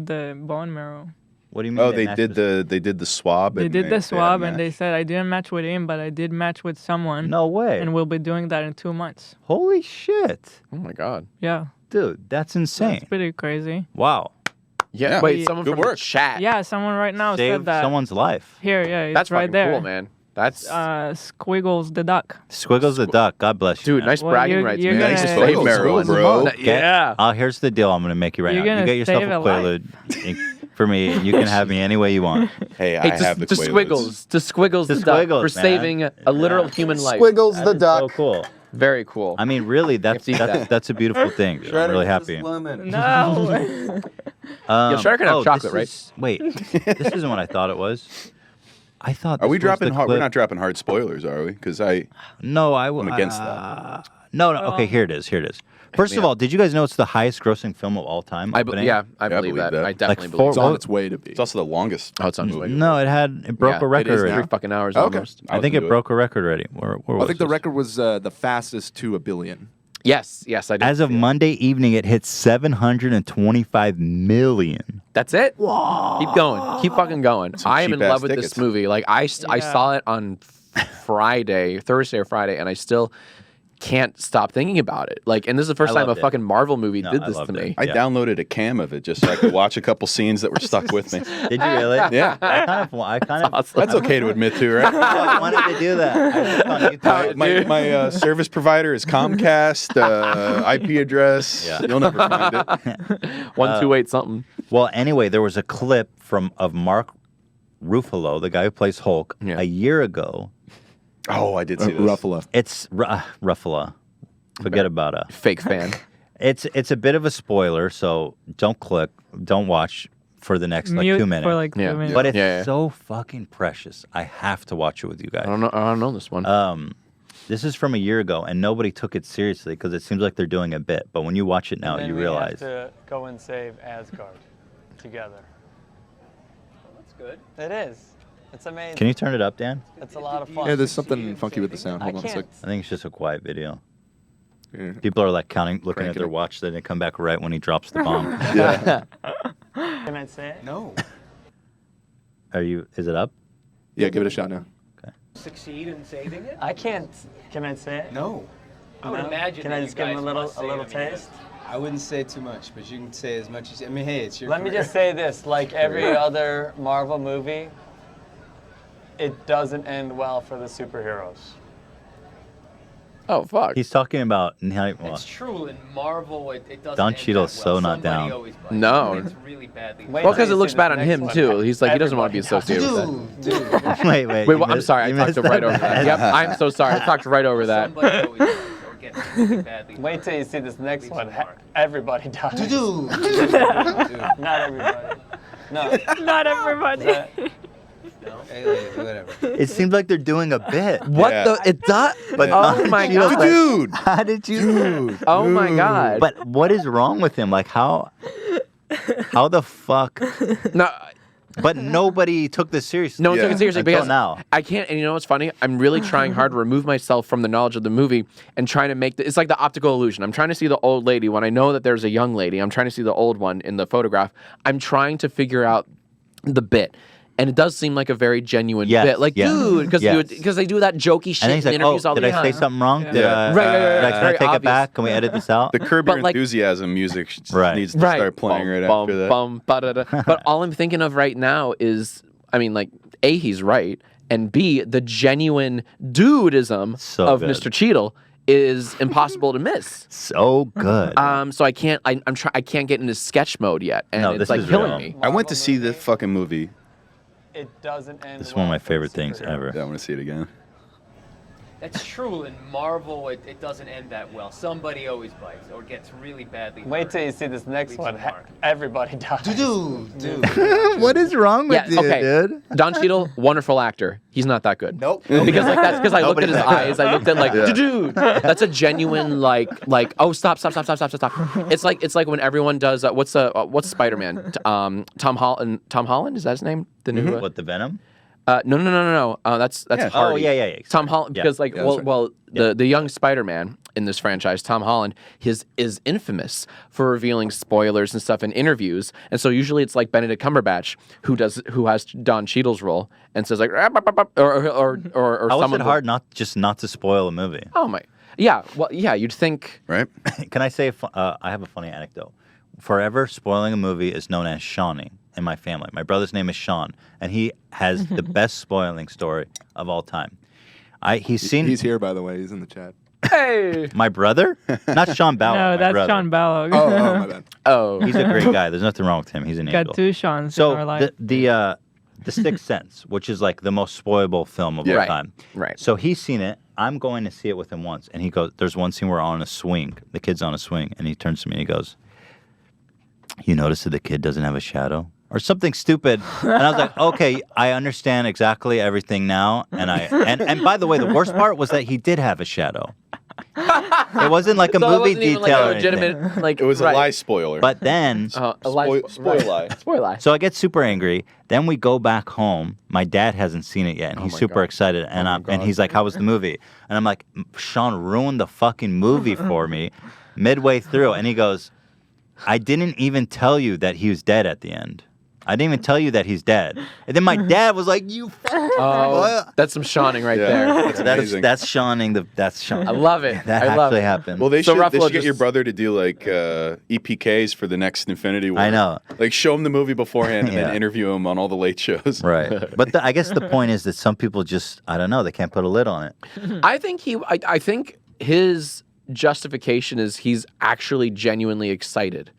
the bone marrow. What do you mean? Oh, they matched did with- the swab. They and did the swab had and they said I didn't match with him, but I did match with someone. No way. And we'll be doing that in 2 months. Holy shit, Oh my god. Yeah, dude, that's insane. it's pretty crazy. Wow. Yeah. Yeah. Wait, someone Good from the work. chat. Yeah, someone right now Save said that. someone's life. Here, yeah, it's That's right fucking there. cool, man. That's Squiggles the duck. Squiggles the duck. God bless you, dude, man. nice Well, bragging you're- rights, you're man. gonna- Nice Nice save Squiggles, marrow, bro. Yeah. Here's the deal. I'm gonna make you right You're now. You gonna get yourself a save a life. Quaalude for me, and you can have me any way you want. Hey, I Hey, have the to Quaaludes. Squiggles the duck Squiggles, for man. saving a literal human life. Squiggles That the is duck. so cool. Very cool. I mean, really, that's Can't beat that. that's a beautiful thing. I'm really happy. No. Yeah, Shark can have chocolate, right? Wait, this isn't what I thought it was. I thought. Are we this was dropping the hard? We're clip- not dropping hard spoilers, are we? Because I'm No, against that. No. Okay, here it is. First of all, did you guys know it's the highest grossing film of all time? I opening? believe that. I definitely four- believe It's that. on its way to be. It's also the longest. Oh, it's on its way. No, it broke a record. It is already. 3 fucking hours Okay. almost. I think it broke a record already. Where I was think the this? record was the fastest to 1 billion. Yes, I did. As of see that. Monday evening, it hit 725 million. That's it. Keep going. Keep fucking going. Some I am in cheap-ass love with tickets. this movie. Like I saw it on Thursday or Friday, and I still can't stop thinking about it. Like, and this is the first I time a loved it. fucking Marvel movie No, did I this loved to it. me. I Yeah. downloaded a cam of it just so I could watch a couple scenes that were stuck with me. Did you really? Yeah. I kind of Awesome. That's okay to admit to, right? I wanted to do that. I looked on YouTube. My service provider is Comcast, IP address. Yeah. You'll never find it. 128 something. Well, anyway, there was a clip of Mark Ruffalo, the guy who plays Hulk, Yeah. a year ago. Oh, I did see this. Ruffalo. It's Ruffalo. Forget about it. Fake fan. It's a bit of a spoiler, so don't watch for the next Mute 2 minutes. for like Yeah. 2 minutes. But it's Yeah. so fucking precious. I have to watch it with you guys. I don't know this one. This is from a year ago, and nobody took it seriously because it seems like they're doing a bit. But when you watch it now, And then you we realize. have to go and save Asgard together. That's good. It is. It's amazing. Can you turn it up, Dan? It's a lot of fun. Yeah, there's something funky with the sound. Hold on a sec. I think it's just a quiet video. Yeah. People are like looking at Crank it their up. watch, then they come back right when he drops the bomb. Yeah. Can I say it? No. Is it up? Yeah, give it a shot now. Succeed in saving it? I can't. Can I say it? No. I would No? imagine. Can that I you just give him guys a little must save taste? I wouldn't say too much, but you can say as much as. I mean, hey, it's your. Let me career. just say this: like every other Marvel movie, it doesn't end well for the superheroes. Oh fuck. He's talking about. It's true in Marvel. It doesn't. Don end Cheadle's that well. so not Somebody down. always bites. No. It's really badly. Wait Well, till because you it looks see bad the on next him one. too. He's like he doesn't want to be associated with that. Dude. Wait. Wait, you well, I'm missed- sorry. I you talked missed right over that. Yep, I'm so sorry. I talked right over that. Somebody always bites or gets really badly. Wait till you see this next one. Everybody dies. Dude. Not everybody. No. Not everybody. No? Hey, whatever. It seems like they're doing a bit. What the? It does. But Oh my god, dude! How did you? Oh my god! But what is wrong with him? Like how the fuck? No. But nobody took this seriously. No one took it seriously Until because now. I can't. And you know what's funny? I'm really trying hard to remove myself from the knowledge of the movie and trying to make it's like the optical illusion. I'm trying to see the old lady when I know that there's a young lady. I'm trying to see the old one in the photograph. I'm trying to figure out the bit. And it does seem like a very genuine bit. Like, dude, because they do that jokey shit And then he's in like, interviews all the did time. I say something wrong? Yeah. Did, Right. Can I take it back? Can we edit this out? The Curb Your But, like- Enthusiasm music needs to start playing right after that. Ba-da-da. But all I'm thinking of right now is, I mean, like, A, he's right, and B, the genuine dudism of good. Mr. Cheadle is impossible to miss. So good. So I can't. I can't get into sketch mode yet, and it's like killing me. I went to see this fucking movie. It doesn't end. This is one of my favorite things ever. Yeah, I want to see it again. That's true. In Marvel, it doesn't end that well. Somebody always bites or gets really badly hurt. Wait till you see this next one. Everybody dies. Dude. What is wrong with you, okay. dude? Don Cheadle, wonderful actor. He's not that good. Nope. Because I looked at his eyes. I looked at like, Yeah. dude, that's a genuine like. Oh, stop. It's like when everyone does. What's Spider-Man? Tom Holland. Is that his name? The new. What, the Venom? No. That's Yeah. Hardy. Oh, yeah. Tom Holland, because like, the young Spider-Man in this franchise, Tom Holland, is infamous for revealing spoilers and stuff in interviews, and so usually it's like Benedict Cumberbatch who has Don Cheadle's role and says like, or How is someone it hard not to spoil a movie? Oh my, yeah. Well, yeah. You'd think, right? Can I say? I have a funny anecdote. Forever spoiling a movie is known as Shawning in my family. My brother's name is Sean, and he has the best spoiling story of all time. He's here, by the way. He's in the chat. Hey, my brother, not Sean Balog. No, my that's brother. Sean Balog. Oh, my bad. Oh, he's a great guy. There's nothing wrong with him. He's an angel. Got two Seans So in our life. the Sixth Sense, which is like the most spoilable film of all time. Right. So he's seen it. I'm going to see it with him once, and he goes, "There's one scene where we're on a swing. The kid's on a swing, and he turns to me and he goes, 'You notice that the kid doesn't have a shadow?' Or something stupid." And I was like, okay, I understand exactly everything now. And by the way, the worst part was that he did have a shadow. It wasn't like a So it movie wasn't even, detail like, a or anything. legitimate, like, It was a right. lie spoiler. But then, a lie, spoil lie. Spoil lie. so I get super angry. Then we go back home. My dad hasn't seen it yet, and he's my super God. excited. And he's like, "How was the movie?" And I'm like, "Sean ruined the fucking movie for me midway through." And he goes, "I didn't even tell you that he was dead at the end. I didn't even tell you that he's dead." And then my dad was like, "You fucking Oh, that's some Shawning right there. That's amazing. that's Shawning. That's Shawning. I love it. That I love actually it. happened." Well, they So should Ruffalo get your just- brother to do like EPKs for the next Infinity War. I know. Like show him the movie beforehand and Yeah. then interview him on all the late shows. Right. But I guess the point is that some people just, I don't know, they can't put a lid on it. I think his justification is he's actually genuinely excited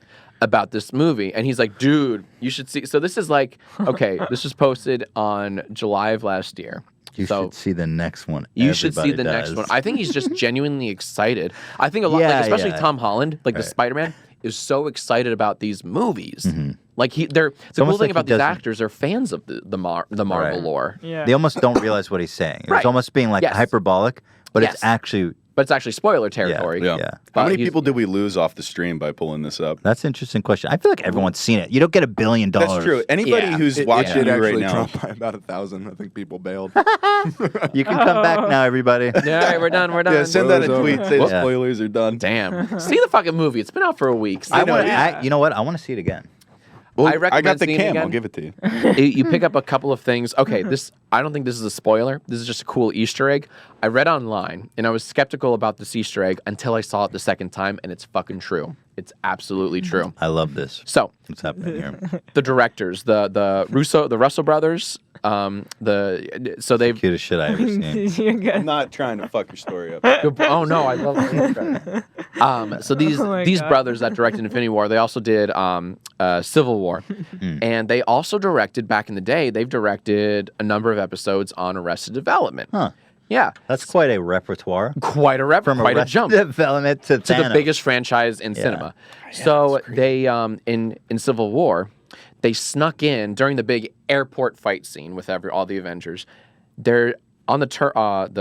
about this movie, and he's like, dude, you should see. So this is like, okay, this was posted on July of last year. You So should see the next one. you should see Everybody the next does. one. I think he's just genuinely excited. I think a lot, Yeah, like, especially yeah. Tom Holland, like the Right. Spider-Man, is so excited about these movies. Like they're the cool almost thing like about he these doesn't- actors are fans of the Marvel Right. lore. Yeah. They almost don't realize what he's saying. It's Right. almost being like Yes. hyperbolic, but Yes. it's actually, But it's actually spoiler territory. Yeah. Yeah. How But many he's- people did we lose off the stream by pulling this up? that's an interesting question. I feel like everyone's seen it. You don't get $1 billion. That's true. Anybody Yeah. who's It watching did you actually right now. drop by about 1,000. I think people bailed. You can come back now, everybody. Yeah, all right, we're done. We're done. Yeah, send that a Spoilers tweet. over. Say the Yeah. spoilers are done. Damn. See the fucking movie. It's been out for a week. See I the want. movie. You know what? I want to see it again. Well, I recommend got the seeing it cam. again. I'll give it to you. You pick up a couple of things. Okay, I don't think this is a spoiler. This is just a cool Easter egg. I read online, and I was skeptical about this Easter egg until I saw it the second time, and it's fucking true. It's absolutely true. I love this. So, What's happening here? the directors, the Russell brothers, they've. Cutest shit I ever seen. You're good. I'm not trying to fuck your story up. Oh no, I love it. So these Oh my these God. brothers that directed Infinity War, they also did Civil War, and they also directed back in the day. They've directed a number of episodes on Arrested Development. Huh. Yeah, That's quite a repertoire. quite a From quite a Arrested jump Development to to the Thanos. biggest franchise in cinema. So they in Civil War, they snuck in during the big airport fight scene with all the Avengers. They're on the what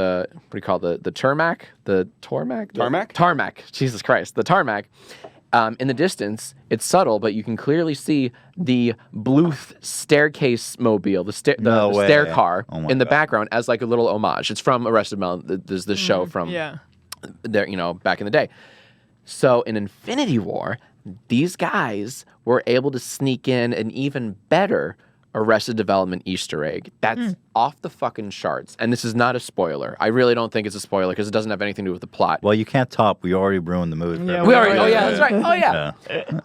do you call the tarmac? The tarmac? Tarmac. Jesus Christ. The tarmac. In the distance, it's subtle, but you can clearly see the Bluth staircase mobile, the stair car in the background as like a little homage. It's from Arrested Development. There's this show from there, back in the day. So in Infinity War, these guys were able to sneak in an even better Arrested Development Easter egg. That's off the fucking charts. And this is not a spoiler. I really don't think it's a spoiler because it doesn't have anything to do with the plot. Well, you can't top. We already ruined the movie. Yeah, we already. Oh yeah, that's right. Oh yeah.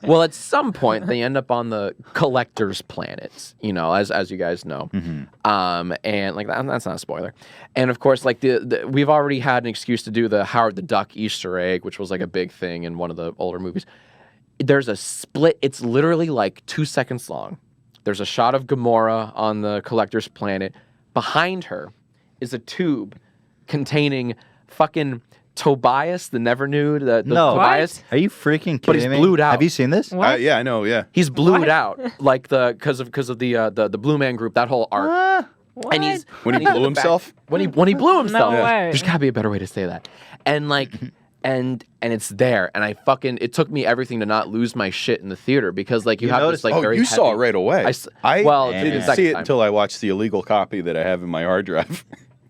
Well, at some point they end up on the collector's planets. As you guys know. And like that's not a spoiler. And of course, like we've already had an excuse to do the Howard the Duck Easter egg, which was like a big thing in one of the older movies. There's a split. It's literally like 2 seconds long. There's a shot of Gamora on the collector's planet. Behind her is a tube containing fucking Tobias, the Never Nude. No. Tobias. Are you freaking kidding But he's me? blued out. Have you seen this? Yeah, I know. Yeah, he's blued out like because of the Blue Man Group. That whole arc. What? And he's when he blew himself. When he blew himself. No way. There's gotta be a better way to say that. And like. And it's there, and it took me everything to not lose my shit in the theater because like you have noticed, this like very you heavy, saw it right away. I didn't see it time. until I watched the illegal copy that I have in my hard drive.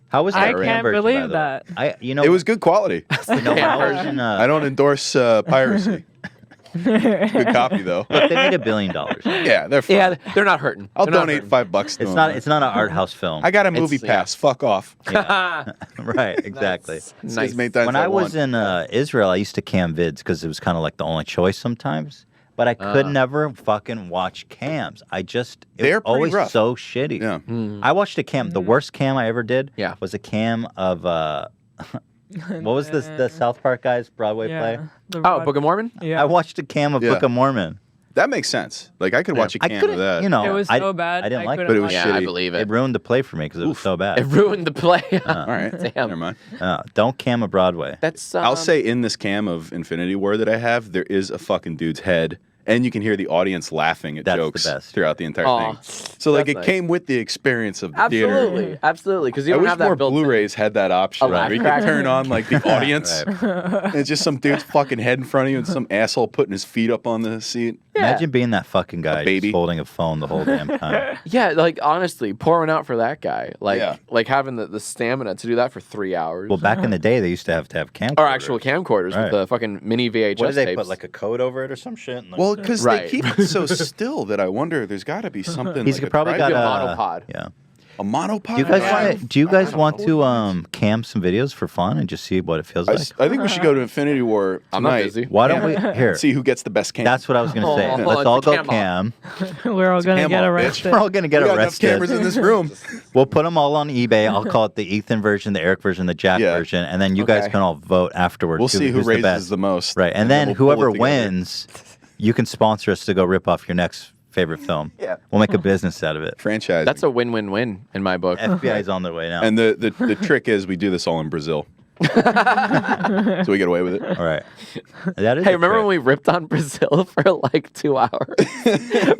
How was that? I can't believe that. It was good quality. I don't endorse piracy. Good copy though. Look, they made $1 billion. Yeah, they're fine. Yeah, they're not hurting. I'll donate $5 to them. It's not an art house film. I got a movie pass. Fuck off. Right, exactly. Nice. When I was in Israel, I used to cam vids because it was kind of like the only choice sometimes. But I could never fucking watch cams. They're always rough. so shitty. Yeah. I watched a cam. The worst cam I ever did was a cam of what was this? The South Park guys Broadway play? Book of Mormon? Yeah. I watched a cam of Book of Mormon. That makes sense. Like I could watch a cam of that. You know, it was so bad. I didn't like it, but it was shitty. I believe it. It ruined the play for me because it was so bad. It ruined the play. All right, Damn. never mind. Don't cam a Broadway. That's. I'll say in this cam of Infinity War that I have, there is a fucking dude's head. And you can hear the audience laughing at jokes throughout the entire thing. So like it came with the experience of the theater. Absolutely, because you I don't wish have that more built Blu-rays had that option where you can turn on like the audience. Right. And it's just some dude's fucking head in front of you and some asshole putting his feet up on the seat. Imagine being that fucking guy just holding a phone the whole damn time. Yeah, like honestly, pour one out for that guy. Like having the stamina to do that for 3 hours. Well, back in the day, they used to have camcorders. Or actual camcorders with the fucking mini VHS What did they tapes. put, like a code over it or some shit? And, like, Well, because they keep it so still that I wonder there's got to be something. He's like probably got a monopod. Yeah. A monopod? Do you guys want to cam some videos for fun and just see what it feels like? I think we should go to Infinity War tonight. I'm not busy. Why don't we here see who gets the best cam? That's what I was going to say. Let's all go cam. We're all gonna get arrested. We're all going to get we got enough arrested. cameras in this room. We'll put them all on eBay. I'll call it the Ethan version, the Eric version, the Jack version, and then you guys can all vote afterwards. We'll see who who's raises the best. most. Right, and then we'll pull it whoever together. wins, you can sponsor us to go rip off your next favorite film. Yeah. We'll make a business out of it. Franchise. That's a win-win-win in my book. FBI's on their way now. And the trick is we do this all in Brazil. So we get away with it. All right. That is Hey, remember when we ripped on Brazil for like 2 hours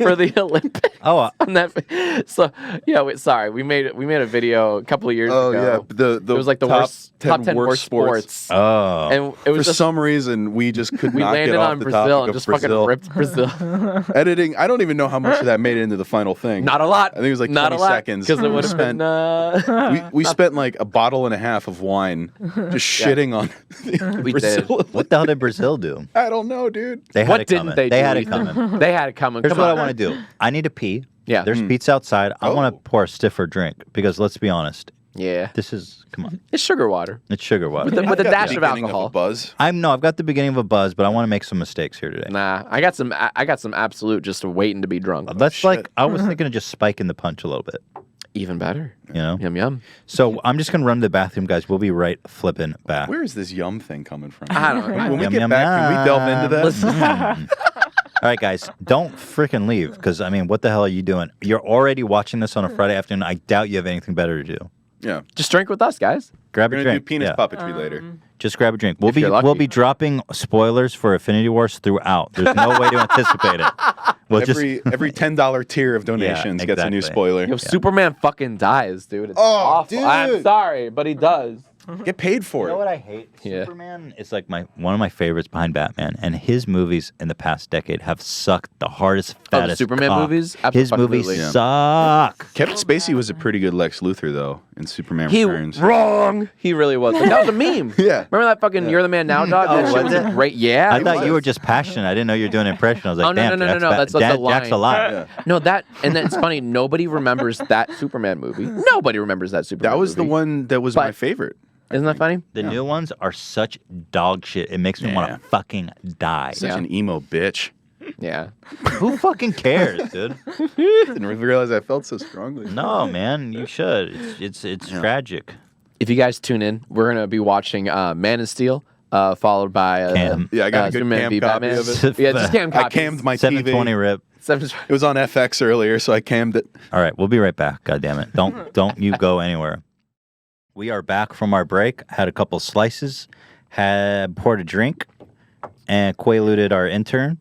for the Olympics? Oh, on that. So yeah, we made a video a couple of years ago. Oh yeah, it was like the top 10 worst sports. Oh, and it was for some reason we just could we not landed get off on the Brazil topic and of just Brazil. fucking ripped Brazil. Editing. I don't even know how much of that made it into the final thing. Not a lot. I think it was like Not 20 a lot, seconds. because it We would have spent been. we spent like a bottle and a half of wine just shitting on We Brazil. what the hell did Brazil do? I don't know, dude. They had What it didn't coming. they do, had it Ethan? coming. They had it coming. Here's Come what on. I want to do. I need to pee. Yeah. There's pizza outside. I want to pour a stiffer drink because let's be honest. Yeah. This is come on. It's sugar water. It's sugar water. With a I've got dash the of beginning alcohol. a buzz. I've got the beginning of a buzz, but I want to make some mistakes here today. Nah, I got some absolute just waiting to be drunk. Let's I was thinking of just spiking the punch a little bit. Even better. You know? Yum yum. So I'm just gonna run to the bathroom, guys. We'll be right flipping back. Where is this yum thing coming from? I don't know. When we Yum, get yum, back, can we delve into that? All right, guys, don't freaking leave because I mean, what the hell are you doing? You're already watching this on a Friday afternoon. I doubt you have anything better to do. Yeah. Just drink with us, guys. Grab a We're gonna drink. do penis yeah. puppetry later. Just grab a drink. We'll If you're lucky. we'll be dropping spoilers for Infinity Wars throughout. There's no way to anticipate it. We'll every $10 tier of donations gets a new exactly. spoiler. Yo, Superman fucking dies, dude. It's Oh, awful. dude. I'm sorry, but he does. Get paid for You know it. what I hate? Yeah. Superman is like one of my favorites behind Batman, and his movies in the past decade have sucked the hardest, Oh, the fattest Superman cock. movies? His movies Absolutely. suck. Kevin Spacey was a pretty good Lex Luthor though in Superman He Returns. wrong. He really was. Like, that was a meme. Yeah. Remember that fucking "You're the Man Now" dog? Oh, That shit was was it? great. Yeah. I thought you were just passionate. I didn't know you were doing an impression. I was like, Oh no damn, no no no no! That's Jack's a line. alive. No, that and then it's funny. Nobody remembers that Superman movie. Nobody remembers that Superman. That was the movie. one that was my favorite. Isn't that funny? The new ones are such dog shit. It makes me want to fucking die. Such an emo bitch. Yeah. Who fucking cares, dude? Didn't realize I felt so strongly. No, man, you should. It's tragic. If you guys tune in, we're gonna be watching Man of Steel, followed by Cam. Yeah, I got a good Superman cam v. copy Batman. of it. Yeah, just cam I copies. cammed my 720 TV. rip. It was on FX earlier, so I cammed it. All right, we'll be right back. God damn it! Don't you go anywhere. We are back from our break. Had a couple slices. Had poured a drink, and quaaluded our intern.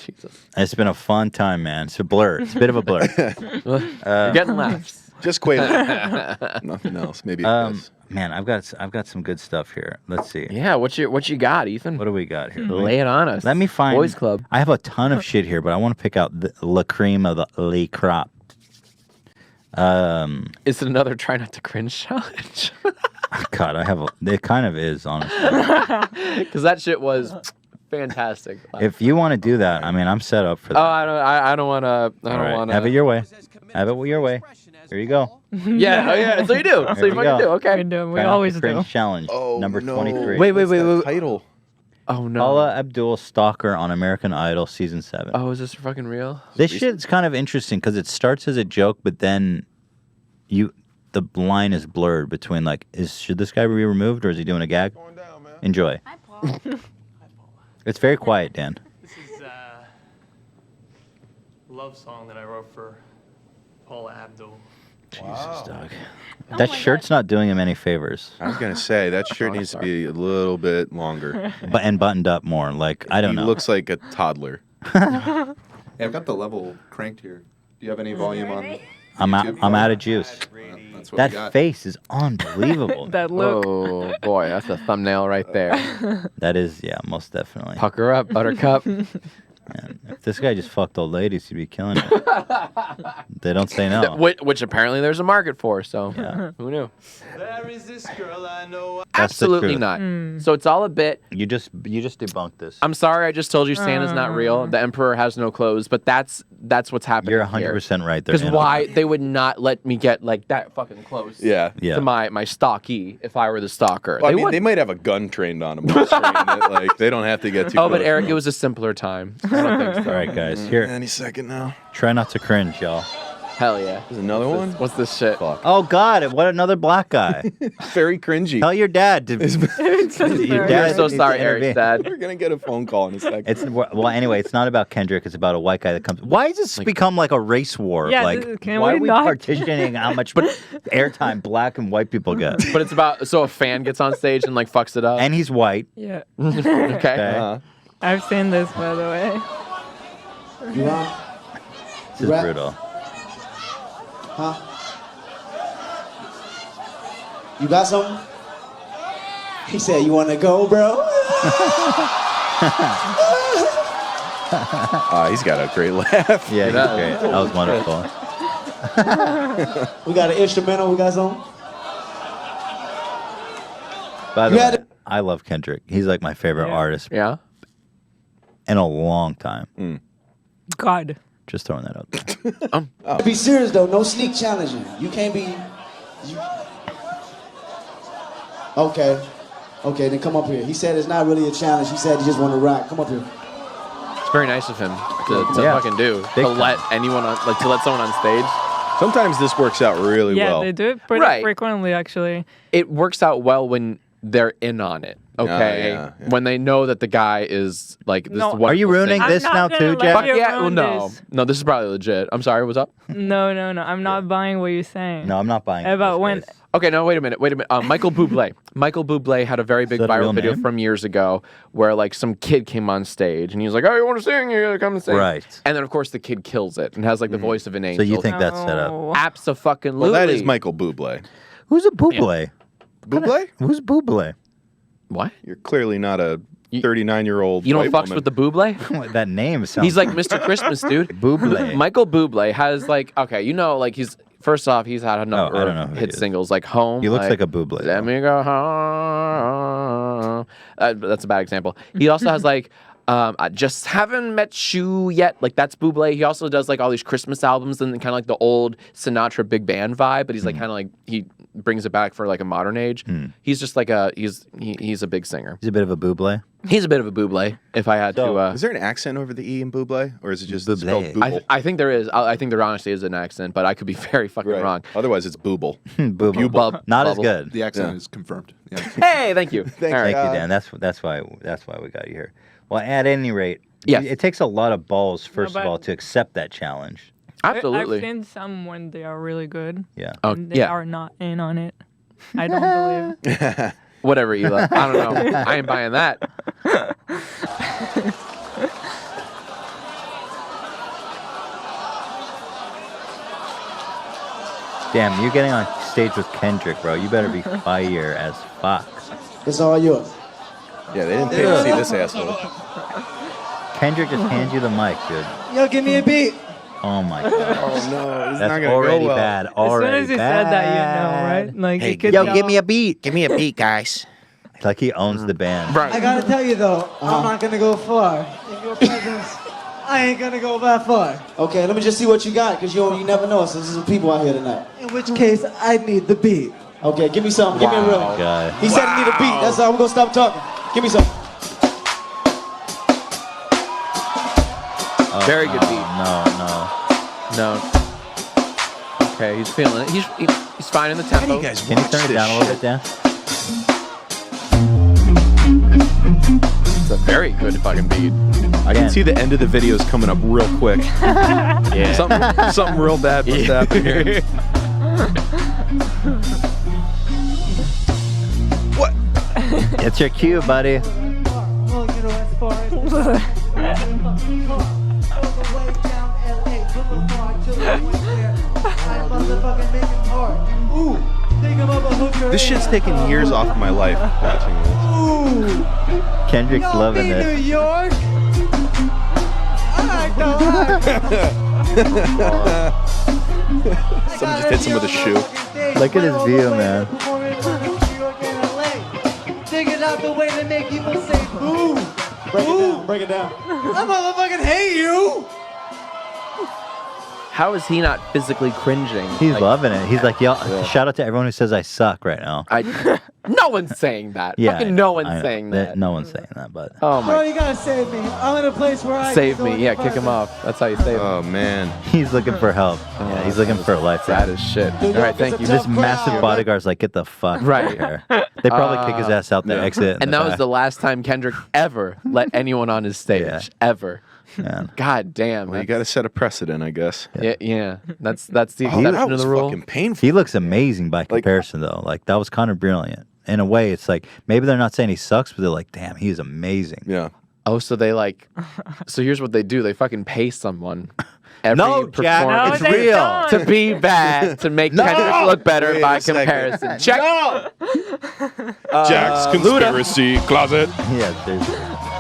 Jesus. It's been a fun time, man. It's a blur. It's a bit of a blur. You're getting laughs. Just Quaalude. Nothing else. Maybe. Man, I've got some good stuff here. Let's see. Yeah, what you got, Ethan? What do we got here? Lay it on us. Let me find Boys Club. I have a ton of shit here, but I want to pick out the La Cream of the Le Crop. Is it another try not to cringe challenge? God, it kind of is, honestly. Because that shit was fantastic. If you want to do that, I mean, I'm set up for that. Oh, I don't want to. I don't All right, want to. have it your way. Have it your way. Here you go. Yeah, oh yeah. So you do. So There you we fucking go. do. Okay. We do. We Try not to always cringe do. challenge number 23. Wait. Title. Oh no. Paula Abdul Stalker on American Idol season 7. Oh, is this fucking real? This shit's kind of interesting because it starts as a joke, but then the line is blurred between like, should this guy be removed or is he doing a gag? Enjoy. Hi, Paul. It's very quiet, Dan. This is a love song that I wrote for Paula Abdul. Jesus, dog. That shirt's not doing him any favors. I was gonna say that shirt needs to be a little bit longer. And buttoned up more. Like, I don't know. He looks like a toddler. Yeah, I've got the level cranked here. Do you have any volume on? I'm out of juice. That's what we That got. face is unbelievable. That look. Oh boy, that's a thumbnail right there. That is, yeah, most definitely. Pucker up, Buttercup. Man, if this guy just fucked old ladies, he'd be killing it. They don't say no. Which apparently there's a market for. So who knew? There is this girl I know. That's the Absolutely truth. not. So it's all a bit. You just debunked this. I'm sorry, I just told you Santa's not real. The Emperor has no clothes, but that's what's happening. You're 100% right there. Because why they would not let me get like that fucking close? Yeah. Yeah. To my stalkie if I were the stalker. Well, I mean, wouldn't. they might have a gun trained on them. Like they don't have to get too. Oh, but close. Eric, it was a simpler time. I don't think so. All right, guys. Here. Any second now. Try not to cringe, y'all. Hell yeah. There's another one. What's this shit? Oh God! What another black guy? Very cringy. Tell your dad to. Your We're so needs to sorry, intervene. Eric's dad. We're gonna get a phone call in a second. It's well, anyway. It's not about Kendrick. It's about a white guy that comes. Why has this become like a race war? Yeah, Like, can why we are we not? partitioning how much airtime black and white people get? But it's about so a fan gets on stage and like fucks it up. And he's white. Yeah. Okay. I've seen this, by the way. You on? This is brutal. Huh? You got something? He said, you want to go, bro? He's got a great laugh. Yeah, he's great. That was wonderful. We got an instrumental. We got something? By the You way, had I love Kendrick. He's like my favorite artist Yeah. in a long time. God. Just throwing that out there. To be serious, though, no sneak challenging. You can't be... Okay. Okay, then come up here. He said it's not really a challenge. He said he just want to rock. Come up here. It's very nice of him to Yeah. fucking do. Big To time. let anyone on to let someone on stage. Sometimes this works out really Yeah, well. they do it pretty Right. frequently, actually. It works out well when they're in on it. Okay, yeah. when they know that the guy is like this. No, wonderful Are you ruining singer. this now too, Jack? Fuck yeah! Well, no, no, this is probably legit. I'm sorry. What's up? No. I'm not buying what you're saying. No, I'm not buying. About when. Okay, no, wait a minute. Michael Bublé. Michael Bublé had a very big that a real viral video name? from years ago where like some kid came on stage and he was like, "Oh, you want to sing? You gotta come and sing." Right. And then of course the kid kills it and has like the voice of an So angel. you think that's set up? Abso-fucking-lutely. Well, that is Michael Bublé. Who's a Bublé? Bublé? Who's Bublé? What? You're clearly not a 39-year-old. You don't white fucks woman. with the Bublé? That name sounds. He's like Mr. Christmas, dude. Bublé. Michael Bublé has like like he's first off he's had a number I don't know of who he hit is. singles like Home. He looks like a Bublé. Let me go home. That's a bad example. He also has like I just haven't met you yet. Like that's Bublé. He also does like all these Christmas albums and kind of like the old Sinatra big band vibe, but he's like kind of like he brings it back for like a modern age. He's just like he's a big singer. He's a bit of a Bublé. He's a bit of a Bublé. If I had to, Is there an accent over the E in Bublé, or is it just Bublé. spelled Booble? I think there is. I think there honestly is an accent, but I could be very fucking Right. wrong. Otherwise, it's Booble. Bubble. Bub- Not as bubble. good. The accent is confirmed. Yeah. Hey, thank you. Thank All right. Thank you, Dan. That's why we got you here. Well, at any rate, Yes. it takes a lot of balls, first of but- all, to accept that challenge. Absolutely. I've seen some when they are really good. Yeah. Oh, And they yeah. are not in on it. I don't believe. Whatever, Ela. I don't know. I ain't buying that. Damn, you're getting on stage with Kendrick, bro. You better be fire as fuck. It's all yours. Yeah, they didn't pay to see this asshole. Kendrick just hands you the mic, dude. Yo, give me a beat. Oh my god. Oh no, this is That's not gonna already go well. bad. As Already soon as he bad. said that, you know, right? Like, Hey, you could yo, tell. give me a beat. Give me a beat, guys. Like he owns the band. I gotta tell you though, I'm not gonna go far. In your presence, I ain't gonna go that far. Okay, let me just see what you got, cause you never know. So there's some people out here tonight. In which case, I need the beat. Okay, give me something. Give me a real one. God. He said he need a beat. That's all. We're gonna stop talking. Give me some. Very good beat. No. Okay, he's feeling it. He's finding the tempo. Can you turn it down a little bit, Dan? It's a very good fucking beat. I can see the end of the videos coming up real quick. Yeah. Something real bad must happen here. What? It's your cue, buddy. Well, you know, as far as This shit's taking years off of my life watching this. Kendrick's loving New it. York. Someone just hit him with a shoe. Look at his view, man. Dig it out the way to make people say boo. Break it down. I motherfucking hate you. How is he not physically cringing? He's Like, loving it. He's like, yo, shout out to everyone who says I suck right now. No one's saying that. Yeah, Fucking no I one's know. saying that. No one's saying that, but Oh Bro, my. you gotta save me. I'm in a place where I Save can go me. in Yeah, the kick him presence. off. That's how you save him. Oh man. he's looking for help. Yeah, he's looking for a life. Sad as shit. All right, thank you. This massive bodyguard's like, get the fuck Right. out of here. They probably kick his ass out the exit. And that was the last time Kendrick ever let anyone on his stage. Yeah. Ever. Man. God damn. Well, you got to set a precedent, I guess. Yeah. That's the Oh, exception that to was the rule. fucking painful. He looks amazing by comparison, though. Like, that was kind of brilliant. In a way, it's like, maybe they're not saying he sucks, but they're like, damn, he is amazing. Yeah. Oh, so they like. So here's what they do. They fucking pay someone. Every No, Jack, performance it's real. to be bad to make No! Kendrick look better Wait by a second. comparison. Check. Jack's conspiracy closet. Yeah, there's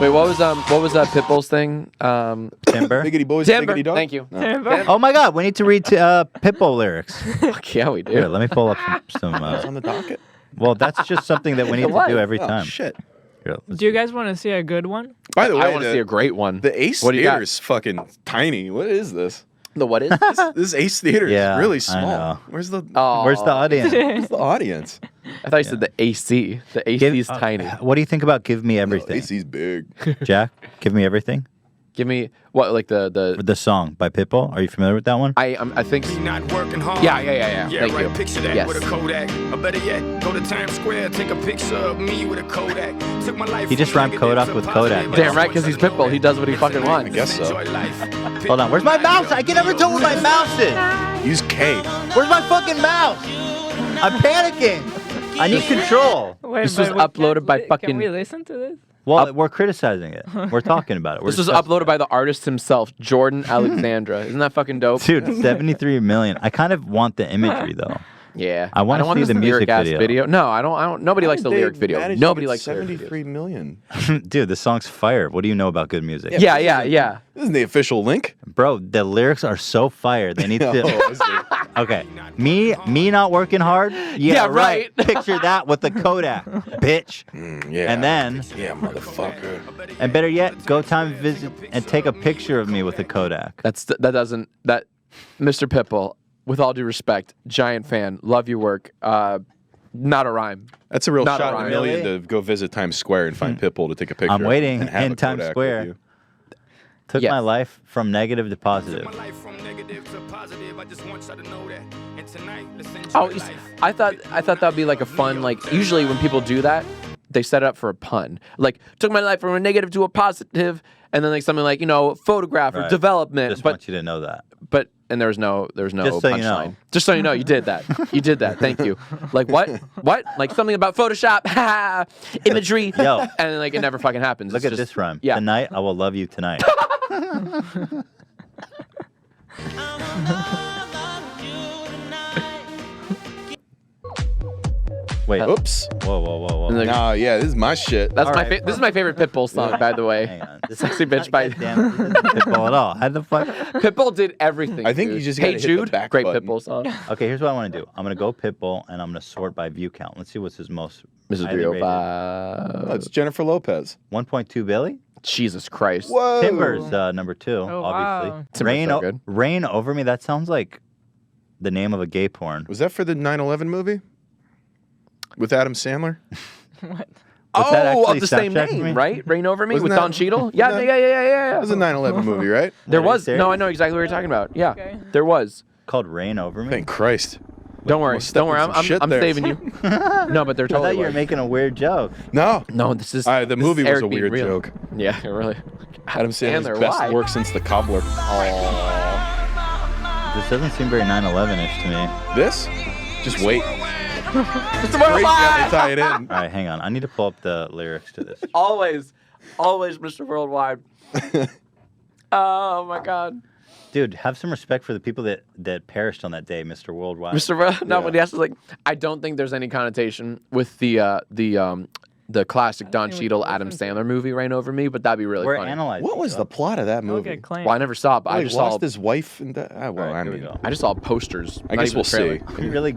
Wait, what was Pitbull's thing? Timber. Biggity boys, Timber. biggity dog. Thank you. Oh my God, we need to read Pitbull lyrics. Fuck yeah, we do. Here, let me pull up some It's on the docket. well, that's just something that we need to do every Oh, time. shit. Here, let's- Do you guys want to see a good one? By the way, I want to see a great one. the Ace What do you got? Theater is fucking tiny. What is this? The what is this? This Ace Theater Yeah, is really I small. know. Where's the Oh, Where's the audience? where's the audience? I thought you said the AC. The AC is tiny. What do you think about Give Me Everything? AC's big. Jack, Give Me Everything? Give me what, like the song by Pitbull. Are you familiar with that one? I think. Not working hard. Yeah. Yeah, Thank right. you. Picture that Yes. with a Kodak. Or better yet, go to Times Square, take a picture of me with a Kodak. Took my life. He just rhymed Kodak with Kodak. Damn right, because he's Pitbull. He does what he fucking wants. I guess so. Hold on. Where's my mouse? I can never tell where my mouse is. Use K. Where's my fucking mouse? I'm panicking. I need control. Wait, This was but we uploaded by can't- fucking. Can we listen to this? Well, we're criticizing it. We're talking about it. We're This was discussing uploaded by the artist himself, Jordan Alexandra. Isn't that fucking dope? Dude, 73 million. I kind of want the imagery though. Yeah. I want to see this the music lyric-ass video. No, I don't. Nobody likes the lyric video. Nobody likes lyric videos. 73 million. Dude, the song's fire. What do you know about good music? Yeah. This isn't the official link. Bro, the lyrics are so fire. They need Oh, is to. Okay, me not working hard. Yeah, right. Picture that with the Kodak, bitch. Yeah. And then, Yeah, motherfucker. and better yet, go time visit and take a picture of me with the Kodak. Mr. Pitbull. With all due respect, giant fan. Love your work. Not a rhyme. That's a real Not a shot in a rhyme. million to go visit Times Square and find Pitbull to take a picture. I'm waiting and have in a Times Kodak Square. with you. Took Yes. my life from negative to positive. Oh, I thought that'd be like a fun, like, usually when people do that, they set it up for a pun. Like, took my life from a negative to a positive, and then like something like, photograph or Right. development. Just but want you to know that. and there was no Just so you know. punchline. Just so you know, you did that. You did that. Thank you. Like what? What? Like something about Photoshop, imagery, Yo. and like it never fucking happens. Look It's at just- this rhyme. Yeah. Tonight, I will love you tonight. Wait. Oops. Whoa. And like- Nah, yeah, this is my shit. That's All my right. this is my favorite Pitbull song, by the way. Hang on. This Sexy bitch by Damn, this isn't Pitbull at all. How the fuck? Pitbull did everything. I think dude. you just Hey gotta hit the Jude, back great button. Pitbull song. Okay, here's what I want to do. I'm gonna go Pitbull, and I'm gonna sort by view count. Let's see what's his most. Mrs. highly rated. 305. That's Jennifer Lopez. 1.2 Billy. Jesus Christ. Whoa. Timber's number 2, Oh, obviously. wow. Timber's Rain, so good. Rain Over Me. That sounds like the name of a gay porn. Was that for the 9/11 movie with Adam Sandler? What? Was that Oh, actually of the same Snapchat for me? name, right? Rain Over Me Wasn't with that- Don Cheadle? wasn't Yeah. That was a 9/11 movie, right? There Are you was. serious? No, I know exactly what you're talking about. Yeah, Okay. there was. Called Rain Over Me. Thank Christ. Don't worry. almost stepped Don't worry. in some shit I'm there. saving you. No, but they're I totally. thought you were was. making a weird joke. No. No, this is. The this movie is was Eric a being weird real. joke. Yeah, it really. Adam Sandler's Sandler, best why? work since The Cobbler. This doesn't seem very 9/11ish to me. This? Just wait. Mr. Crazy how they Worldwide. tie it in. All right, hang on. I need to pull up the lyrics to this. Always, Mr. Worldwide. Oh my God. Dude, have some respect for the people that perished on that day, Mr. Worldwide. Mr. No, Yeah. but he has to like. I don't think there's any connotation with the classic Don think we Cheadle can Adam listen to Sandler movie Rain Over Me, but that'd be really We're funny. analyzing. What was the plot of that movie? Okay, claim. Well, I never saw it, but I Like, just lost saw. his wife and well, All right, I here we mean, go. I just saw posters. I not guess even we'll a trailer. see. I'm really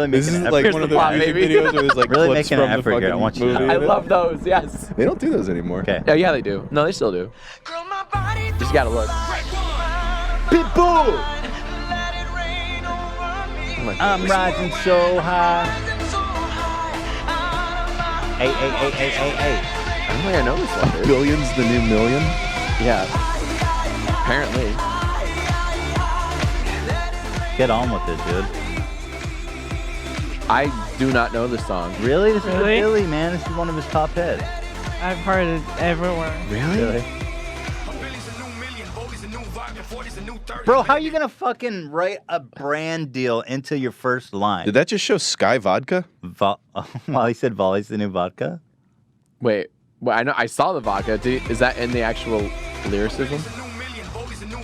This making is an like effort. one of the plot, music baby. videos where there's like Really clips making an from the effort here. I fucking want you to movie. know. I in it. love those. Yes. They don't do those anymore. Okay. Yeah, they do. No, they still do. Just gotta look. Pitbull! Oh my I'm goodness. rising so high. Hey. I don't think I know this one. Dude. Billions the new million. Yeah. Apparently. Get on with it, dude. I do not know this song. Really? This is for Really? Billy, man. This is one of his top hits. I've heard it everywhere. Really? Bro, how are you gonna fucking write a brand deal into your first line? Did that just show Sky Vodka? Well, he said Volley's the new vodka. Wait. Well, I know. I saw the vodka. Is that in the actual lyricism?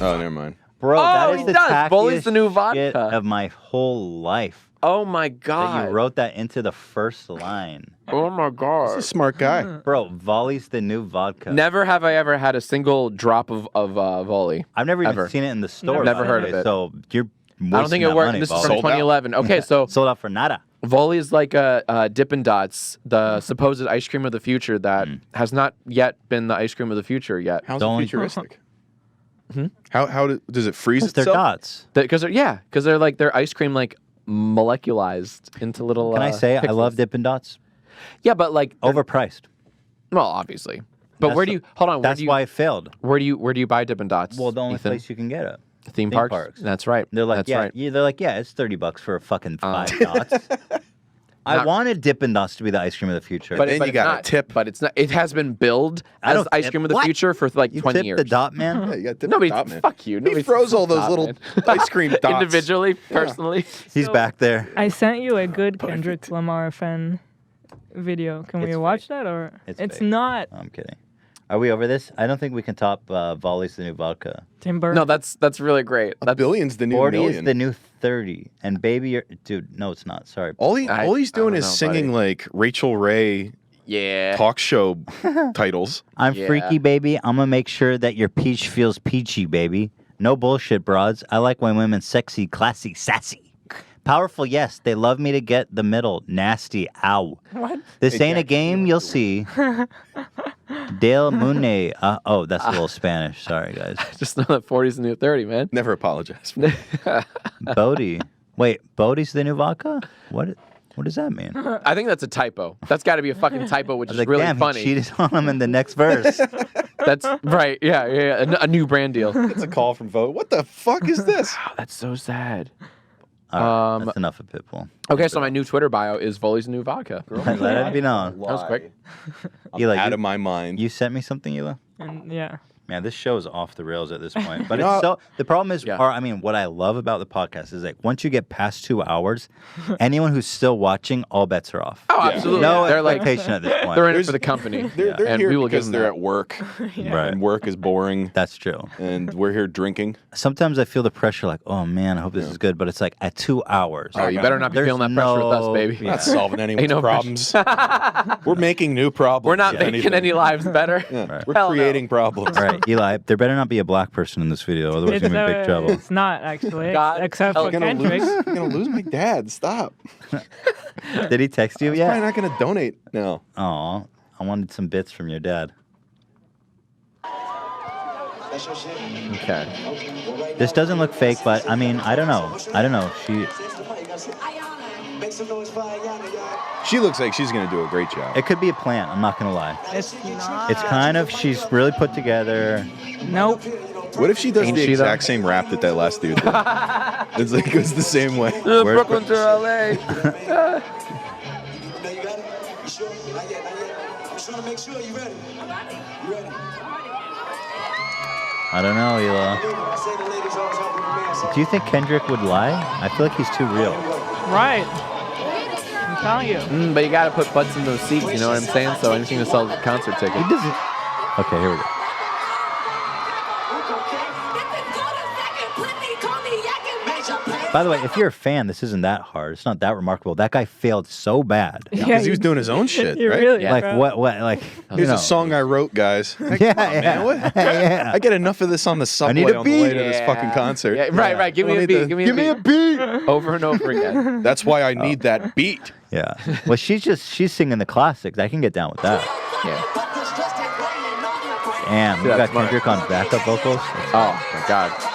Oh, never mind. Bro, Oh, that he is the does. Volley's the new tackiest shit vodka. of my whole life. Oh my That God. you wrote that into the first line. Oh my He's God. a smart guy. Bro, Volley's the new vodka. Never have I ever had a single drop of volley. I've never even ever. seen it in the store. Never by heard the of way, it. So you're I don't think it worked. This is from Sold out. 2011. Okay, so Sold out for nada. Volley is like a Dippin' Dots, the supposed ice cream of the future that has not yet been the ice cream of the future yet. How's Don't- it futuristic? How does it freeze They're itself? dots. Because they're like they're ice cream like molecularized into little. Can I say I pixels. love Dippin' Dots? Yeah, but like Overpriced. well, obviously, But where do you hold on? That's why it failed. Where do you buy Dippin' Dots? Well, the only Ethan? place you can get it. Theme parks. That's right. They're like, That's yeah, right. they're like, yeah, it's $30 for a fucking 5 dots. I wanted Dippin' Dots to be the ice cream of the future. But then you got a tip. But it's not. It has been billed as the ice cream of the future for like 20 tip years. the dot man? Yeah, you got tip Nobody, the dot man. fuck you. Nobody He throws all those dot little man. ice cream dots. Individually, personally. He's back there. I sent you a good Kendrick Lamar fan video. Can we watch that or it's fake. not? I'm kidding. Are we over this? I don't think we can top Volley's the new vodka. Timber. No, that's really great. A billion's the new 40 million. is the new 30. And baby, dude, no, it's not. Sorry. All he's doing is singing like Rachel Ray talk show titles. I'm freaky, baby. I'm going to make sure that your peach feels peachy, baby. No bullshit, broads. I like when women sexy, classy, sassy. Powerful, yes. They love me to get the middle. Nasty, ow. What? This ain't a game, you'll see. Dale Mune. Oh, that's a little Spanish. Sorry, guys. Just know that 40's the new 30, man. Never apologize. Bodie. Wait, Bodie's the new vodka? What does that mean? I think that's a typo. That's got to be a fucking typo, which I was is like, really damn, funny. he cheated on him in the next verse. That's right. Yeah. A new brand deal. It's a call from Vote. What the fuck is this? That's so sad. All right, that's enough of Pitbull. Okay, so my new Twitter bio is Volley's new vodka. Let it be known. That was quick. Eli, out of my mind. You sent me something, Eli? And yeah. Man, this show is off the rails at this point. But You know- it's so the problem is, what I love about the podcast is like once you get past 2 hours, anyone who's still watching, all bets are off. Oh, absolutely. No They're like- expectation at this point. They're in it for the company. They're and here we will give because them they're that. at work. Right. And work is boring. That's true. And we're here drinking. Sometimes I feel the pressure, like, oh man, I hope this is good. But it's like at 2 hours. Oh, you better not be There's feeling that pressure with us, no- baby. We're not solving anyone's no problems. We're making new problems. We're not if making anything. any lives better. Right. We're Hell no. creating problems. All right, Eli, there better not be a black person in this video, otherwise you're gonna be in big trouble. It's not actually, God, except for I'm gonna Kendrick. lose. I'm gonna lose my dad. Stop. Did he text you He's yet? probably not gonna donate. No. Aw, I wanted some bits from your dad. Okay. This doesn't look fake, but I mean, I don't know. She looks like she's gonna do a great job. It could be a plant. I'm not gonna lie. It's not. It's kind of she's really put together. Nope. What if she does Ain't the she, though? exact same rap that last dude did? It's like it goes the same way. Brooklyn to LA. I don't know, Ela. Do you think Kendrick would lie? I feel like he's too real. Right. I'm telling you. But you got to put butts in those seats, you know what I'm saying? So anything to sell concert tickets. He doesn't. Okay, here we go. By the way, if you're a fan, this isn't that hard. It's not that remarkable. That guy failed so bad. Because he was doing his own shit, He right? really, Like bro. what? Like Here's you know. a song I wrote, guys. Like, Yeah, come on, man, yeah, what? yeah. I get enough of this on the subway need a on the way beat. to this fucking concert. Yeah, right. Give me a beat. Give me a beat. Over and over again. That's why I need that beat. Yeah. Well, she's singing the classics. I can get down with that. Yeah. Damn, See, you got that's smart. Kendrick on backup vocals. Oh my God.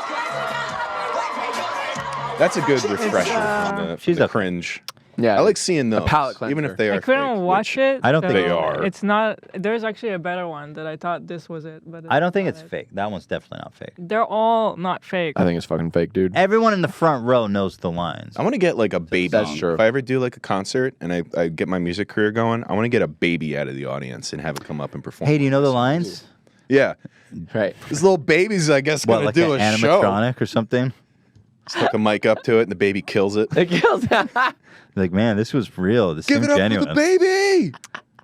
That's a good refresher from the cringe. Yeah. I like seeing those, palate even if cleanser. they are I couldn't fake, watch which it. I don't think they so are. It's not. There's actually a better one that I thought this was it, but I don't think it's fake. That one's definitely not fake. they're all not fake. I think it's fucking fake, dude. Everyone in the front row knows the lines. I want to get like a baby. That's true. If I ever do like a concert and I get my music career going, I want to get a baby out of the audience and have it come up and perform. Hey, do you know the lines? Yeah. Right. This little baby's, I guess, What, gonna like do an a show. animatronic or something? Stick a mic up to it and the baby kills it. It kills. Like, man, this was real. This Give seemed it up genuine. for the baby!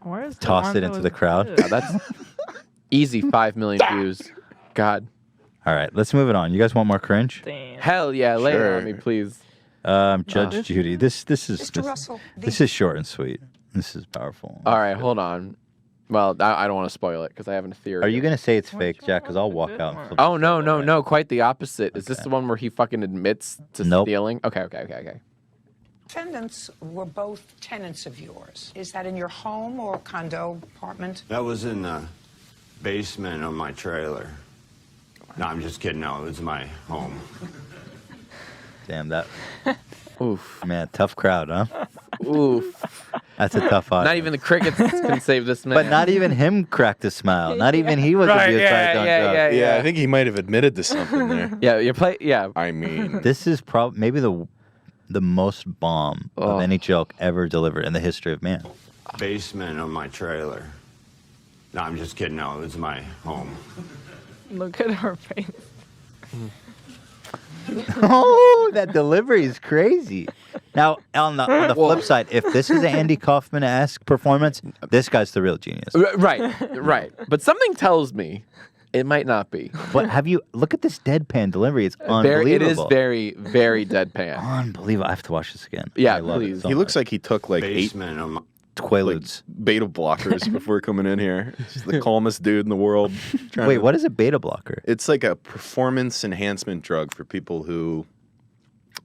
Where's the Tossed one it that into was the crowd. good? Yeah, that's easy 5 million views. God. All right, let's move it on. You guys want more cringe? Damn. Hell yeah, lay it Sure. on me, please. Judge Judy. This is short and sweet. This is powerful. All right, hold on. Well, I don't want to spoil it because I have a theory. Are you gonna say it's fake, Jack? Because I'll walk out. And flip Oh no! Quite the opposite. Is this the one where he fucking admits to stealing? Okay. Defendants were both tenants of yours. Is that in your home or condo, apartment? That was in the basement of my trailer. No, I'm just kidding. No, it was my home. Damn that. Oof. Man, tough crowd, huh? Oof. That's a tough audience. Not even the crickets can save this man. But not even him cracked a smile. Not even he was Right, abused by yeah, a drunk yeah, drug. yeah. I think he might have admitted to something there. Yeah, you play. Yeah, I mean, This is maybe the most bomb of any joke ever delivered in the history of man. Basement of my trailer. No, I'm just kidding. No, it's my home. Look at her face. Oh, that delivery is crazy. Now, on the flip side, if this is an Andy Kaufman-esque performance, this guy's the real genius. Right. But something tells me it might not be. But look at this deadpan delivery. It's unbelievable. It is very, very deadpan. Unbelievable. I have to watch this again. Yeah, I love please. it so he looks much. like he took like Basement of my Quaaludes. beta blockers before coming in here. He's the calmest dude in the world. Wait, what is a beta blocker? It's like a performance enhancement drug for people who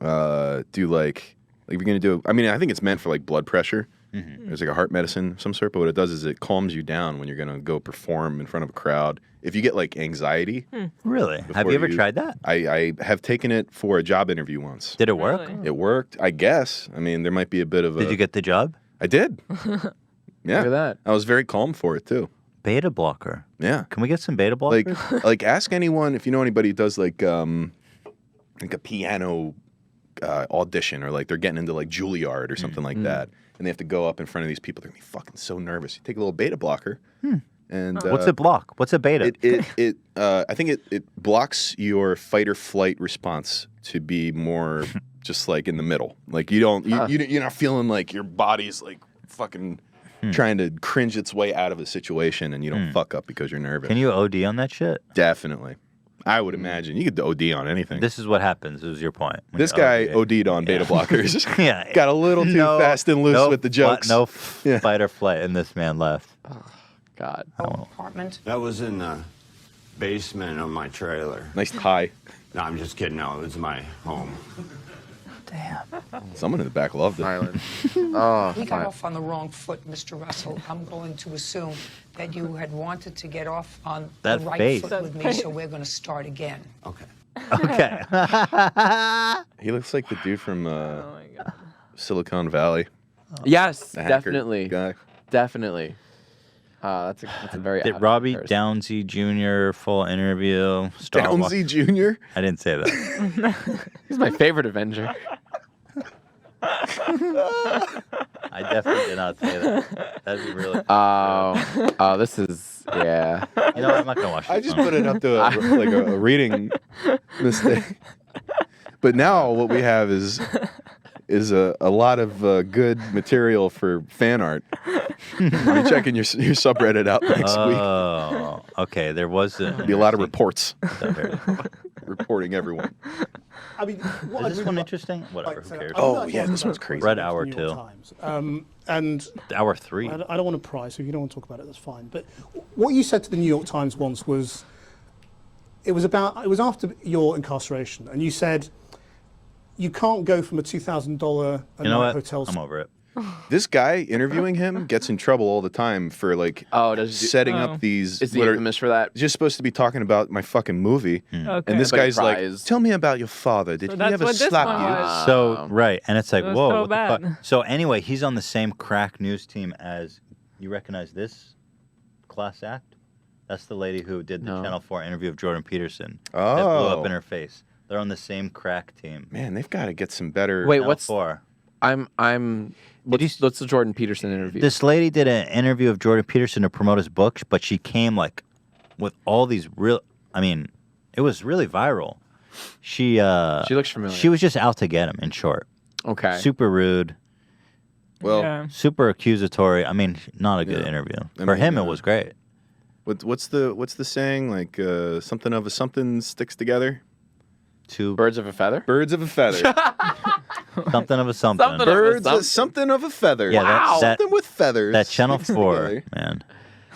do like if you're gonna do. I mean, I think it's meant for like blood pressure. Mm-hmm. There's like a heart medicine of some sort, but what it does is it calms you down when you're gonna go perform in front of a crowd. If you get like anxiety, Really? Have you ever tried that? I have taken it for a job interview once. Did it work? Really? It worked, I guess. I mean, there might be a bit of a. Did you get the job? I did. Yeah. Look at that. I was very calm for it too. Beta blocker. Yeah. Can we get some beta blockers? Like ask anyone if you know anybody who does like a piano audition, or like they're getting into like Juilliard or something like that, and they have to go up in front of these people. They're gonna be fucking so nervous. You take a little beta blocker, and What's a block? What's a beta? I think it blocks your fight or flight response to be more just like in the middle. Like you're not feeling like your body's like fucking trying to cringe its way out of a situation, and you don't fuck up because you're nervous. Can you OD on that shit? Definitely. I would imagine you could OD on anything. This is what happens. Is your point? when This you guy OD. OD'd on beta blockers. Yeah. Got a little too fast and loose with the jokes. No fight or flight, and this man left. God. Apartment. That was in the basement of my trailer. Nice tie. No, I'm just kidding. No, it's my home. Someone in the back loved it. We got off on the wrong foot, Mr. Russell. I'm going to assume that you had wanted to get off on That the right face. foot with me, so we're going to start again. Okay. Okay. He looks like the dude from Silicon Valley. Yes, The hacker definitely. guy. Definitely. That's a very. Did apt Robbie comparison. Downsey Jr. full interview? Downsey Jr.? I didn't say that. He's my favorite Avenger. I definitely did not say that. That's really. Oh, this is yeah. You know what? I'm not gonna watch this. I just put it up to a reading mistake. But now what we have is a lot of good material for fan art. I'll be checking your subreddit out next week. Oh, okay. There was Be a lot of reports. Reporting everyone. I mean, what Is this one interesting? Whatever. Who cares? Oh, yeah, this one's crazy. Read hour New York 2. Times. And Hour 3. I don't want to pry, so if you don't want to talk about it, that's fine. But what you said to the New York Times once was, it was after your incarceration, and you said you can't go from a $2,000 a You know night what? hotel. I'm over it. This guy interviewing him gets in trouble all the time for like setting up these. Is he what are infamous for that? just supposed to be talking about my fucking movie, Okay. and this But he guy's like, cries. "Tell me about your father. Did So he that's ever what this slap one you?" was. So right, and it's like, It was whoa, so what the bad. fuck? So anyway, he's on the same crack news team as. You recognize this class act? That's the lady who did the Channel 4 interview of Jordan Peterson. That blew up in her face. They're on the same crack team. Man, they've got to get some better. Wait, Channel what's 4. What's the Jordan Peterson interview? This lady did an interview of Jordan Peterson to promote his books, but she came like with all these real. I mean, it was really viral. She looks familiar. She was just out to get him. In short, Okay. super rude. Well, Yeah. Super accusatory. I mean, not a good interview. I For mean, him, it was great. what's the saying? Like something of a something sticks together. Two Birds of a feather. Birds of a feather. something of a something. Something of a Birds something. of something of a feather. Yeah, that- something with feathers. That Channel sticks 4, together. man.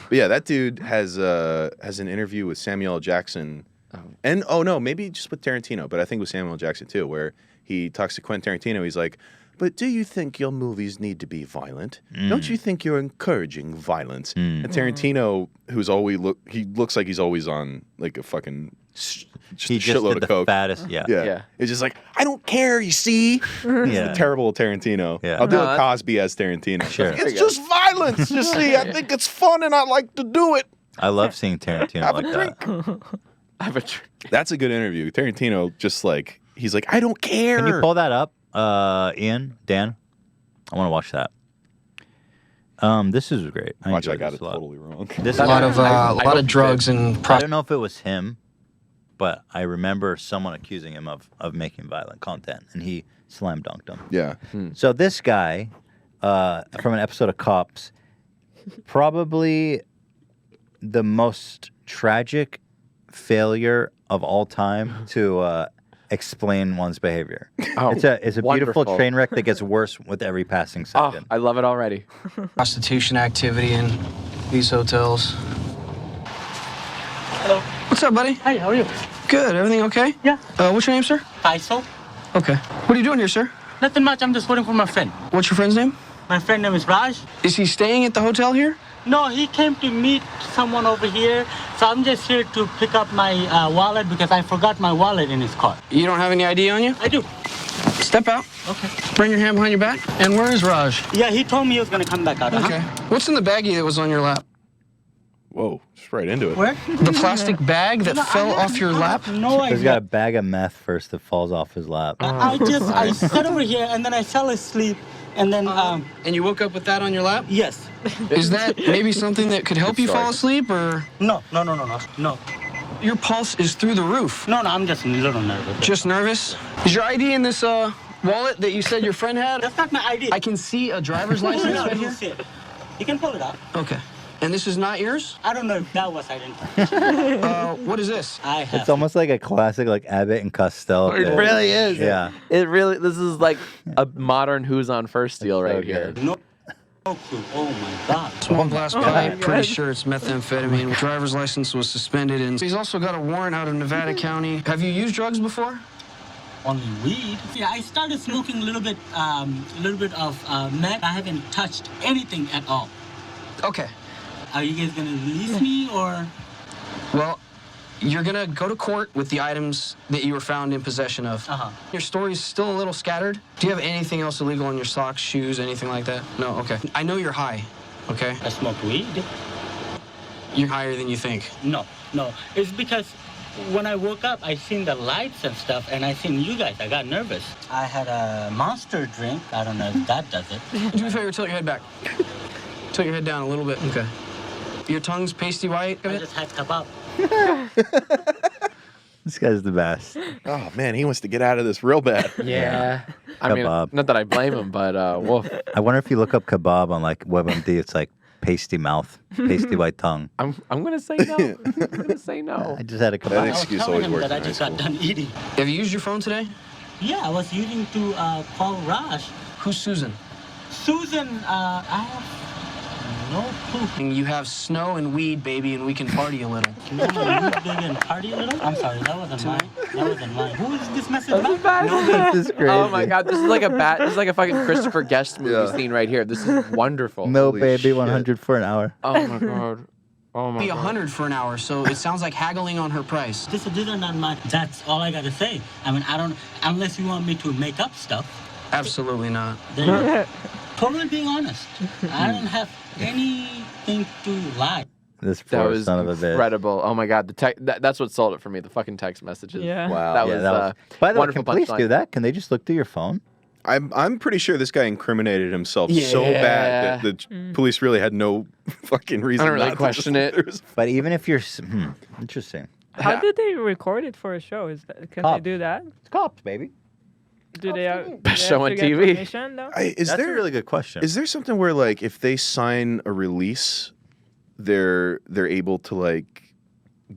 But yeah, that dude has an interview with Samuel L. Jackson, and maybe just with Tarantino, but I think with Samuel L. Jackson too, where he talks to Quentin Tarantino. He's like, "But do you think your movies need to be violent? Don't you think you're encouraging violence?" And Tarantino, who's always looks like he's always on like a fucking Just He a just shitload did of the coke. fattest- yeah. yeah. It's just like, I don't care, you see? It's Yeah. the terrible Tarantino. Yeah. I'll do No, a that's- Cosby as Tarantino. Sure. It's just violence, you see? I think it's fun and I like to do it. I love seeing Tarantino Have a like drink. that. Have a drink. That's a good interview. Tarantino just like, he's like, I don't care. Can you pull that up, Ian, Dan? I want to watch that. This is great. Watch, I enjoyed got this it a lot. totally wrong. This A lot of drugs and I don't know if it was him, but I remember someone accusing him of making violent content, and he slam dunked him. Yeah. So this guy, from an episode of Cops, probably the most tragic failure of all time to explain one's behavior. Oh, it's a beautiful wonderful. train wreck that gets worse with every passing second. I love it already. Prostitution activity in these hotels. Hello. What's up, buddy? Hi, how are you? Good. Everything okay? Yeah. What's your name, sir? Faisal. Okay. What are you doing here, sir? Nothing much. I'm just waiting for my friend. What's your friend's name? My friend name is Raj. Is he staying at the hotel here? No, he came to meet someone over here. So I'm just here to pick up my wallet because I forgot my wallet in his car. You don't have any ID on you? I do. Step out. Okay. Bring your hand behind your back. And where is Raj? Yeah, he told me he was gonna come back out. Okay. What's in the baggie that was on your lap? Whoa, just right into it. Where? The plastic bag that fell off your lap? No idea. He's got a bag of meth first that falls off his lap. I sat over here and then I fell asleep and then And you woke up with that on your lap? Yes. Is that maybe something that could help you fall asleep, or? No. Your pulse is through the roof. No, I'm just a little nervous. Just nervous? Is your ID in this wallet that you said your friend had? That's not my ID. I can see a driver's license right here. See it. You can pull it out. Okay. And this is not yours? I don't know if that was identified. What is this? I have. It's almost like a classic, like Abbott and Costello. It bit. really is. Yeah. It really. This is like a modern Who's on First deal right here. No clue. Oh my God. Small glass Oh pipe. my Pretty God. sure it's methamphetamine. Driver's license was suspended, and he's also got a warrant out of Nevada County. Have you used drugs before? Only weed. Yeah, I started smoking a little bit of meth. I haven't touched anything at all. Okay. Are you guys gonna release me or? Well, you're gonna go to court with the items that you were found in possession of. Your story's still a little scattered. Do you have anything else illegal in your socks, shoes, anything like that? No. Okay. I know you're high. Okay. I smoke weed. You're higher than you think. No. It's because when I woke up, I seen the lights and stuff, and I seen you guys. I got nervous. I had a Monster drink. I don't know if that does it. Do me a favor, tilt your head back. Tilt your head down a little bit. Okay. Your tongue's pasty white. I just had kebab. This guy's the best. Oh man, he wants to get out of this real bad. Yeah. I mean, Kebab. not that I blame him, but woof. I wonder if you look up kebab on like WebMD, it's like pasty mouth, pasty white tongue. I'm gonna say no. I'm gonna say no. I just had a kebab. That excuse I was always telling him works that I in just high got school. done eating. Have you used your phone today? Yeah, I was using to call Raj. Who's Susan? Susan, I have no clue. You have snow and weed, baby, and we can party a little. No, you big and party a little? I'm sorry, that wasn't mine. Who is this message about? This is crazy. Oh my God, this is like this is like a fucking Christopher Guest movie scene right here. This is wonderful. No, Holy baby, shit. 100 for an hour. Oh my God. Oh my Be God. 100 for an hour, so it sounds like haggling on her price. This is not mine. That's all I gotta say. I mean, I don't, unless you want me to make up stuff, Absolutely not. then totally being honest. I don't have anything to lie. This That poor was son of a bitch. incredible. Oh my God, that's what sold it for me. The fucking text messages. Yeah. Wow. That Yeah, was, By the way, wonderful can police punchline. do that? Can they just look through your phone? I'm pretty sure this guy incriminated himself so Yeah. bad that the police really had no fucking reason. I don't really not question to it. But even if you're... interesting. How did they record it for a show? Can they Cops. do that? It's cops, baby. Do they have, Best show on to get TV. permission, though? Is That's there a really good question. Is there something where like if they sign a release, they're able to like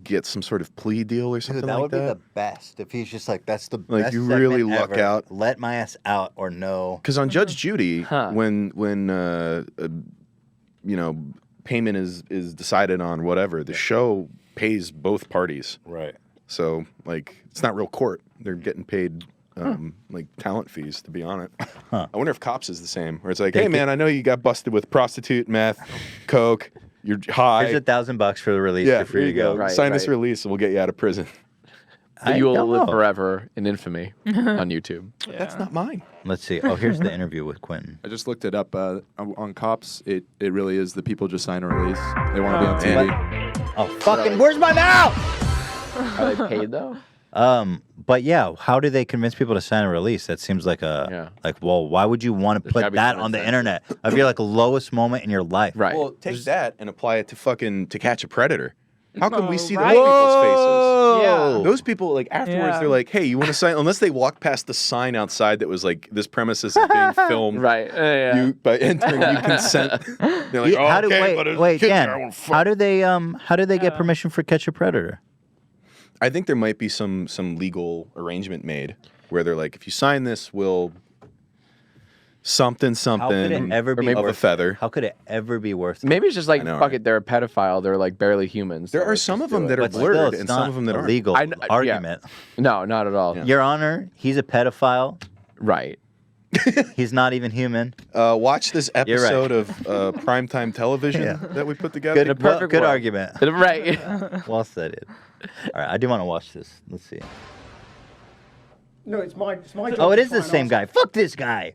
get some sort of plea deal or something Dude, that like would be that? the best if he's just like, that's the Like, best you really segment luck ever. out. Let my ass out or no. Because on Judge Judy, Huh. when payment is decided on whatever, the show pays both parties. Right. So like it's not real court. They're getting paid like talent fees to be on it. I wonder if Cops is the same, where it's like, hey man, I know you got busted with prostitute, meth, coke, you're high. Here's $1,000 for the release. Yeah, You're free here to you go. go. Right, Sign this right. release and we'll get you out of prison. But you will don't live know. forever in infamy on YouTube. That's not mine. Let's see. Oh, here's the interview with Quentin. I just looked it up on Cops. It really is the people just sign a release. They want to be on TV. Oh, fucking, where's my mouth? Are they paid though? But yeah, how do they convince people to sign a release? That seems like well, why would you want to put that on the internet? I feel like lowest moment in your life. Right. Well, take that and apply it to Catch a Predator. How can we see those right. people's faces? Yeah. Those people, like, afterwards, they're like, hey, you want to sign? Unless they walk past the sign outside that was like, this premises is being filmed. Right. You, by entering, you consent. They're like, How do, okay, but wait, kid Dan, there, I won't fuck." how do they get permission for Catch a Predator? I think there might be some legal arrangement made where they're like, if you sign this, we'll something How could it ever be of a worth feather. How could it ever be worth it? Maybe it's just like, I know, fuck right? it, they're a pedophile. They're like barely humans. There so are let's some just of them do that it. are But blurred still, and it's some not of them that a aren't. legal argument. No, not at all. Your Honor, he's a pedophile. Right. He's not even human. Watch this You're right. episode of primetime television that we put together. Good argument. Right. Well said, it. All right, I do want to watch this. Let's see. No, it's my job. Oh, it to is try the and same ask- guy. Fuck this guy.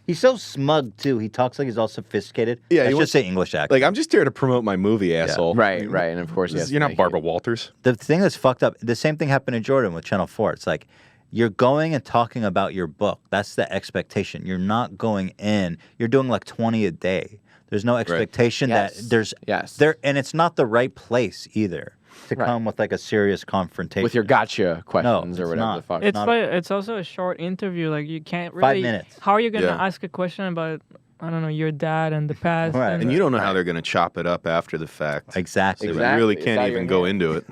He's so smug too. He talks like he's all sophisticated. Yeah, I he should wants- say English accent. Like, I'm just here to promote my movie, asshole. Right, right. And of course, You're not Barbara Walters. The thing that's fucked up, the same thing happened in Jordan with Channel 4. It's like, you're going and talking about your book. That's the expectation. You're not going in. You're doing like 20 a day. There's no expectation that there's there, and it's not the right place either to come with like a serious confrontation With your gotcha questions or it's whatever not. the fuck. It's it's also a short interview. Like you can't 5 really. minutes. How are you gonna Yeah. ask a question about I don't know your dad and the past? Right. And you don't know how they're going to chop it up after the fact. Exactly. So you really can't even go into it.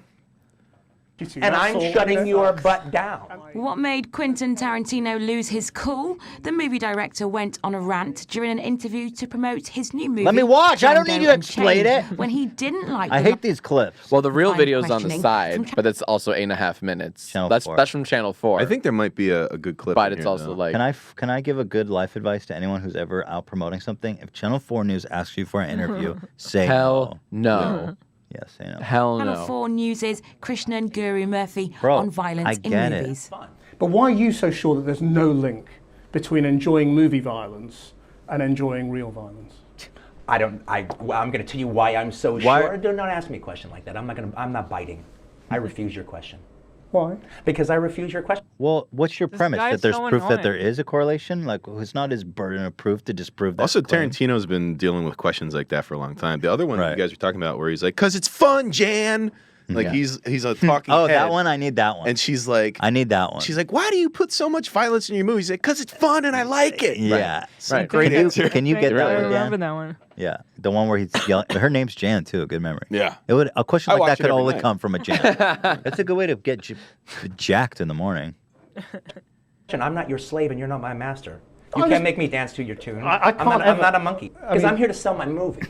And I'm shutting your butt down. What made Quentin Tarantino lose his cool? The movie director went on a rant during an interview to promote his new movie. Let me watch. I don't need you to Django explain Unchained, it. when he didn't like I the hate these clips. Well, the real Fine video's on the questioning side, but it's also 8.5 minutes. Channel That's 4. that's from Channel 4. I think there might be a good clip. But in it's here, also though. like Can I give a good life advice to anyone who's ever out promoting something? If Channel 4 News asks you for an interview, say hell no. no. Yeah, say no. Hell Channel no. 4 News' Krishnan Guru Murphy Bro, on violence I in get it. movies. But why are you so sure that there's no link between enjoying movie violence and enjoying real violence? I'm going to tell you why I'm so Why- sure. Do not ask me a question like that. I'm not biting. I refuse your question. Why? Because I refuse your question. Well, what's your premise? guy That is there's so proof that annoying. there is a correlation? Like, it's not his burden of proof to disprove that. Also, claim? Tarantino's been dealing with questions like that for a long time. The other one Right. you guys were talking about, where he's like, "Cause it's fun, Jan." Like Yeah. he's a talking. Oh, head. that one? I need that one. And she's like, I need that one. she's like, "Why do you put so much violence in your movies?" He's like, "Cause it's fun and I like it." Yeah. Some great Can you, answer. can you get I that one, remember Dan? that one. Yeah. The one where he's yelling. Her name's Jan, too. Good memory. Yeah. A question I like watch that it could every only night. come from a Jan. That's a good way to get jacked in the morning. I'm not your slave and you're not my master. You I'm can't just- make me dance to your tune. I I'm can't ever- not a monkey. I Because mean- I'm here to sell my movie.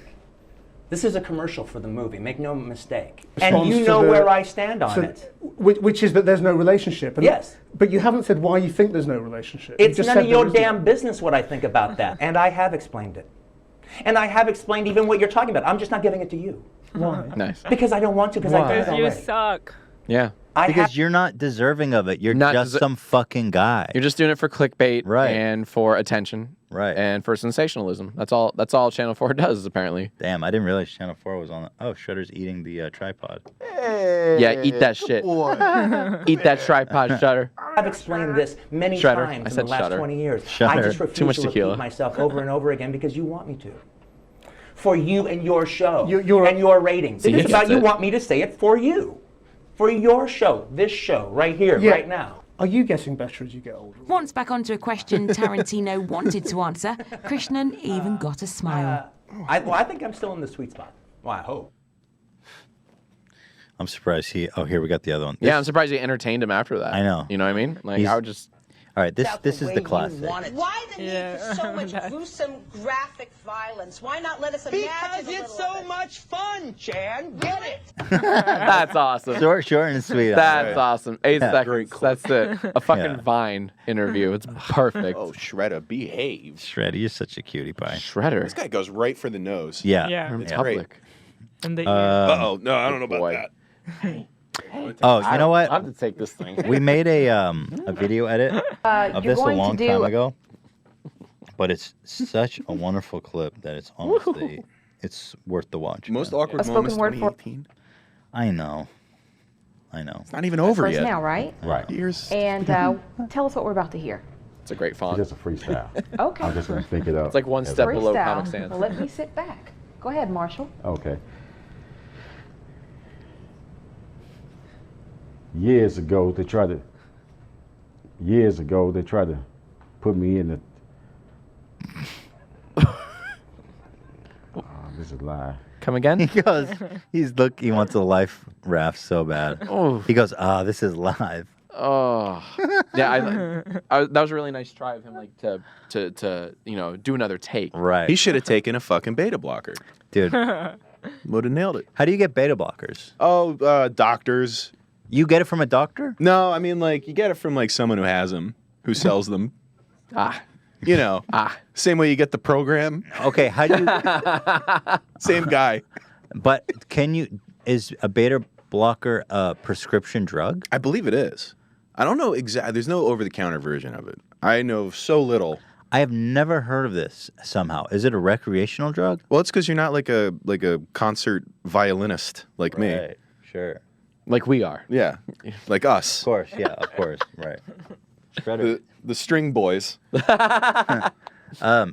This is a commercial for the movie. Make no mistake. Response And you to know the- where I stand on So- it. Which is that there's no relationship. And Yes. But you haven't said why you think there's no relationship. You It's just none said of your there isn't. damn business what I think about that. And I have explained it. And I have explained even what you're talking about. I'm just not giving it to you. Why? Nice. Because I don't want to, because I did it Because you already. suck. Yeah. Because you're not deserving of it. You're Not just deser- some fucking guy. You're just doing it for clickbait Right. and for attention. Right. And for sensationalism. That's all Channel 4 does, apparently. Damn, I didn't realize Channel 4 was on. Oh, Shudder's eating the tripod. Yeah, eat that shit. Eat that tripod, Shutter. I've explained this many Shudder. times I in said the last shudder. 20 years. Shudder. I just refuse Too much to tequila. repeat myself over and over again because you want me to. For you and your show You're and your ratings. See, It's he about gets you it. want me to say it for you. For your show, this show, right here, Yeah. right now. Are you getting better as you get older? Once back onto a question Tarantino wanted to answer, Krishnan even got a smile. I think I'm still in the sweet spot. Well, I hope. I'm surprised he. Oh, here we got the other one. Yeah, I'm surprised you entertained him after that. I know. You know what I mean? Like, He's- I would just... All right, this is the classic. Why the need for so much gruesome, graphic violence? Why not let us imagine Because it's so much fun, Jan. Get it? That's awesome. Short and sweet. That's awesome. 8 Yeah. seconds. That's it. A fucking Yeah. Vine interview. It's perfect. Oh, Shredder, behave. Shredder, you're such a cutie pie. Shredder. This guy goes right for the nose. Yeah. Yeah. In It's public. great. And they Uh-oh. No, I don't know about boy. that. Oh, you know what? I have to take this thing. We made a video edit of you're this a going to long do- time ago, but it's such a wonderful clip that it's honestly it's worth the watch. Most awkward A spoken moments word for- 2018. I know. It's not even over First yet. now, right? Right. Years. And tell us what we're about to hear. It's a great font. It's just a freestyle. Okay. I'm just gonna think it up. It's like one step below Comic Freestyle. Sans. Well, let me sit back. Go ahead, Marshall. Okay. Years ago, they tried to put me in the. This is live. Come again? He goes, he wants a life raft so bad. Oh. He goes, this is live. Oh, yeah. That was a really nice try of him, like to do another take. Right. He should have taken a fucking beta blocker. Dude. Would have nailed it. How do you get beta blockers? Oh, doctors. You get it from a doctor? No, I mean, like, you get it from, like, someone who has them, who sells them. You know. Same way you get the program. Okay, how do you... Same guy. But is a beta blocker a prescription drug? I believe it is. I don't know exactly. There's no over-the-counter version of it. I know so little. I have never heard of this somehow. Is it a recreational drug? Well, it's because you're not like a concert violinist like me. Right, sure. Like we are. Yeah, like us. Of course, yeah, of course, right. The string boys.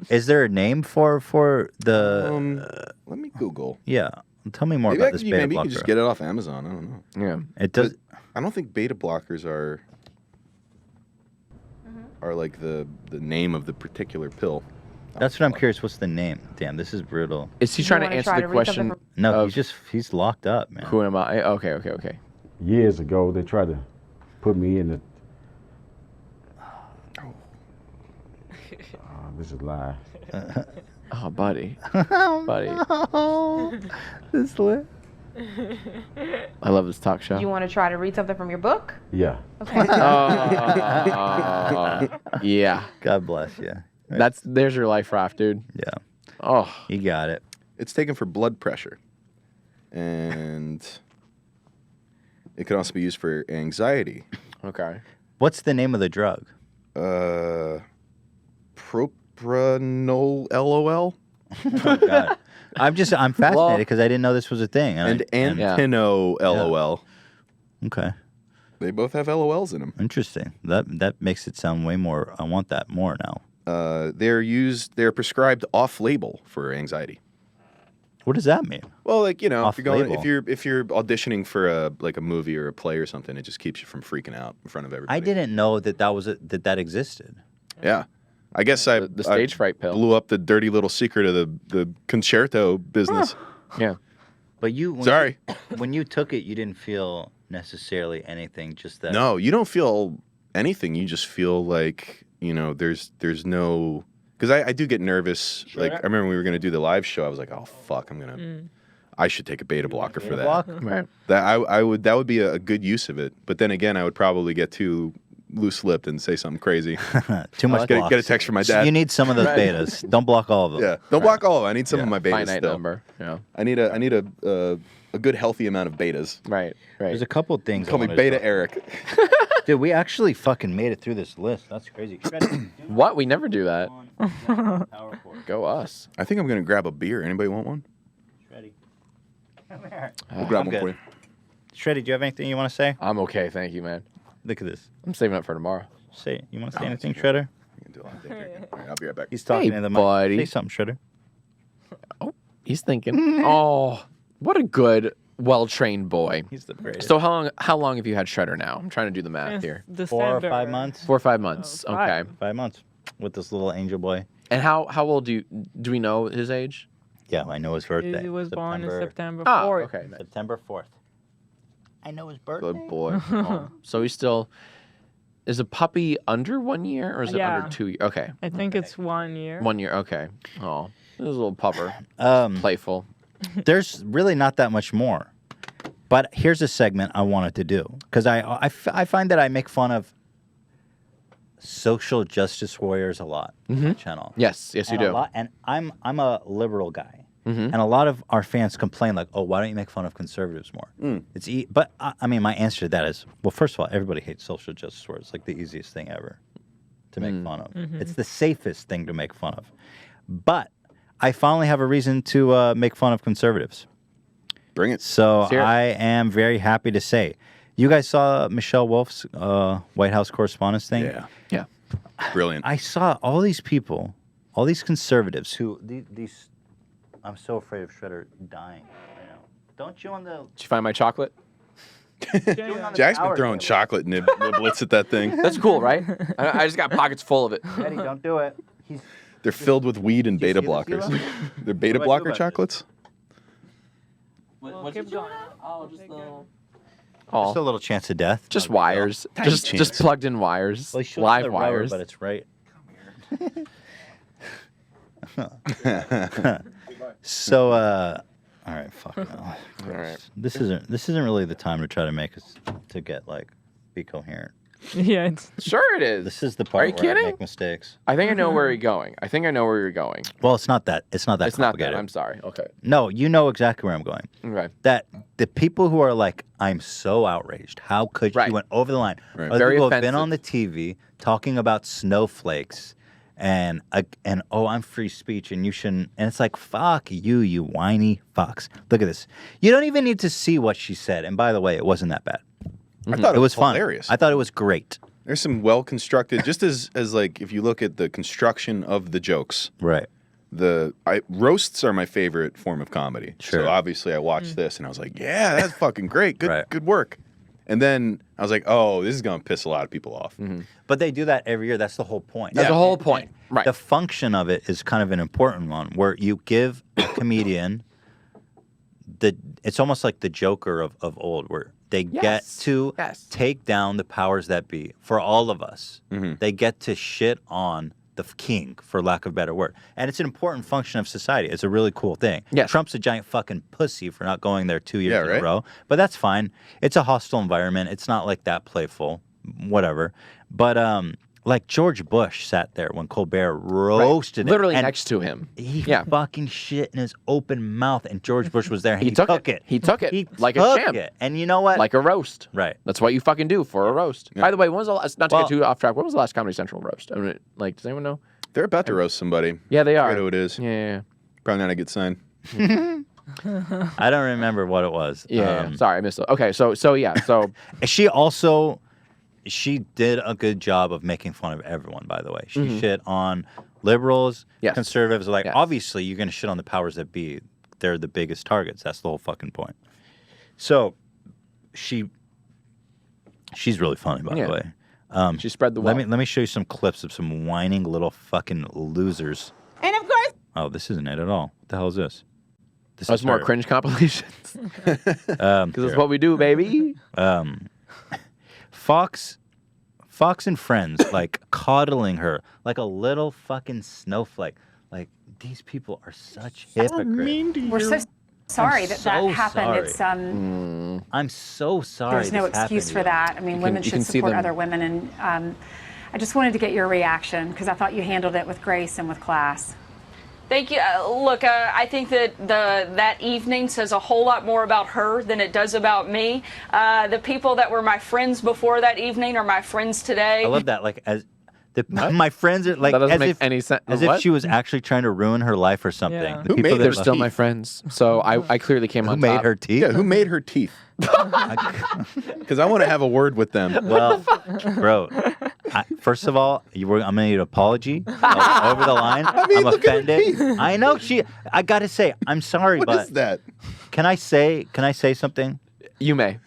Is there a name for the? Let me Google. Yeah, tell me more Maybe about this beta maybe blocker. you can just get it off Amazon. I don't know. Yeah, it does. I don't think beta blockers are like the name of the particular pill. That's what I'm curious. What's the name? Damn, this is brutal. Is he trying to answer the question? No, he's locked up, man. Who am I? Okay. Years ago, they tried to put me in the. This is live. Oh, buddy. Buddy. This lit. I love this talk show. Do you want to try to read something from your book? Yeah. Okay. Yeah. God bless you. There's your life raft, dude. Yeah. Oh, you got it. It's taken for blood pressure, and it can also be used for anxiety. Okay. What's the name of the drug? Propranolol, LOL. Oh, God. I'm fascinated because I didn't know this was a thing. And Antino, LOL. Okay. They both have LOLs in them. Interesting. That makes it sound way more. I want that more now. They're prescribed off-label for anxiety. What does that mean? Well, like, you know, if Off-label? you're auditioning for a movie or a play or something, it just keeps you from freaking out in front of everybody. I didn't know that existed. Yeah. I guess the stage fright pill blew up the dirty little secret of the concerto business. Yeah. But when you took it, you didn't feel necessarily anything, just that. No, you don't feel anything. You just feel like, you know, there's no... Because I do get nervous. Sure. Like, I remember when we were going to do the live show, I was like, oh, fuck, I should take a beta blocker for that. Right. That would be a good use of it. But then again, I would probably get too loose-lipped and say something crazy. Too much get a text from my dad. You need some of those betas. Don't block all of them. Yeah, don't block all of them. I need some of my betas Finite still. number. Yeah. I need a good healthy amount of betas. Right. There's a couple of things. Call me Beta Erik. Dude, we actually fucking made it through this list. That's crazy. What? We never do that. Go us. I think I'm gonna grab a beer. Anybody want one? Shreddy. Come here. We'll grab I'm one for good. you. Shreddy, do you have anything you want to say? I'm okay, thank you, man. Look at this. I'm saving up for tomorrow. Say, you want to say anything, Shredder? You can do a lot of things. All right, I'll be right back. He's talking to the mic. buddy. Say something, Shredder. Oh, he's thinking. Oh, what a good, well-trained boy. He's the greatest. So how long have you had Shredder now? I'm trying to do the math Since here. 4 or 5 months. 4 or 5 months. Oh, five. Okay. 5 months with this little angel boy. And how old do we know his age? Yeah, I know his birthday. He was born in September 4th. Ah, okay. Nice. September 4th. I know his birthday. Good boy. Oh, so he's still. Is a puppy under 1 year or is it under 2 years? Okay. I think it's 1 year. 1 year. Okay. Oh, this is a little pupper. Playful. There's really not that much more. But here's a segment I wanted to do because I find that I make fun of social justice warriors a lot on the channel. Yes, you And do. a lot, and I'm a liberal guy. And a lot of our fans complain like, "Oh, why don't you make fun of conservatives more?" But I mean, my answer to that is, well, first of all, everybody hates social justice warriors. It's like the easiest thing ever to make fun of. It's the safest thing to make fun of. But I finally have a reason to make fun of conservatives. Bring it. So I am very happy to say, you guys saw Michelle Wolf's White House Correspondents thing? Yeah. Brilliant. I saw all these people, all these conservatives who these. I'm so afraid of Shredder dying right now. Don't you on the... Did you find my chocolate? Jack's been throwing chocolate niblets at that thing. That's cool, right? I just got pockets full of it. Eddie, don't do it. They're filled with weed and beta blockers. They're beta blocker chocolates? Well, keep going. Oh, just little. Just a little chance of death. Just wires. Just plugged in wires. Well, Live wires. But it's right. So, all right, fuck no. All right. This isn't really the time to try to make us to get like be coherent. Yeah, it's Sure it is. This is the Are part you where I kidding? make mistakes. I think I know where you're going. Well, it's not that. It's not that It's not complicated. that. I'm sorry. Okay. No, you know exactly where I'm going. Okay. That the people who are like, I'm so outraged. How could you? Went over the line. Right. Are the Very people who have been offensive. on the TV talking about snowflakes and oh, I'm free speech and you shouldn't. And it's like, fuck you whiny fucks. Look at this. You don't even need to see what she said. And by the way, it wasn't that bad. I thought it was fun. hilarious. I thought it was great. There's some well constructed, just as like if you look at the construction of the jokes. Right. Roasts are my favorite form of comedy. Sure. So obviously I watched this and I was like, yeah, that's fucking great. Good work. And then I was like, oh, this is gonna piss a lot of people off. But they do that every year. That's the whole point. That's the whole point. Right. The function of it is kind of an important one where you give a comedian it's almost like the Joker of old where they get to take down the powers that be for all of us. They get to shit on the king, for lack of a better word. And it's an important function of society. It's a really cool thing. Trump's a giant fucking pussy for not going there 2 years in a row. But that's fine. It's a hostile environment. It's not like that playful. Whatever. But like George Bush sat there when Colbert roasted him. Literally and next to him. He fucking shit in his open mouth, and George Bush was there, and he took it. He took it He like took a champ. it. And you know what? Like a roast. Right. That's what you fucking do for a roast. By the way, when was the last, not to get too off track, when was the last Comedy Central roast? I mean, like, does anyone know? They're about to roast somebody. Yeah, they I are. forget who it is. Yeah. Probably not a good sign. I don't remember what it was. Yeah. Sorry, I missed it. Okay, so yeah, so she did a good job of making fun of everyone, by the way. She shit on liberals, conservatives. Like, obviously, you're going to shit on the powers that be. They're the biggest targets. That's the whole fucking point. So, she's really funny, by the way. She spread the wealth. Let me show you some clips of some whining little fucking losers. And of course, Oh, this isn't it at all. What the hell is this? This That's is more her. cringe compilations. Because that's what we do, baby. Fox and Friends, like coddling her like a little fucking snowflake. Like, these people are such hypocrites. We're so sorry I'm that so happened. sorry. It's I'm so sorry. there's no this happened excuse to for you. that. I mean, women should support other women, and I just wanted to get your reaction because I thought you handled it with grace and with class. Thank you. Look, I think that that evening says a whole lot more about her than it does about me. The people that were my friends before that evening are my friends today. I love that. Like, my friends are like, That doesn't as make if, any sense. as What? if she was actually trying to ruin her life or something. Yeah. The people that They're love- still my friends. So I clearly came Who on made top. her teeth? Yeah, who made her teeth? Because I want to have a word with them. Well, bro, first of all, I'm gonna need an apology. Over the line. I mean, I'm look at her offended. teeth. I know I gotta say, I'm sorry, What but is that? Can I say something? You may.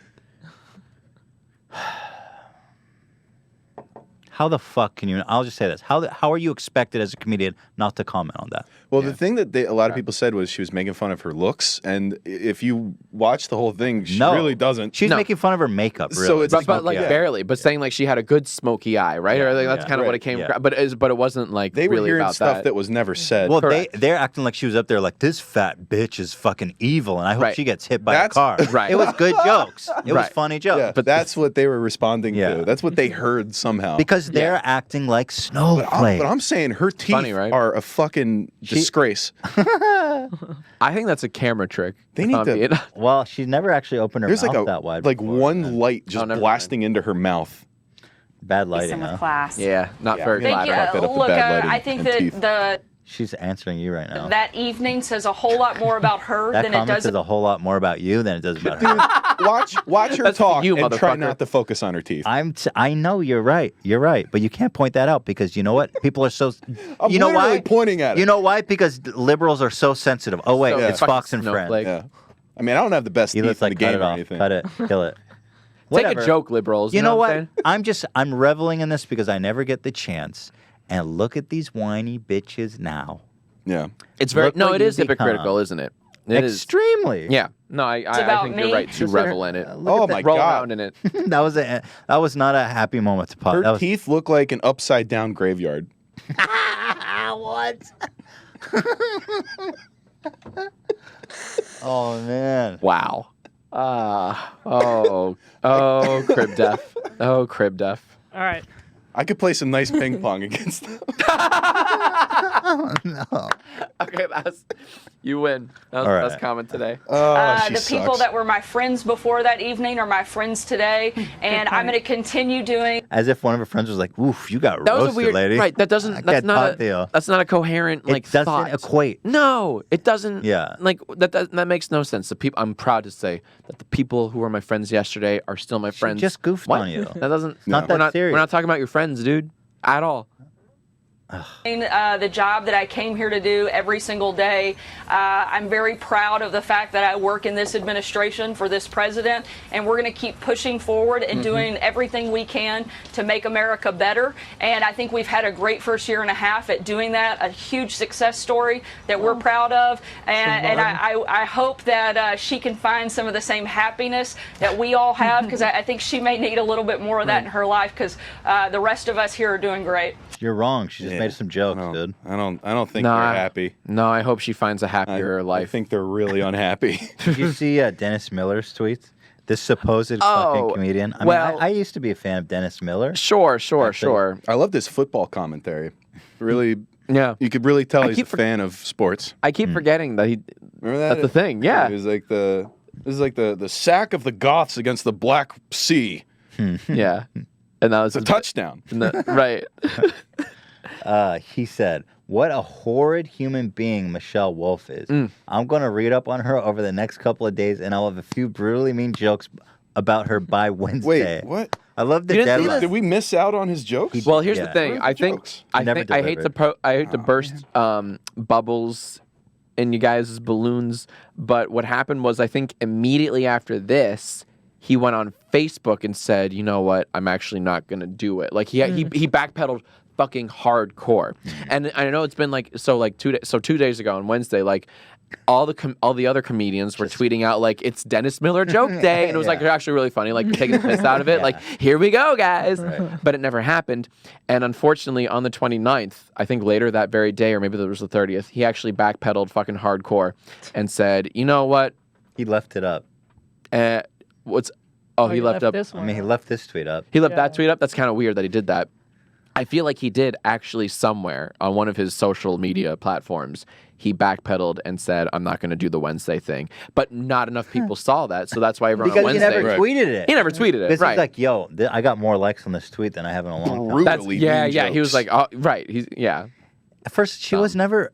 How the fuck can you? I'll just say this. How are you expected as a comedian not to comment on that? Well, the thing that a lot of people said was she was making fun of her looks, and if you watch the whole thing, she really doesn't. She's making fun of her makeup. Really. So it's but like barely, but saying like she had a good smoky eye, right? Yeah, or like, that's yeah. kind of what it Right, came. yeah. But it wasn't like They were really hearing about stuff that was never said. Well, Correct. they're acting like she was up there like, this fat bitch is fucking evil, and I hope Right. she gets hit by a car. Right. It was good jokes. It was Right. funny jokes. Yeah, but that's what they were responding to. That's what they heard somehow. Because they're acting like snowflakes. But I'm saying her teeth funny, right? are a fucking She's disgrace. I think that's a camera trick. They need to. Well, she's never actually opened her There's mouth like that wide. like before, one light just blasting into her mouth. Bad lighting, huh? class. Yeah, not very Thank you. Look, I think that She's answering you right now. that evening says a whole lot more about her That than it comment does. says a whole lot more about you than it does about her. Watch her That's for talk you, and try motherfucker. not to focus on her teeth. I know you're right. You're right, but you can't point that out because you know what? People are so. I'm you know literally why? pointing at it. You know why? Because liberals are so sensitive. Oh wait, So it's Fox and Friends. Yeah. I mean, I don't have the best teeth in the game cut it or off. anything. Cut it. Kill it. Take Whatever. a joke, liberals. You know what? I'm what? saying? I'm reveling in this because I never get the chance. And look at these whiny bitches now. Yeah. It's very Look no. what It you is hypocritical, become. isn't it? It is. Extremely. Yeah. No, I about think me. you're right to Just let her- revel in it. look at that. Roll around in it. that was not a happy moment to pop. Her That was, teeth look like an upside down graveyard. what? Oh man. Wow. Oh, crib death. Oh, crib death. All right. I could play some nice ping pong against them. No. Okay, you win. That was All the right. best comment today. The people that were my friends before that evening are my friends today, and I'm going to continue doing. As if one of her friends was like, "Oof, you got That was roasted, a weird, lady." right? That doesn't. I That's can't not talk to you. That's not a coherent It like doesn't thought. equate. No, it doesn't. Yeah. Like that makes no sense. The people. I'm proud to say that the people who were my friends yesterday are still my friends. just goofed What? on you. That doesn't. Not that we're not, serious. We're not talking about your friends, dude, at all. The job that I came here to do every single day. I'm very proud of the fact that I work in this administration for this president, and we're going to keep pushing forward and doing everything we can to make America better. And I think we've had a great first year and a half at doing that, a huge success story that we're proud of. And I hope that she can find some of the same happiness that we all have, because I think she may need a little bit more of that in her life, because the rest of us here are doing great. You're wrong. She just made some jokes, dude. I don't think No, they're I- happy. No, I hope she finds a happier I life. think they're really unhappy. Did you see Dennis Miller's tweets? This supposed Oh, fucking comedian. I well- mean, I used to be a fan of Dennis Miller. Sure. I love this football commentary. Really, Yeah. you could really tell I he's keep a fan of sports. I keep forgetting that he. Remember that? That's the thing. Yeah. It was like this is like the sack of the Goths against the Black Sea. Yeah. And that was a touchdown. Right. He said, "What a horrid human being Michelle Wolf is. I'm going to read up on her over the next couple of days, and I'll have a few brutally mean jokes about her by Wednesday." Wait, what? I love the You didn't see deadline. Did we miss out on his jokes? Well, here's the Yeah. thing. Where's I the think jokes? I Never think I hate delivered. to burst bubbles in you guys' balloons, but what happened was I think immediately after this, he went on Facebook and said, "You know what? I'm actually not gonna do it." Like he backpedaled fucking hardcore, and I know it's been like 2 days ago on Wednesday, like. All the other comedians were tweeting out like it's Dennis Miller joke day, and it was like actually really funny, like taking the piss out of it, like here we go, guys. But it never happened, and unfortunately, on the 29th, I think later that very day, or maybe it was the 30th, he actually backpedaled fucking hardcore and said, "You know what? He left it up. What's? Oh, he left up. this I one mean, he up. left this tweet up. He left that tweet up. That's kind of weird that he did that. I feel like he did actually somewhere on one of his social media platforms. He backpedaled and said, "I'm not going to do the Wednesday thing," but not enough people saw that, so that's why everyone Because on he Wednesday never tweeted it. He never tweeted it. Because Right? he's like, "Yo, I got more likes on this tweet than I have in a long time." That's, yeah. He was like, "Oh, right." He's At first, she was never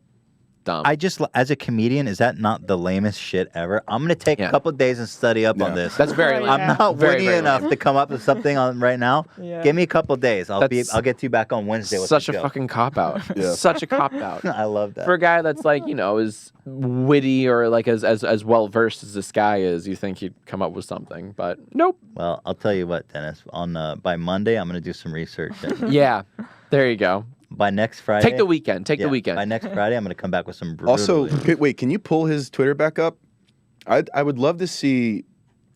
dumb. I just, as a comedian, is that not the lamest shit ever? I'm gonna take a couple days and study up on this. That's very lame. I'm not Very, witty very enough lame. to come up with something on right now. Yeah. Give me a couple days. I'll That's get you back on Wednesday. With Such the a joke. fucking cop out. Yeah. Such a cop out. I love that. For a guy that's like, as witty or like as well versed as this guy is, you think he'd come up with something, but nope. Well, I'll tell you what, Dennis. By Monday, I'm gonna do some research. And Yeah, there you go. by next Friday, Take the weekend. Take the weekend. By next Friday, I'm gonna come back with some. Brutally. Also, wait, can you pull his Twitter back up? I would love to see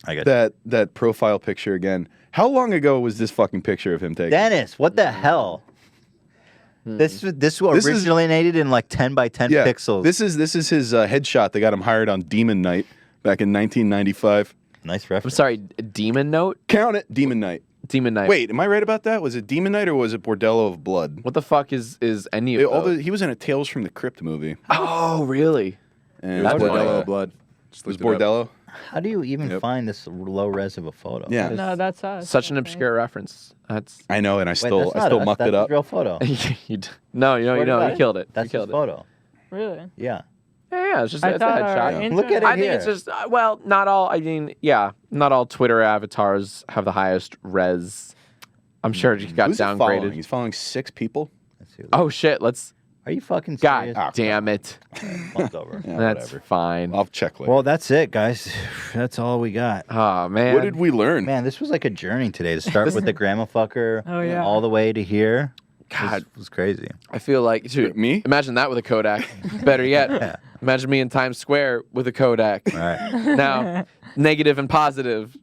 that profile picture again. How long ago was this fucking picture of him taken? Dennis, what the hell? This originated in like 10 by 10 pixels. This is his headshot that got him hired on Demon Night back in 1995. Nice I'm reference. sorry, Demon Note? Count it, Demon Night. Demon Knight. Wait, am I right about that? Was it Demon Knight or was it Bordello of Blood? What the fuck is any of those? He was in a Tales from the Crypt movie. Oh, really? It And was That's Bordello funny. of Blood. Just It was looked it up. Bordello. How do you even find this low res of a photo? Yeah. No, that's us. Such an obscure reference. That's I know, and I Wait, still that's not us, mucked that's it up. a real photo. No, you killed it. That's you killed his photo. Really? Yeah. Yeah, it's just I it's a thought our headshot. intern- Look at it I think here. it's just not all. I mean, yeah, not all Twitter avatars have the highest res. I'm sure he got Who's he following? downgraded. He's following 6 people. Let's see. Oh shit! Are you fucking God serious? damn it! Fucked over. Yeah, That's whatever. fine. I'll check later. Well, that's it, guys. That's all we got. Oh man, what did we learn? Man, this was like a journey today to start with the grandma fucker Oh, yeah. all the way to here. God, It was crazy. I feel like dude, Me? Imagine that with a Kodak. Better yet, imagine me in Times Square with a Kodak. All right. Now, negative and positive.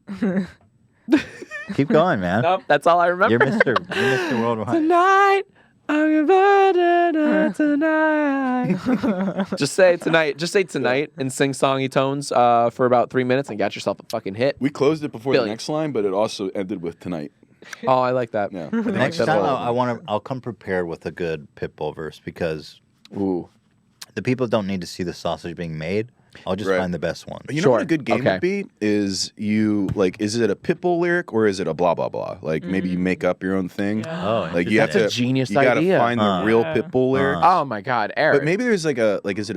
Keep going, man. Nope, that's all I remember. You're Mr. Worldwide. Tonight, I'm gonna tonight. Just say tonight and sing songy tones for about 3 minutes and got yourself a fucking hit. We closed it before Billion. the next line, but it also ended with tonight. Oh, I like that. Yeah. Next that time, whole- I'll come prepared with a good Pitbull verse because Ooh. the people don't need to see the sausage being made. I'll just Right. find the best ones. You know what Sure. a good game Okay. would be? Is is it a Pitbull lyric or is it a blah blah blah? Like maybe you make up your own thing. Oh, Like you have That's to a genius you gotta idea. find the real Pitbull lyric. Oh my God, Eric. But maybe there's is it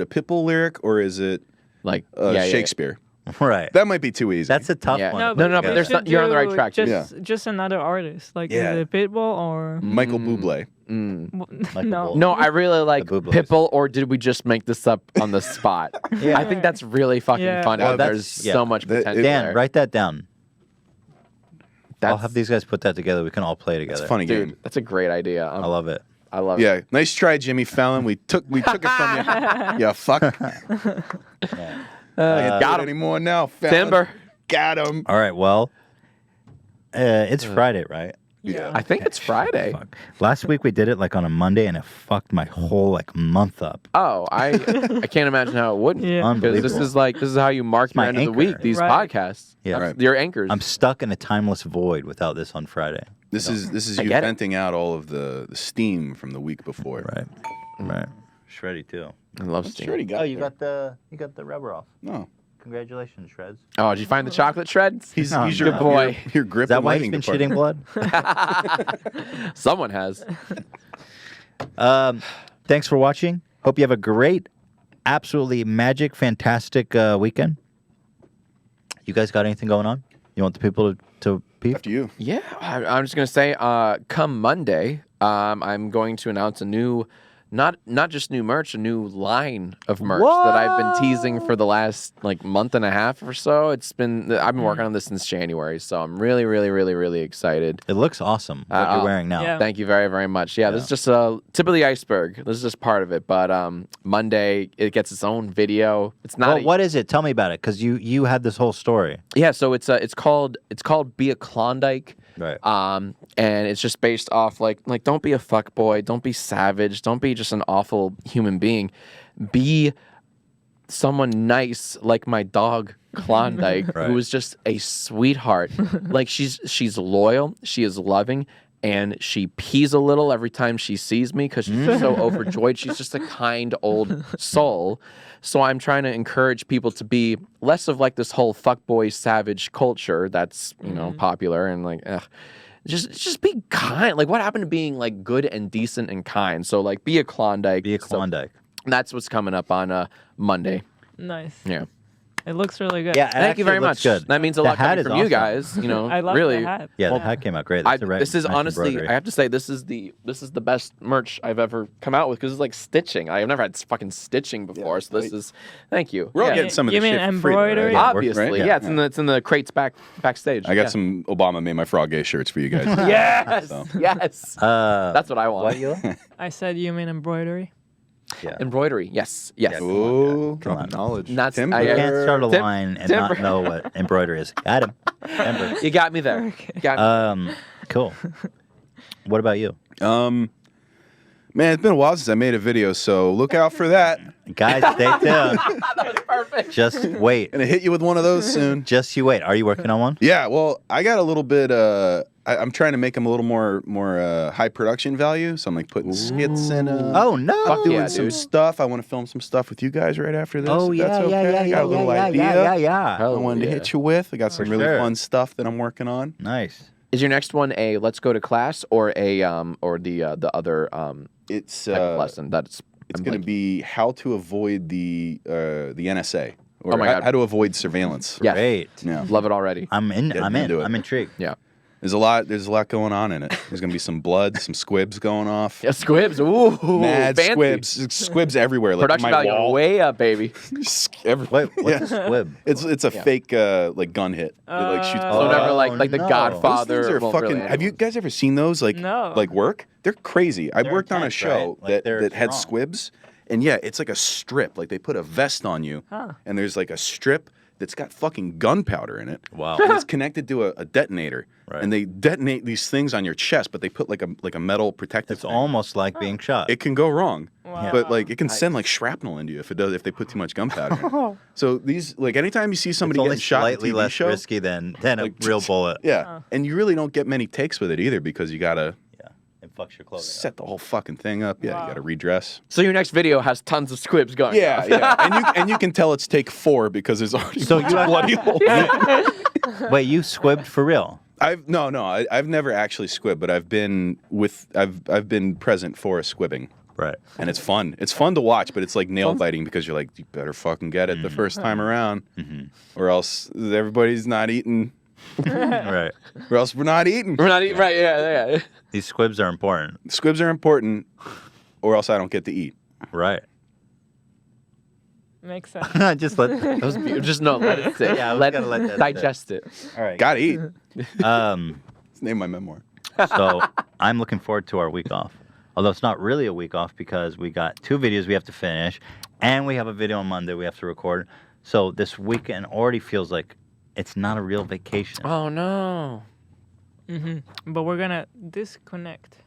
a Pitbull lyric or is it like Shakespeare? Right. That might be too easy. That's a tough Yeah. one. No, No, but we there's should not- you're on the right do track, too. Just another artist, like Yeah. is it Pitbull or Michael Bublé. Michael no? Bublé. No, I really like The Bublés. Pitbull, or did we just make this up on the spot? Yeah. I think that's really fucking Yeah. funny. Well, There's that's- yeah. so much potential Dan, there. write that down. I'll That's, have these guys put that together. We can all play together. It's a funny dude, game. that's a great idea. I love it. I love it. Yeah, nice try, Jimmy Fallon. We took it from you. Yeah, fuck. Got Got him. anymore now, Fallon. Timber. Got him. All right. Well, it's Friday, right? Yeah. I think it's Friday. Fuck. Last week we did it like on a Monday, and it fucked my whole like month up. Oh, I can't imagine how it wouldn't. Yeah. Because this is how you mark your my end of the anchor. week. These Right. podcasts. Yeah. That's your anchors. I'm stuck in a timeless void without this on Friday. This is I you get it. venting out all of the steam from the week before. Right. Right. Shreddy too. I love That's steam. sure he got Oh, you there. got the rubber off. No. Congratulations, Shreds. Oh, did you find the chocolate shreds? He's No, your good boy. Your grip Is that and why he's lighting been department. shitting blood? Someone has. Thanks for watching. Hope you have a great, absolutely magic, fantastic weekend. You guys got anything going on? You want the people to peep? After you. Yeah, I'm just gonna say, come Monday, I'm going to announce a new, not just new merch, a new line of merch that I've been teasing for the last like month and a half or so. I've been working on this since January, so I'm really, really, really, really excited. It looks awesome. What you're wearing now. Yeah. Thank you very, very much. Yeah, this is just a tip of the iceberg. This is just part of it. But Monday, it gets its own video. It's not. Well, what is it? Tell me about it, because you had this whole story. Yeah, so it's called Be a Klondike. Right. And it's just based off like don't be a fuckboy, don't be savage, don't be just an awful human being. Be someone nice like my dog Klondike, Right. who is just a sweetheart. Like she's loyal, she is loving, and she pees a little every time she sees me because she's just so overjoyed. She's just a kind old soul. So I'm trying to encourage people to be less of like this whole fuckboy savage culture that's, popular and like, just be kind. Like what happened to being like good and decent and kind? So like be a Klondike. Be a Klondike. So that's what's coming up on Monday. Nice. Yeah. It looks really good. Yeah, it Thank you very actually looks much. good. That means a The lot hat coming is from you awesome. guys. You know, I love really. the hat. Yeah, the hat came out great. That's This is nice honestly, embroidery. I have to say, this is the best merch I've ever come out with because it's like stitching. I've never had fucking stitching before, so this is. Thank you. We're all Yeah. getting some of You the mean shit for free, though, right? embroidery? Yeah, Obviously, right? yeah. It's in the crates backstage. I got Yeah. some Obama made my frog gay shirts for you guys. Yes, So. yes. That's what I want. What you? I said you mean embroidery. Yeah. Embroidery. Yes. Yes. Ooh, Come on. Knowledge. That's Timber. I You can't start a Tim- line and Timber. not know what embroidery is. Got him. Timber. You got me there. Got me. Cool. What about you? Man, it's been a while since I made a video, so look out for that. Guys, stay tuned. That was perfect. Just wait. Gonna hit you with one of those soon. Just you wait. Are you working on one? Yeah, well, I got a little bit. I'm trying to make them a little more high production value. So I'm like putting skits in them. Oh no! I'm doing yeah, some dude. stuff. I want to film some stuff with you guys right after this. Oh if yeah, that's yeah, okay. yeah, I got yeah, a little yeah, idea. yeah, yeah. I wanted to hit you with. I got some really sure. fun stuff that I'm working on. Nice. Is your next one a let's go to class or a or the other It's type of lesson? That's It's going to be how to avoid the NSA or Oh my God. how to avoid surveillance. Yes. Great. Yeah. Love it already. I'm in. Get I'm in. into it. I'm intrigued. Yeah. There's a lot going on in it. There's going to be some blood, some squibs going off. Yeah, squibs. Ooh, Mad fancy. squibs everywhere. Like Production my value wall. way up, baby. Everywhere. Wait, what's a squib? It's a fake like gun hit. It like shoots. So whenever like the no. Godfather. Those things are won't fucking. really Have you guys ever seen those like work? They're crazy. I They're worked on a intense, show right? Like, that had strong. squibs, and yeah, it's like a strip. Like they put a vest on you, and there's like a strip that's got fucking gunpowder in it. Wow. And it's connected to a detonator, Right. and they detonate these things on your chest, but they put like a metal protective. It's thing. almost like being shot. It can go wrong, Wow. but like it can send like shrapnel into you if they put too much gunpowder. in it. So these like anytime you see somebody it's only getting shot in a slightly TV less show, risky than a like, real bullet. yeah, and you really don't get many takes with it either because you gotta It fucks your clothing. set the whole fucking thing up. Yeah, you gotta redress. So your next video has tons of squibs going. Yeah, off. yeah, and you can tell it's take 4 because there's already So a bunch you of bloody holes. Wait, you squibbed for real? I've never actually squibbed, but I've been present for a squibbing. Right. And it's fun. It's fun to watch, but it's like nail biting because you're like, you better fucking get it the first time around, or else everybody's not eating. Right. Or else we're not eating. We're not eating. Right. Yeah. These squibs are important. Squibs are important, or else I don't get to eat. Right. Makes sense. Just let just no. Let it sit. Yeah, let gotta let that digest it. All right. Gotta eat. Um, Let's name my memoir. so I'm looking forward to our week off. Although it's not really a week off because we got 2 videos we have to finish, and we have a video on Monday we have to record. So this weekend already feels like it's not a real vacation. Oh no. But we're gonna disconnect.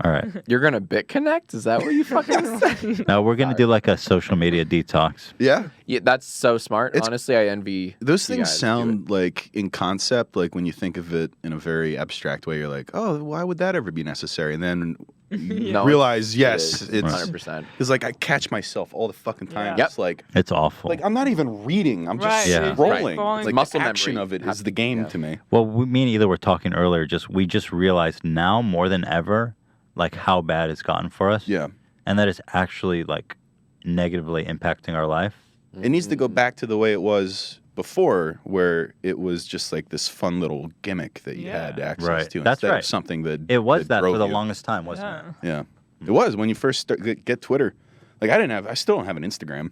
All right. You're gonna BitConnect? Is that what you fucking said? Now we're gonna do like a social media detox. Yeah. Yeah, that's so smart. Honestly, I envy Those you things guys sound like in concept, like when you think of it in a very abstract way, you're like, oh, why would that ever be necessary? And then you No, realize, it yes, is. it's 100%. Because like I catch myself all the fucking time. Yeah. It's like It's awful. I'm not even reading. I'm just Right, Yeah. scrolling. Right. Like Muscle the action memory of it is happens, the game yeah. to me. Well, me and Ela were talking earlier. We just realized now more than ever, like how bad it's gotten for us. Yeah. And that it's actually like negatively impacting our life. It needs to go back to the way it was before, where it was just like this fun little gimmick that you had access Right. to That's instead right. of something that It was that for drove the you. longest time, wasn't it? Yeah, it was when you first get Twitter. Like I still don't have an Instagram,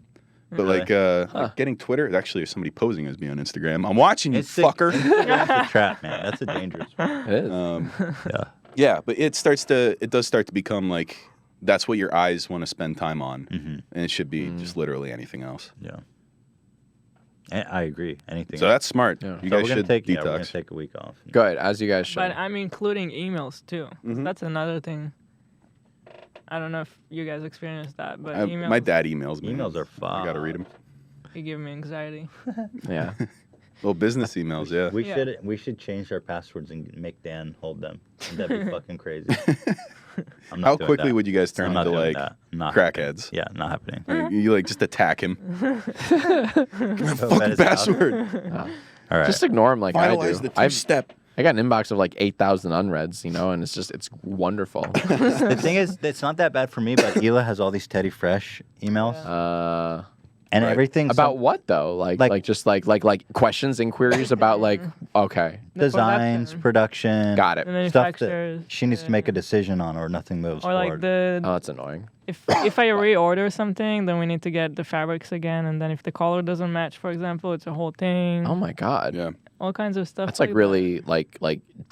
but Really? like getting Twitter. Actually, there's somebody posing as me on Instagram. I'm watching you, It's fucker. That's a trap, man. That's a dangerous one. It is. Yeah. Yeah, but it does start to become like that's what your eyes want to spend time on, and it should be just literally anything else. Yeah. I agree. Anything. So that's smart. Yeah. You So guys we're gonna should take detox. we're gonna take a week off. Good, as you guys should. But I'm including emails too. That's another thing. I don't know if you guys experienced that, but emails. My dad emails me. Emails are fun. I gotta read them. They give me anxiety. Yeah. Little business emails, yeah. We should change our passwords and make Dan hold them. That'd be fucking crazy. I'm not How doing quickly that. would you guys turn I'm not into doing like that. Not crackheads? Yeah, not happening. Like, you like just attack him. Give me a So fucking that is out. password. All right. Just ignore them like I Finalize do. the two-step. I got an inbox of like 8,000 unreads, and it's wonderful. The thing is, it's not that bad for me, but Ela has all these Teddy Fresh emails. And everything about what though? Like just like questions, inquiries about like okay, designs, production. Got it. The Stuff that manufacturers, she needs to make a decision on, or nothing moves Or like forward. the Oh, that's annoying. if I reorder something, then we need to get the fabrics again, and then if the color doesn't match, for example, it's a whole thing. Oh my god. Yeah. All kinds of stuff. That's like really like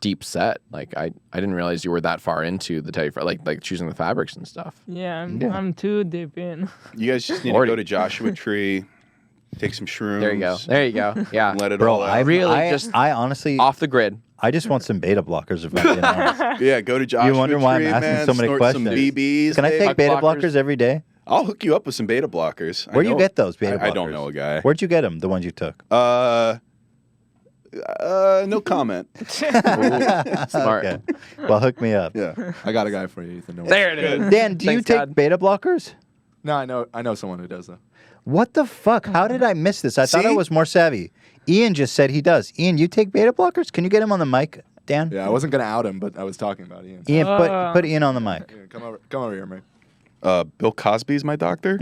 deep set. Like I didn't realize you were that far into the Teddy Fresh, like choosing the fabrics and stuff. Yeah, I'm too deep in. You guys just need to go to Joshua Tree, take some shrooms. There you go. Yeah. Let it Bro, all out. I honestly off the grid. I just want some beta blockers if I'm being honest. Yeah, go to Joshua You wonder why Tree, I'm asking man, so many snort questions. Some BBs. Can I take beta blockers every day? I'll hook you up with some beta blockers. Where do you get those beta blockers? I don't know a guy. Where'd you get them? The ones you took? No comment. Smart. Okay. Well, hook me up. Yeah, I got a guy for you, Ethan. No There it is. Dan, do you Thanks, take God. beta blockers? No, I know someone who does though. What the fuck? How did I miss this? I thought I See? was more savvy. Ian just said he does. Ian, you take beta blockers? Can you get him on the mic, Dan? Yeah, I wasn't gonna out him, but I was talking about Ian. Ian, put Ian on the mic. Ian, come over here, mate. Bill Cosby's my doctor.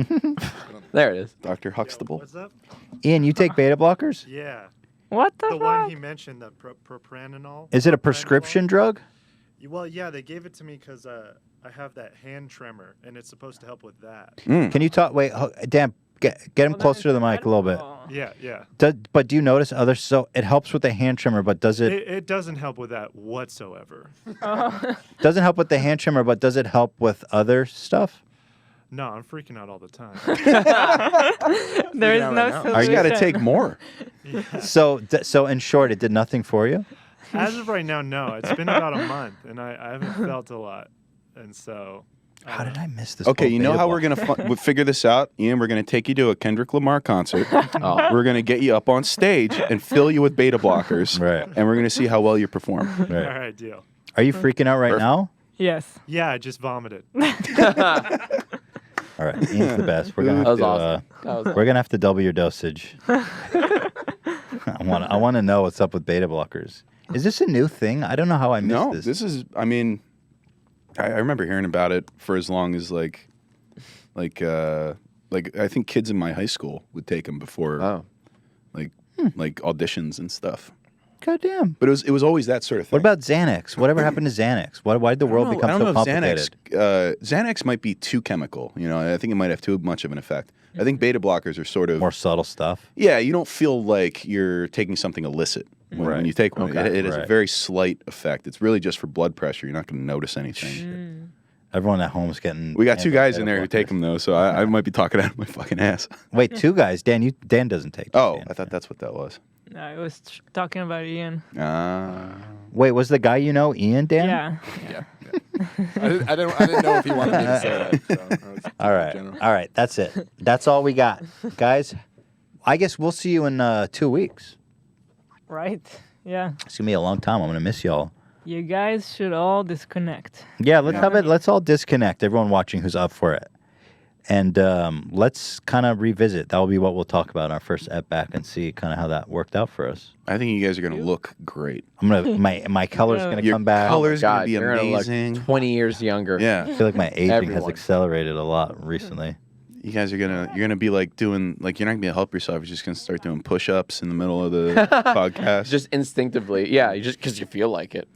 There it is. Dr. Huxtable. What's up? Ian, you take beta blockers? Yeah. What the The fuck? one he mentioned, the propranolol. Is it a prescription drug? Well, yeah, they gave it to me because I have that hand tremor, and it's supposed to help with that. Can you talk? Wait, Dan, get him closer to the mic a little bit. Yeah, yeah. But do you notice other? So it helps with the hand trimmer, but does it? It doesn't help with that whatsoever. Doesn't help with the hand trimmer, but does it help with other stuff? No, I'm freaking out all the time. There is no solution. You got to take more. Yeah. So in short, it did nothing for you. As of right now, no. It's been about a month, and I haven't felt a lot. And so... How did I miss this? Okay, whole you know beta how we're block? going to figure this out? Ian, we're going to take you to a Kendrick Lamar concert. We're going to get you up on stage and fill you with beta blockers. Right. And we're going to see how well you perform. Right. All right, deal. Are you freaking out right now? Yes. Yeah, I just vomited. All right, Ian's the best. We're gonna have to, awesome. we're gonna have to double your dosage. I want to know what's up with beta blockers. Is this a new thing? I don't know how I missed No, this. this is, I mean, I remember hearing about it for as long as like I think kids in my high school would take them before like auditions and stuff. Goddamn. But it was always that sort of thing. What about Xanax? Whatever happened to Xanax? Why did the world become so complicated? Xanax might be too chemical. You know, I think it might have too much of an effect. I think beta blockers are sort of more subtle stuff. Yeah, you don't feel like you're taking something illicit when you take one. Okay, It has a very slight effect. It's really just for blood pressure. You're not going to notice anything. Everyone at home is getting. We got two guys in there who take them though, so I might be talking out of my fucking ass. Wait, two guys. Dan doesn't take. Oh, I thought that's what that was. No, I was talking about Ian. Wait, was the guy you know Ian, Dan? Yeah. I didn't know if he wanted me to say that. So All right, that's it. That's all we got, guys. I guess we'll see you in 2 weeks. Right? Yeah. It's gonna be a long time. I'm gonna miss y'all. You guys should all disconnect. Yeah, let's have it. Let's all disconnect. Everyone watching who's up for it, and let's kind of revisit. That will be what we'll talk about in our first ep back and see kind of how that worked out for us. I think you guys are gonna look great. I'm gonna my color's gonna Your come back. color's gonna be you're amazing. Gonna look 20 years younger. Yeah. I feel like my aging has Everyone. accelerated a lot recently. You guys are you're gonna be like doing you're not gonna be able to help yourself. You're just gonna start doing push-ups in the middle of the podcast. Just instinctively, yeah. You just because you feel like it.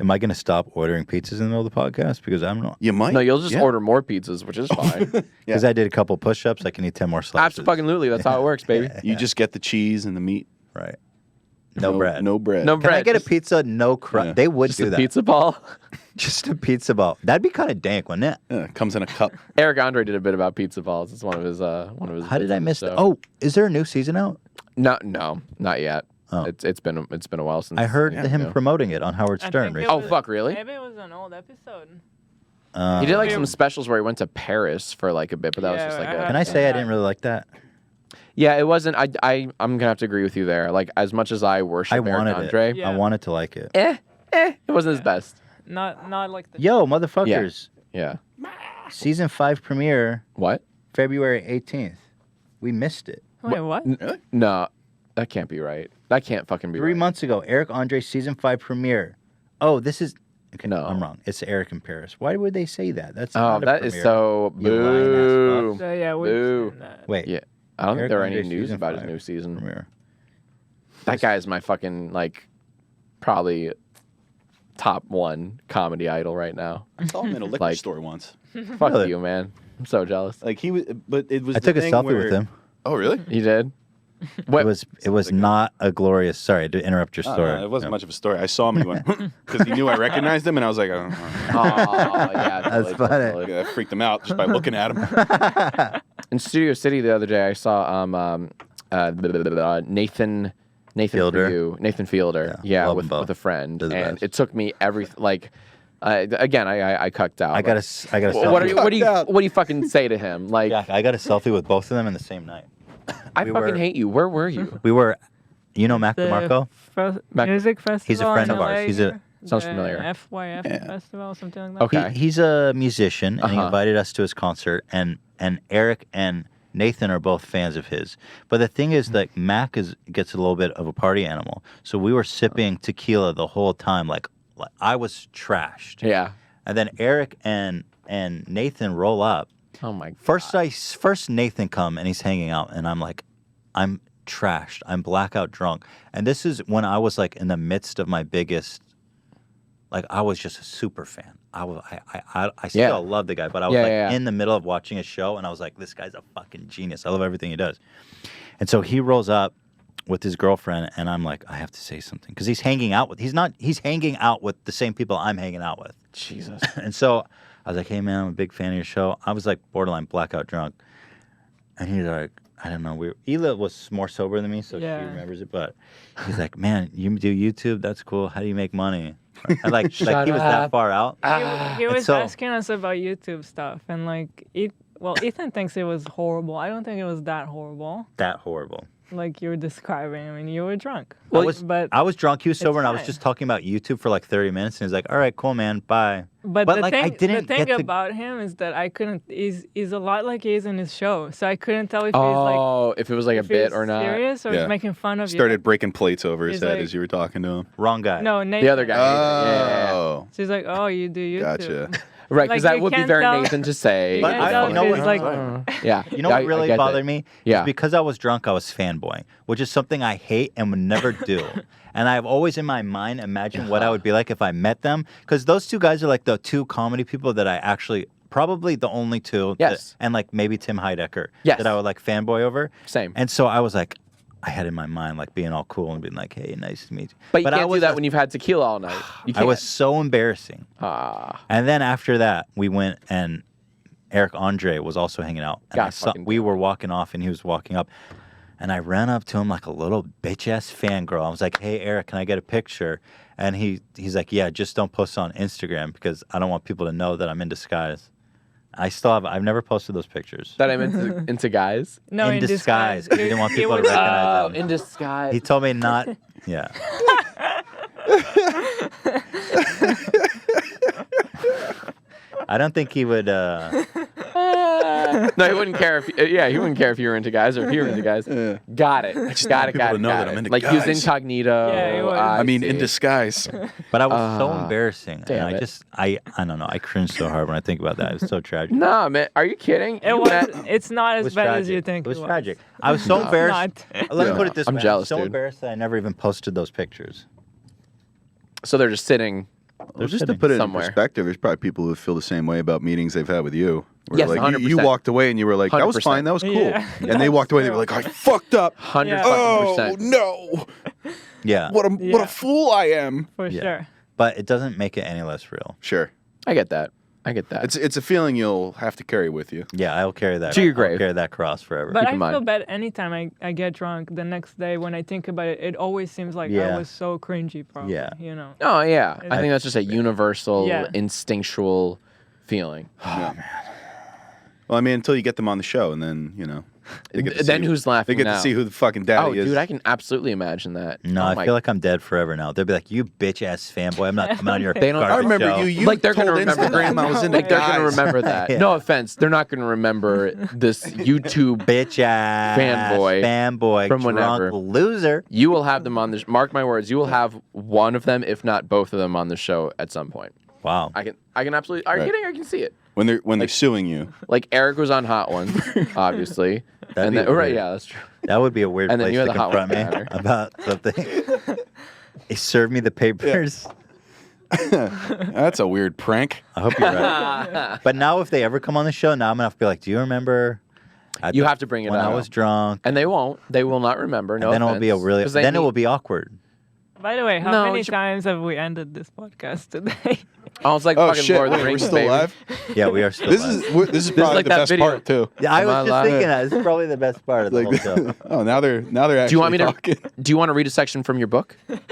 Am I going to stop ordering pizzas in the middle of the podcast? Because I'm not. You might. No, you'll just order more pizzas, which is fine. Because I did a couple push-ups, I can eat 10 more slices. Absolutely, that's how it works, baby. You just get the cheese and the meat. Right. No bread. No bread. No Can bread. I get a pizza? No crust. Yeah. They would Just do a that. pizza ball. Just a pizza ball. That'd be kind of dank, wouldn't it? Yeah, it comes in a cup. Eric Andre did a bit about pizza balls. It's one of his. How did I miss that? that? Oh, is there a new season out? No, not yet. Oh. It's been a while since I heard him promoting it on Howard Stern. Oh fuck, really? Maybe it was an old episode. He did like some specials where he went to Paris for like a bit, but that was just like. Can I say I didn't really like that? Yeah, it wasn't. I'm gonna have to agree with you there. Like as much as I worship I wanted Eric Andre, it. I wanted to like it. it wasn't his best. Not like the. Yo, motherfuckers! Yeah. Season 5 premiere. What? February 18th. We missed it. Wait, what? Really? No, that can't be right. That can't fucking be 3 right. months ago, Eric Andre season 5 premiere. Oh, this is. Okay, No. I'm wrong. It's Eric in Paris. Why would they say that? That's Oh, not a that is premiere. so You lying ass boo. fuck. So yeah, we. Boo. Wait. Yeah, I don't Eric think there are any Andre news season about his 5 new season. premiere. That guy is my fucking like probably top 1 comedy idol right now. I saw him in a liquor Like- store once. Fuck Really? you, man. I'm so jealous. Like he was, but it was. I the took a thing selfie where- with him. Oh really? You did? What? It was not a glorious. Sorry to interrupt your Oh, story. no, it wasn't much of a story. I saw him and he went because he knew I recognized him, and I was like, oh, yeah, That's funny. Like, I freaked him out just by looking at him. In Studio City the other day, I saw Nathan Fielder. for you, Nathan Fielder, love with them both. a friend, They're the and best. it took me again, I cucked out. I got a selfie. What do you fucking say to him? Like, Yeah, I got a selfie with both of them in the same night. I we fucking were- hate you. Where were you? We were You know Mac DeMarco? Music festival. He's a friend in of ours. LA He's here. Sounds familiar. FYF festival, something like that. Okay. He's a musician, and he Uh-huh. invited us to his concert. And Eric and Nathan are both fans of his. But the thing is, that Mac gets a little bit of a party animal. So we were sipping tequila the whole time. Like I was trashed. Yeah. And then Eric and Nathan roll up. Oh my God. First Nathan come and he's hanging out, and I'm like, I'm trashed. I'm blackout drunk. And this is when I was like in the midst of my biggest. Like I was just a super fan. I still love the guy, but I was in the middle of watching a show, and I was like, this guy's a fucking genius. I love everything he does. And so he rolls up with his girlfriend, and I'm like, I have to say something because he's hanging out with. He's hanging out with the same people I'm hanging out with. Jesus. And so I was like, hey man, I'm a big fan of your show. I was like borderline blackout drunk, and he's like, I don't know. Ela was more sober than me, so she remembers it. But he's like, man, you do YouTube? That's cool. How do you make money? And like he was that far out. He was asking us about YouTube stuff, and like, Ethan thinks it was horrible. I don't think it was that horrible. That horrible. Like you were describing. I mean, you were drunk. Well, I was drunk. He was sober, and I was just talking about YouTube for like 30 minutes, and he's like, all right, cool, man, bye. But the like, thing, I didn't the thing get about him is that I couldn't. He's a lot like he is in his show, so I couldn't tell if he's like. If it was like a bit or not. Serious or he's making fun of you. Started breaking plates over his He's head like- as you were talking to him. Wrong guy. No, Nathan. The other guy. Oh. She's like, oh, you do YouTube. Gotcha. Right, because Like, that you would be can't very tell- Nathan to say. You can't tell if he's like. Yeah. You know what really bothered me? Yeah. Is because I was drunk, I was fanboying, which is something I hate and would never do. And I've always in my mind imagined what I would be like if I met them. Because those two guys are like the two comedy people that I actually, probably the only two. Yes. And like maybe Tim Heidecker. Yes. That I would like fanboy over. Same. And so I was like, I had in my mind like being all cool and being like, hey, nice to meet you. But you I can't do was that when you've had tequila all night. You I can't. was so embarrassing. And then after that, we went and Eric Andre was also hanging out. And we were walking off and he was walking up. And I ran up to him like a little bitch-ass fangirl. I was like, hey, Eric, can I get a picture? And he's like, yeah, just don't post on Instagram because I don't want people to know that I'm in disguise. I've never posted those pictures. That I'm into guys? No, in disguise. 'Cause he didn't want people to recognize him. In disguise. He told me not. Yeah. I don't think he would. No, he wouldn't care if. He wouldn't care if you were into guys or if you were into guys. Got it. Got it. people to know that I'm into Like he was guys. incognito. Yeah, he was. I mean, in disguise. But I was so embarrassing. damn And it. I don't know. I cringe so hard when I think about that. It was so tragic. Nah, man. Are you kidding? It's not It as was bad tragic. as you think It was tragic. I was so embarrassed. Let me put it this I'm way. jealous, I was so dude. embarrassed that I never even posted those pictures. So they're just sitting. Well, just to put it somewhere. in perspective, there's probably people who feel the same way about meetings they've had with you. Where Yes, like, you 100%. walked away and you were like, that was 100%. fine, that was cool. Yeah. And they walked away, they were like, I fucked up. 100%. Oh, no. Yeah. What a fool I am. For sure. But it doesn't make it any less real. Sure. I get that. It's a feeling you'll have to carry with you. Yeah, I'll carry that. To your I'll grave. carry that cross forever. But Keep I in feel mind. bad anytime I get drunk. The next day when I think about it, it always seems like Yeah. I was so cringy. Probably. Yeah. You know. Oh yeah, I It's- think that's just a universal, Yeah. instinctual feeling. Oh, man. Well, I mean, until you get them on the show, and then, they get to Then see- who's laughing They get now? to see who the fucking daddy Oh, is. dude, I can absolutely imagine that. No, Oh I my- feel like I'm dead forever now. They'll be like, you bitch ass fanboy. I'm not coming on your They don't- garbage I remember show. you like they're gonna told remember Instagram I was into like they're gonna guys. remember that. Yeah. No offense, they're not gonna remember this YouTube bitch ass fanboy from drunk whenever. loser. You will have them on the. Mark my words. You will have one of them, if not both of them, on the show at some point. Wow. I can absolutely. Are you Right. kidding? I can see it. When they're suing you. Like Eric was on Hot Ones, obviously. That'd and be then, right, weird. yeah, that's true. That would be a weird And then place you had to the hot confront one me banner. about something. He served me the papers. That's a weird prank. I hope you're right. But now if they ever come on the show, now I'm gonna have to be like, do you remember? You have to bring it when up. I was drunk. And they won't. They will not remember. No And then it'll be a offense. really. 'Cause they Then it need- will be awkward. By the way, how No, many it should- times have we ended this podcast today? I was like, Oh, fucking shit. Lord of the Wait, we're Rings, still baby. alive? Yeah, we are still. This live. is probably like the that best video. part, too. Yeah, I Am was I just alive? thinking that. This is probably the best part of the whole show. Oh, now they're actually Do you want me to? talking. Do you want to read a section from your book? What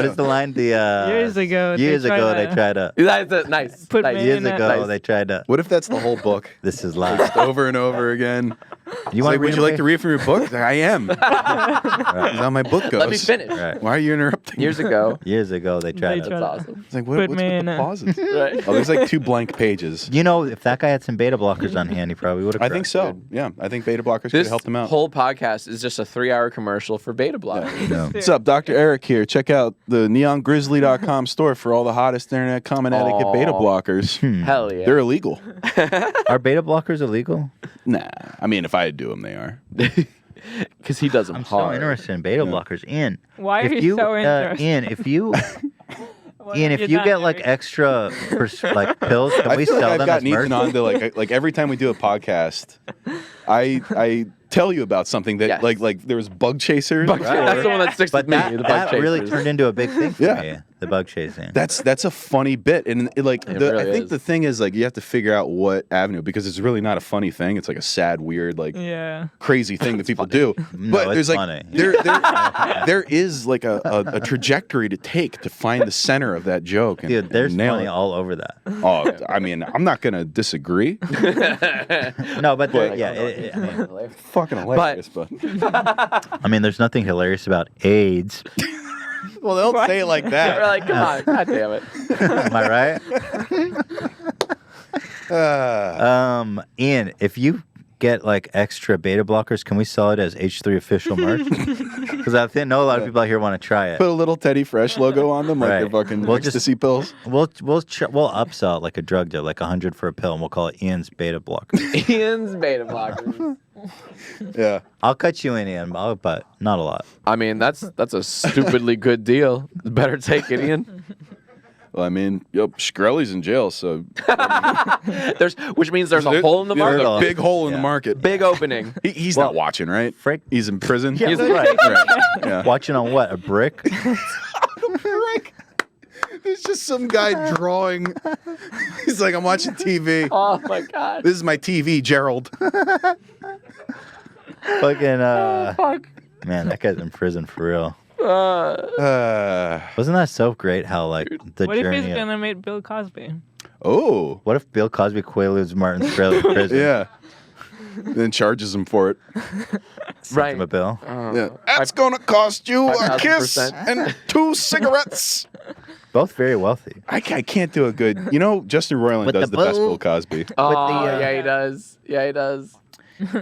is the line? Years ago, they Years ago, tried they to- tried to. That's nice. Put nice. me Years in a- ago, Nice. they tried to. What if that's the whole book? This is live. Just over and over again. You want? Would you like to read from your book? I am. That's how my book goes. Let me finish. Right. Why are you interrupting? Years ago, they tried. That's awesome. It's like, what's with the pauses? Right. Oh, there's like 2 blank pages. You know, if that guy had some beta blockers on hand, he probably would have. I think so. Yeah, I think beta blockers could have helped him out. This whole podcast is just a 3-hour commercial for beta blockers. Yeah. What's up, Dr. Eric here. Check out the neongrizzly.com store for all the hottest internet comment etiquette beta blockers. Hell yeah. They're illegal. Are beta blockers illegal? Nah. I mean, if I do them, they are. Because he does them I'm hard. so interested in beta blockers. Ian, Why are if you so interested? Ian, if you Ian, if have you you get done, like Erik? extra like pills, can I we feel sell like I've them as gotten merch? Ethan on to like every time we do a podcast, I tell you about something that like there was bug chasers. That's the one that sticks But with me. that, The bug that really chasers. turned into a big thing for me. The bug chasing. That's a funny bit, and I really think is. the thing is like you have to figure out what avenue because it's really not a funny thing. It's like a sad, weird, like crazy thing that people do. No, But it's there's like funny. there is like a trajectory to take to find the center of that joke. And, Dude, there's and nail funny it. all over that. Oh, I mean, I'm not gonna disagree. No, but I mean, Fucking hilarious, but I mean, there's nothing hilarious about AIDS. well, don't say it like that. We're like, come on, god damn it. Am I right? Ian, if you get like extra beta blockers, can we sell it as H3 official merch? Because I know a lot of people out here want to try it. Put a little Teddy Fresh logo on them, like Right. they're fucking We'll ecstasy pills. We'll upsell it like a drug deal, like 100 for a pill, and we'll call it Ian's beta blocker. Ian's beta blockers. Yeah, I'll cut you in, Ian, but not a lot. I mean, that's a stupidly good deal. Better take it, Ian. Well, I mean, Shkreli's in jail, so which means there's a hole in the market. There's a big hole in the market. Big opening. He's not watching, right? Frick. He's in prison. Yeah, He's right. Yeah. Watching on what? A brick? There's just some guy drawing. He's like, I'm watching TV. Oh my god. This is my TV, Gerald. Fucking, Fuck. man, that guy's in prison for real. Uh, Wasn't that so great how, like, the What if journey he's of- gonna make Bill Cosby? oh. What if Bill Cosby quaaludes Martin Shkreli in prison? Yeah. Then charges him for it. Right. Him a bill? Yeah. That's going to cost you a kiss 5,000%. and 2 cigarettes. Both very wealthy. I can't do a good. You know, Justin Roiland With does the the best bull. Bill Cosby. Oh, yeah, he does. Yeah, he does.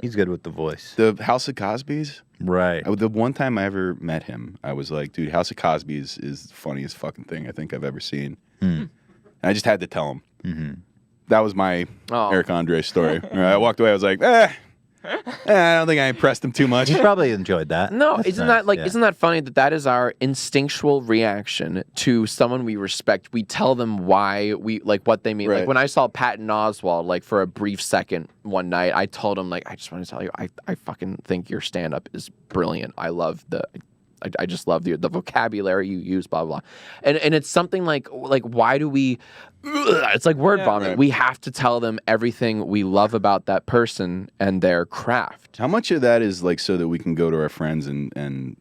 He's good with the voice. The House of Cosby's. Right. The one time I ever met him, I was like, dude, House of Cosby's is the funniest fucking thing I think I've ever seen. And I just had to tell him. Mm-hmm. That was my Eric Andre story. I walked away. I was like, I don't think I impressed him too much. He probably enjoyed that. No, That's isn't nice, that yeah. isn't that funny that is our instinctual reaction to someone we respect? We tell them why we like what they mean. Right. Like when I saw Patton Oswalt, like for a brief second one night, I told him like I just want to tell you, I fucking think your stand up is brilliant. I love I just love the vocabulary you use, blah blah, and it's something like why do we? It's like word vomit. Right. We have to tell them everything we love about that person and their craft. How much of that is like so that we can go to our friends and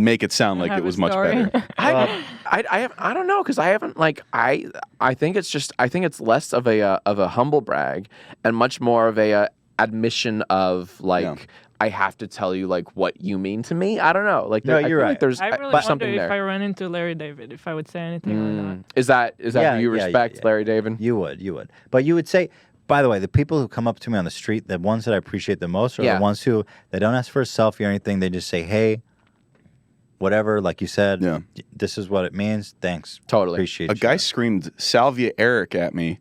make it sound like it was much better? I don't know because I haven't I think it's less of a humble brag and much more of a admission of like. I have to tell you like what you mean to me. I don't know. Like No, I you're feel right. Like there's I really wonder something if there. I ran into Larry David, if I would say anything or not. Is that Yeah, who you yeah, respect, yeah. Larry David? You would. But you would say, by the way, the people who come up to me on the street, the ones that I appreciate the most are Yeah. the ones who, they don't ask for a selfie or anything. They just say, hey, whatever, like you said, this is what it means. Thanks. Totally. Appreciate A you. guy screamed Salvia Eric at me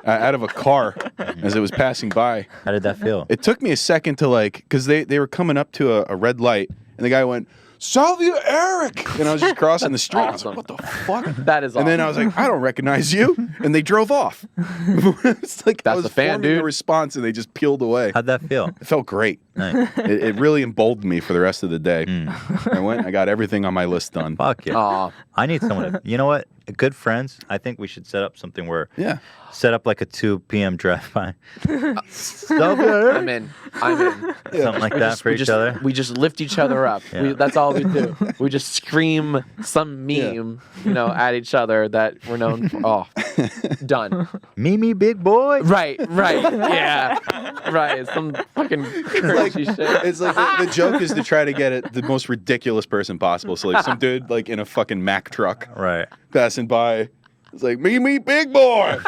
out of a car as it was passing by. How did that feel? It took me a second to like, because they were coming up to a red light, and the guy went, Salvia Eric! And I was just crossing the street. I was like, what the fuck? That is awesome. And then I was like, I don't recognize you. And they drove off. It's like I That's was a fan, forming dude. a response, and they just peeled away. How'd that feel? It felt great. Nice. It really emboldened me for the rest of the day. I went, I got everything on my list done. Fuck yeah. Aw. I need someone to, you know what? good friends, I think we should set up something where set up like a 2 p.m. drive-by. So good. I'm in. Something like that for each other. We just lift each other up. Yeah. That's all we do. We just scream some meme, at each other that we're known for. Oh, done. Mimi, big boy. Right. Yeah. Right. Some fucking crazy shit. It's like the joke is to try to get it the most ridiculous person possible. So like some dude like in a fucking Mack truck, right, passing by. It's like me, big boy. It's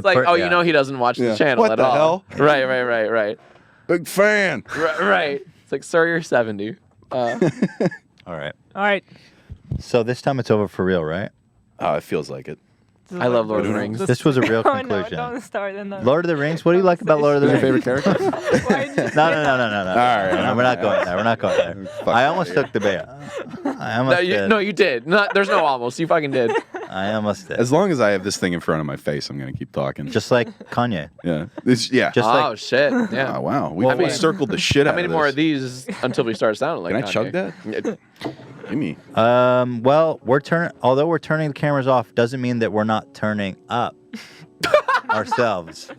like, he doesn't watch the channel what at the all. hell? Right. Big fan. Right. It's like, sir, you're 70. All right. So this time it's over for real, right? Oh, it feels like it. I love Lord of the Rings. This was a real Oh, conclusion. no, don't start. Lord of the Rings. What do you like about Lord of the Rings? Your favorite character? No. All right, We're not going there. We're not going there. I almost took the bait. I almost did. No, you did. There's no almost. You fucking did. I almost did. As long as I have this thing in front of my face, I'm gonna keep talking. Just like Kanye. Yeah. Oh shit. Yeah. Oh wow. We circled the shit out of How many more of these until we start sounding like Can I Kanye? chug that? Give me. Well, although we're turning the cameras off, doesn't mean that we're not turning up ourselves.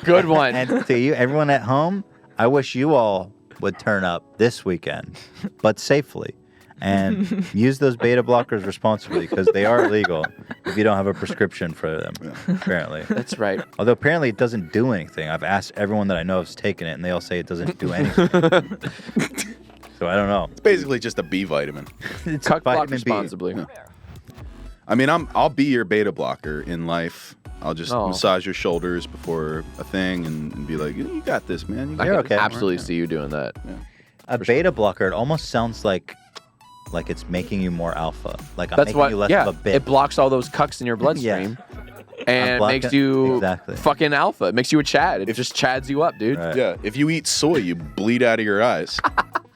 Good one. And to you, everyone at home, I wish you all would turn up this weekend, but safely. And use those beta blockers responsibly because they are illegal if you don't have a prescription for them, apparently. That's right. Although apparently it doesn't do anything. I've asked everyone that I know has taken it, and they all say it doesn't do anything. So I don't know. It's basically just a B vitamin. It's Cuck block vitamin B. responsibly. Yeah. I mean, I'll be your beta blocker in life. I'll just massage your shoulders before a thing and be like, you got this, man. I can absolutely see you doing that. Yeah. A beta blocker, it almost sounds like it's making you more alpha. Like I'm That's making you less of a bit. It blocks all those cucks in your bloodstream. And makes you fucking alpha. It makes you a Chad. It just chads you up, dude. Right. Yeah. If you eat soy, you bleed out of your eyes.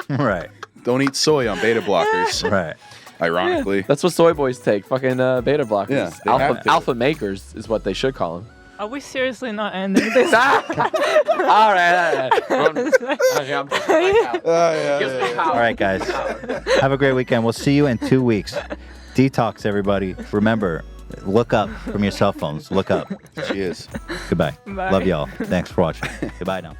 Right. Don't eat soy on beta blockers. Right. Ironically. Yeah, that's what soy boys take. Fucking beta blockers. Yeah, they have to. Alpha makers is what they should call them. Are we seriously not ending this? all right. All right, guys. Have a great weekend. We'll see you in 2 weeks. Detox, everybody. Remember, look up from your cell phones. Look up. Cheers. Goodbye. Bye. Love y'all. Thanks for watching. Goodbye now.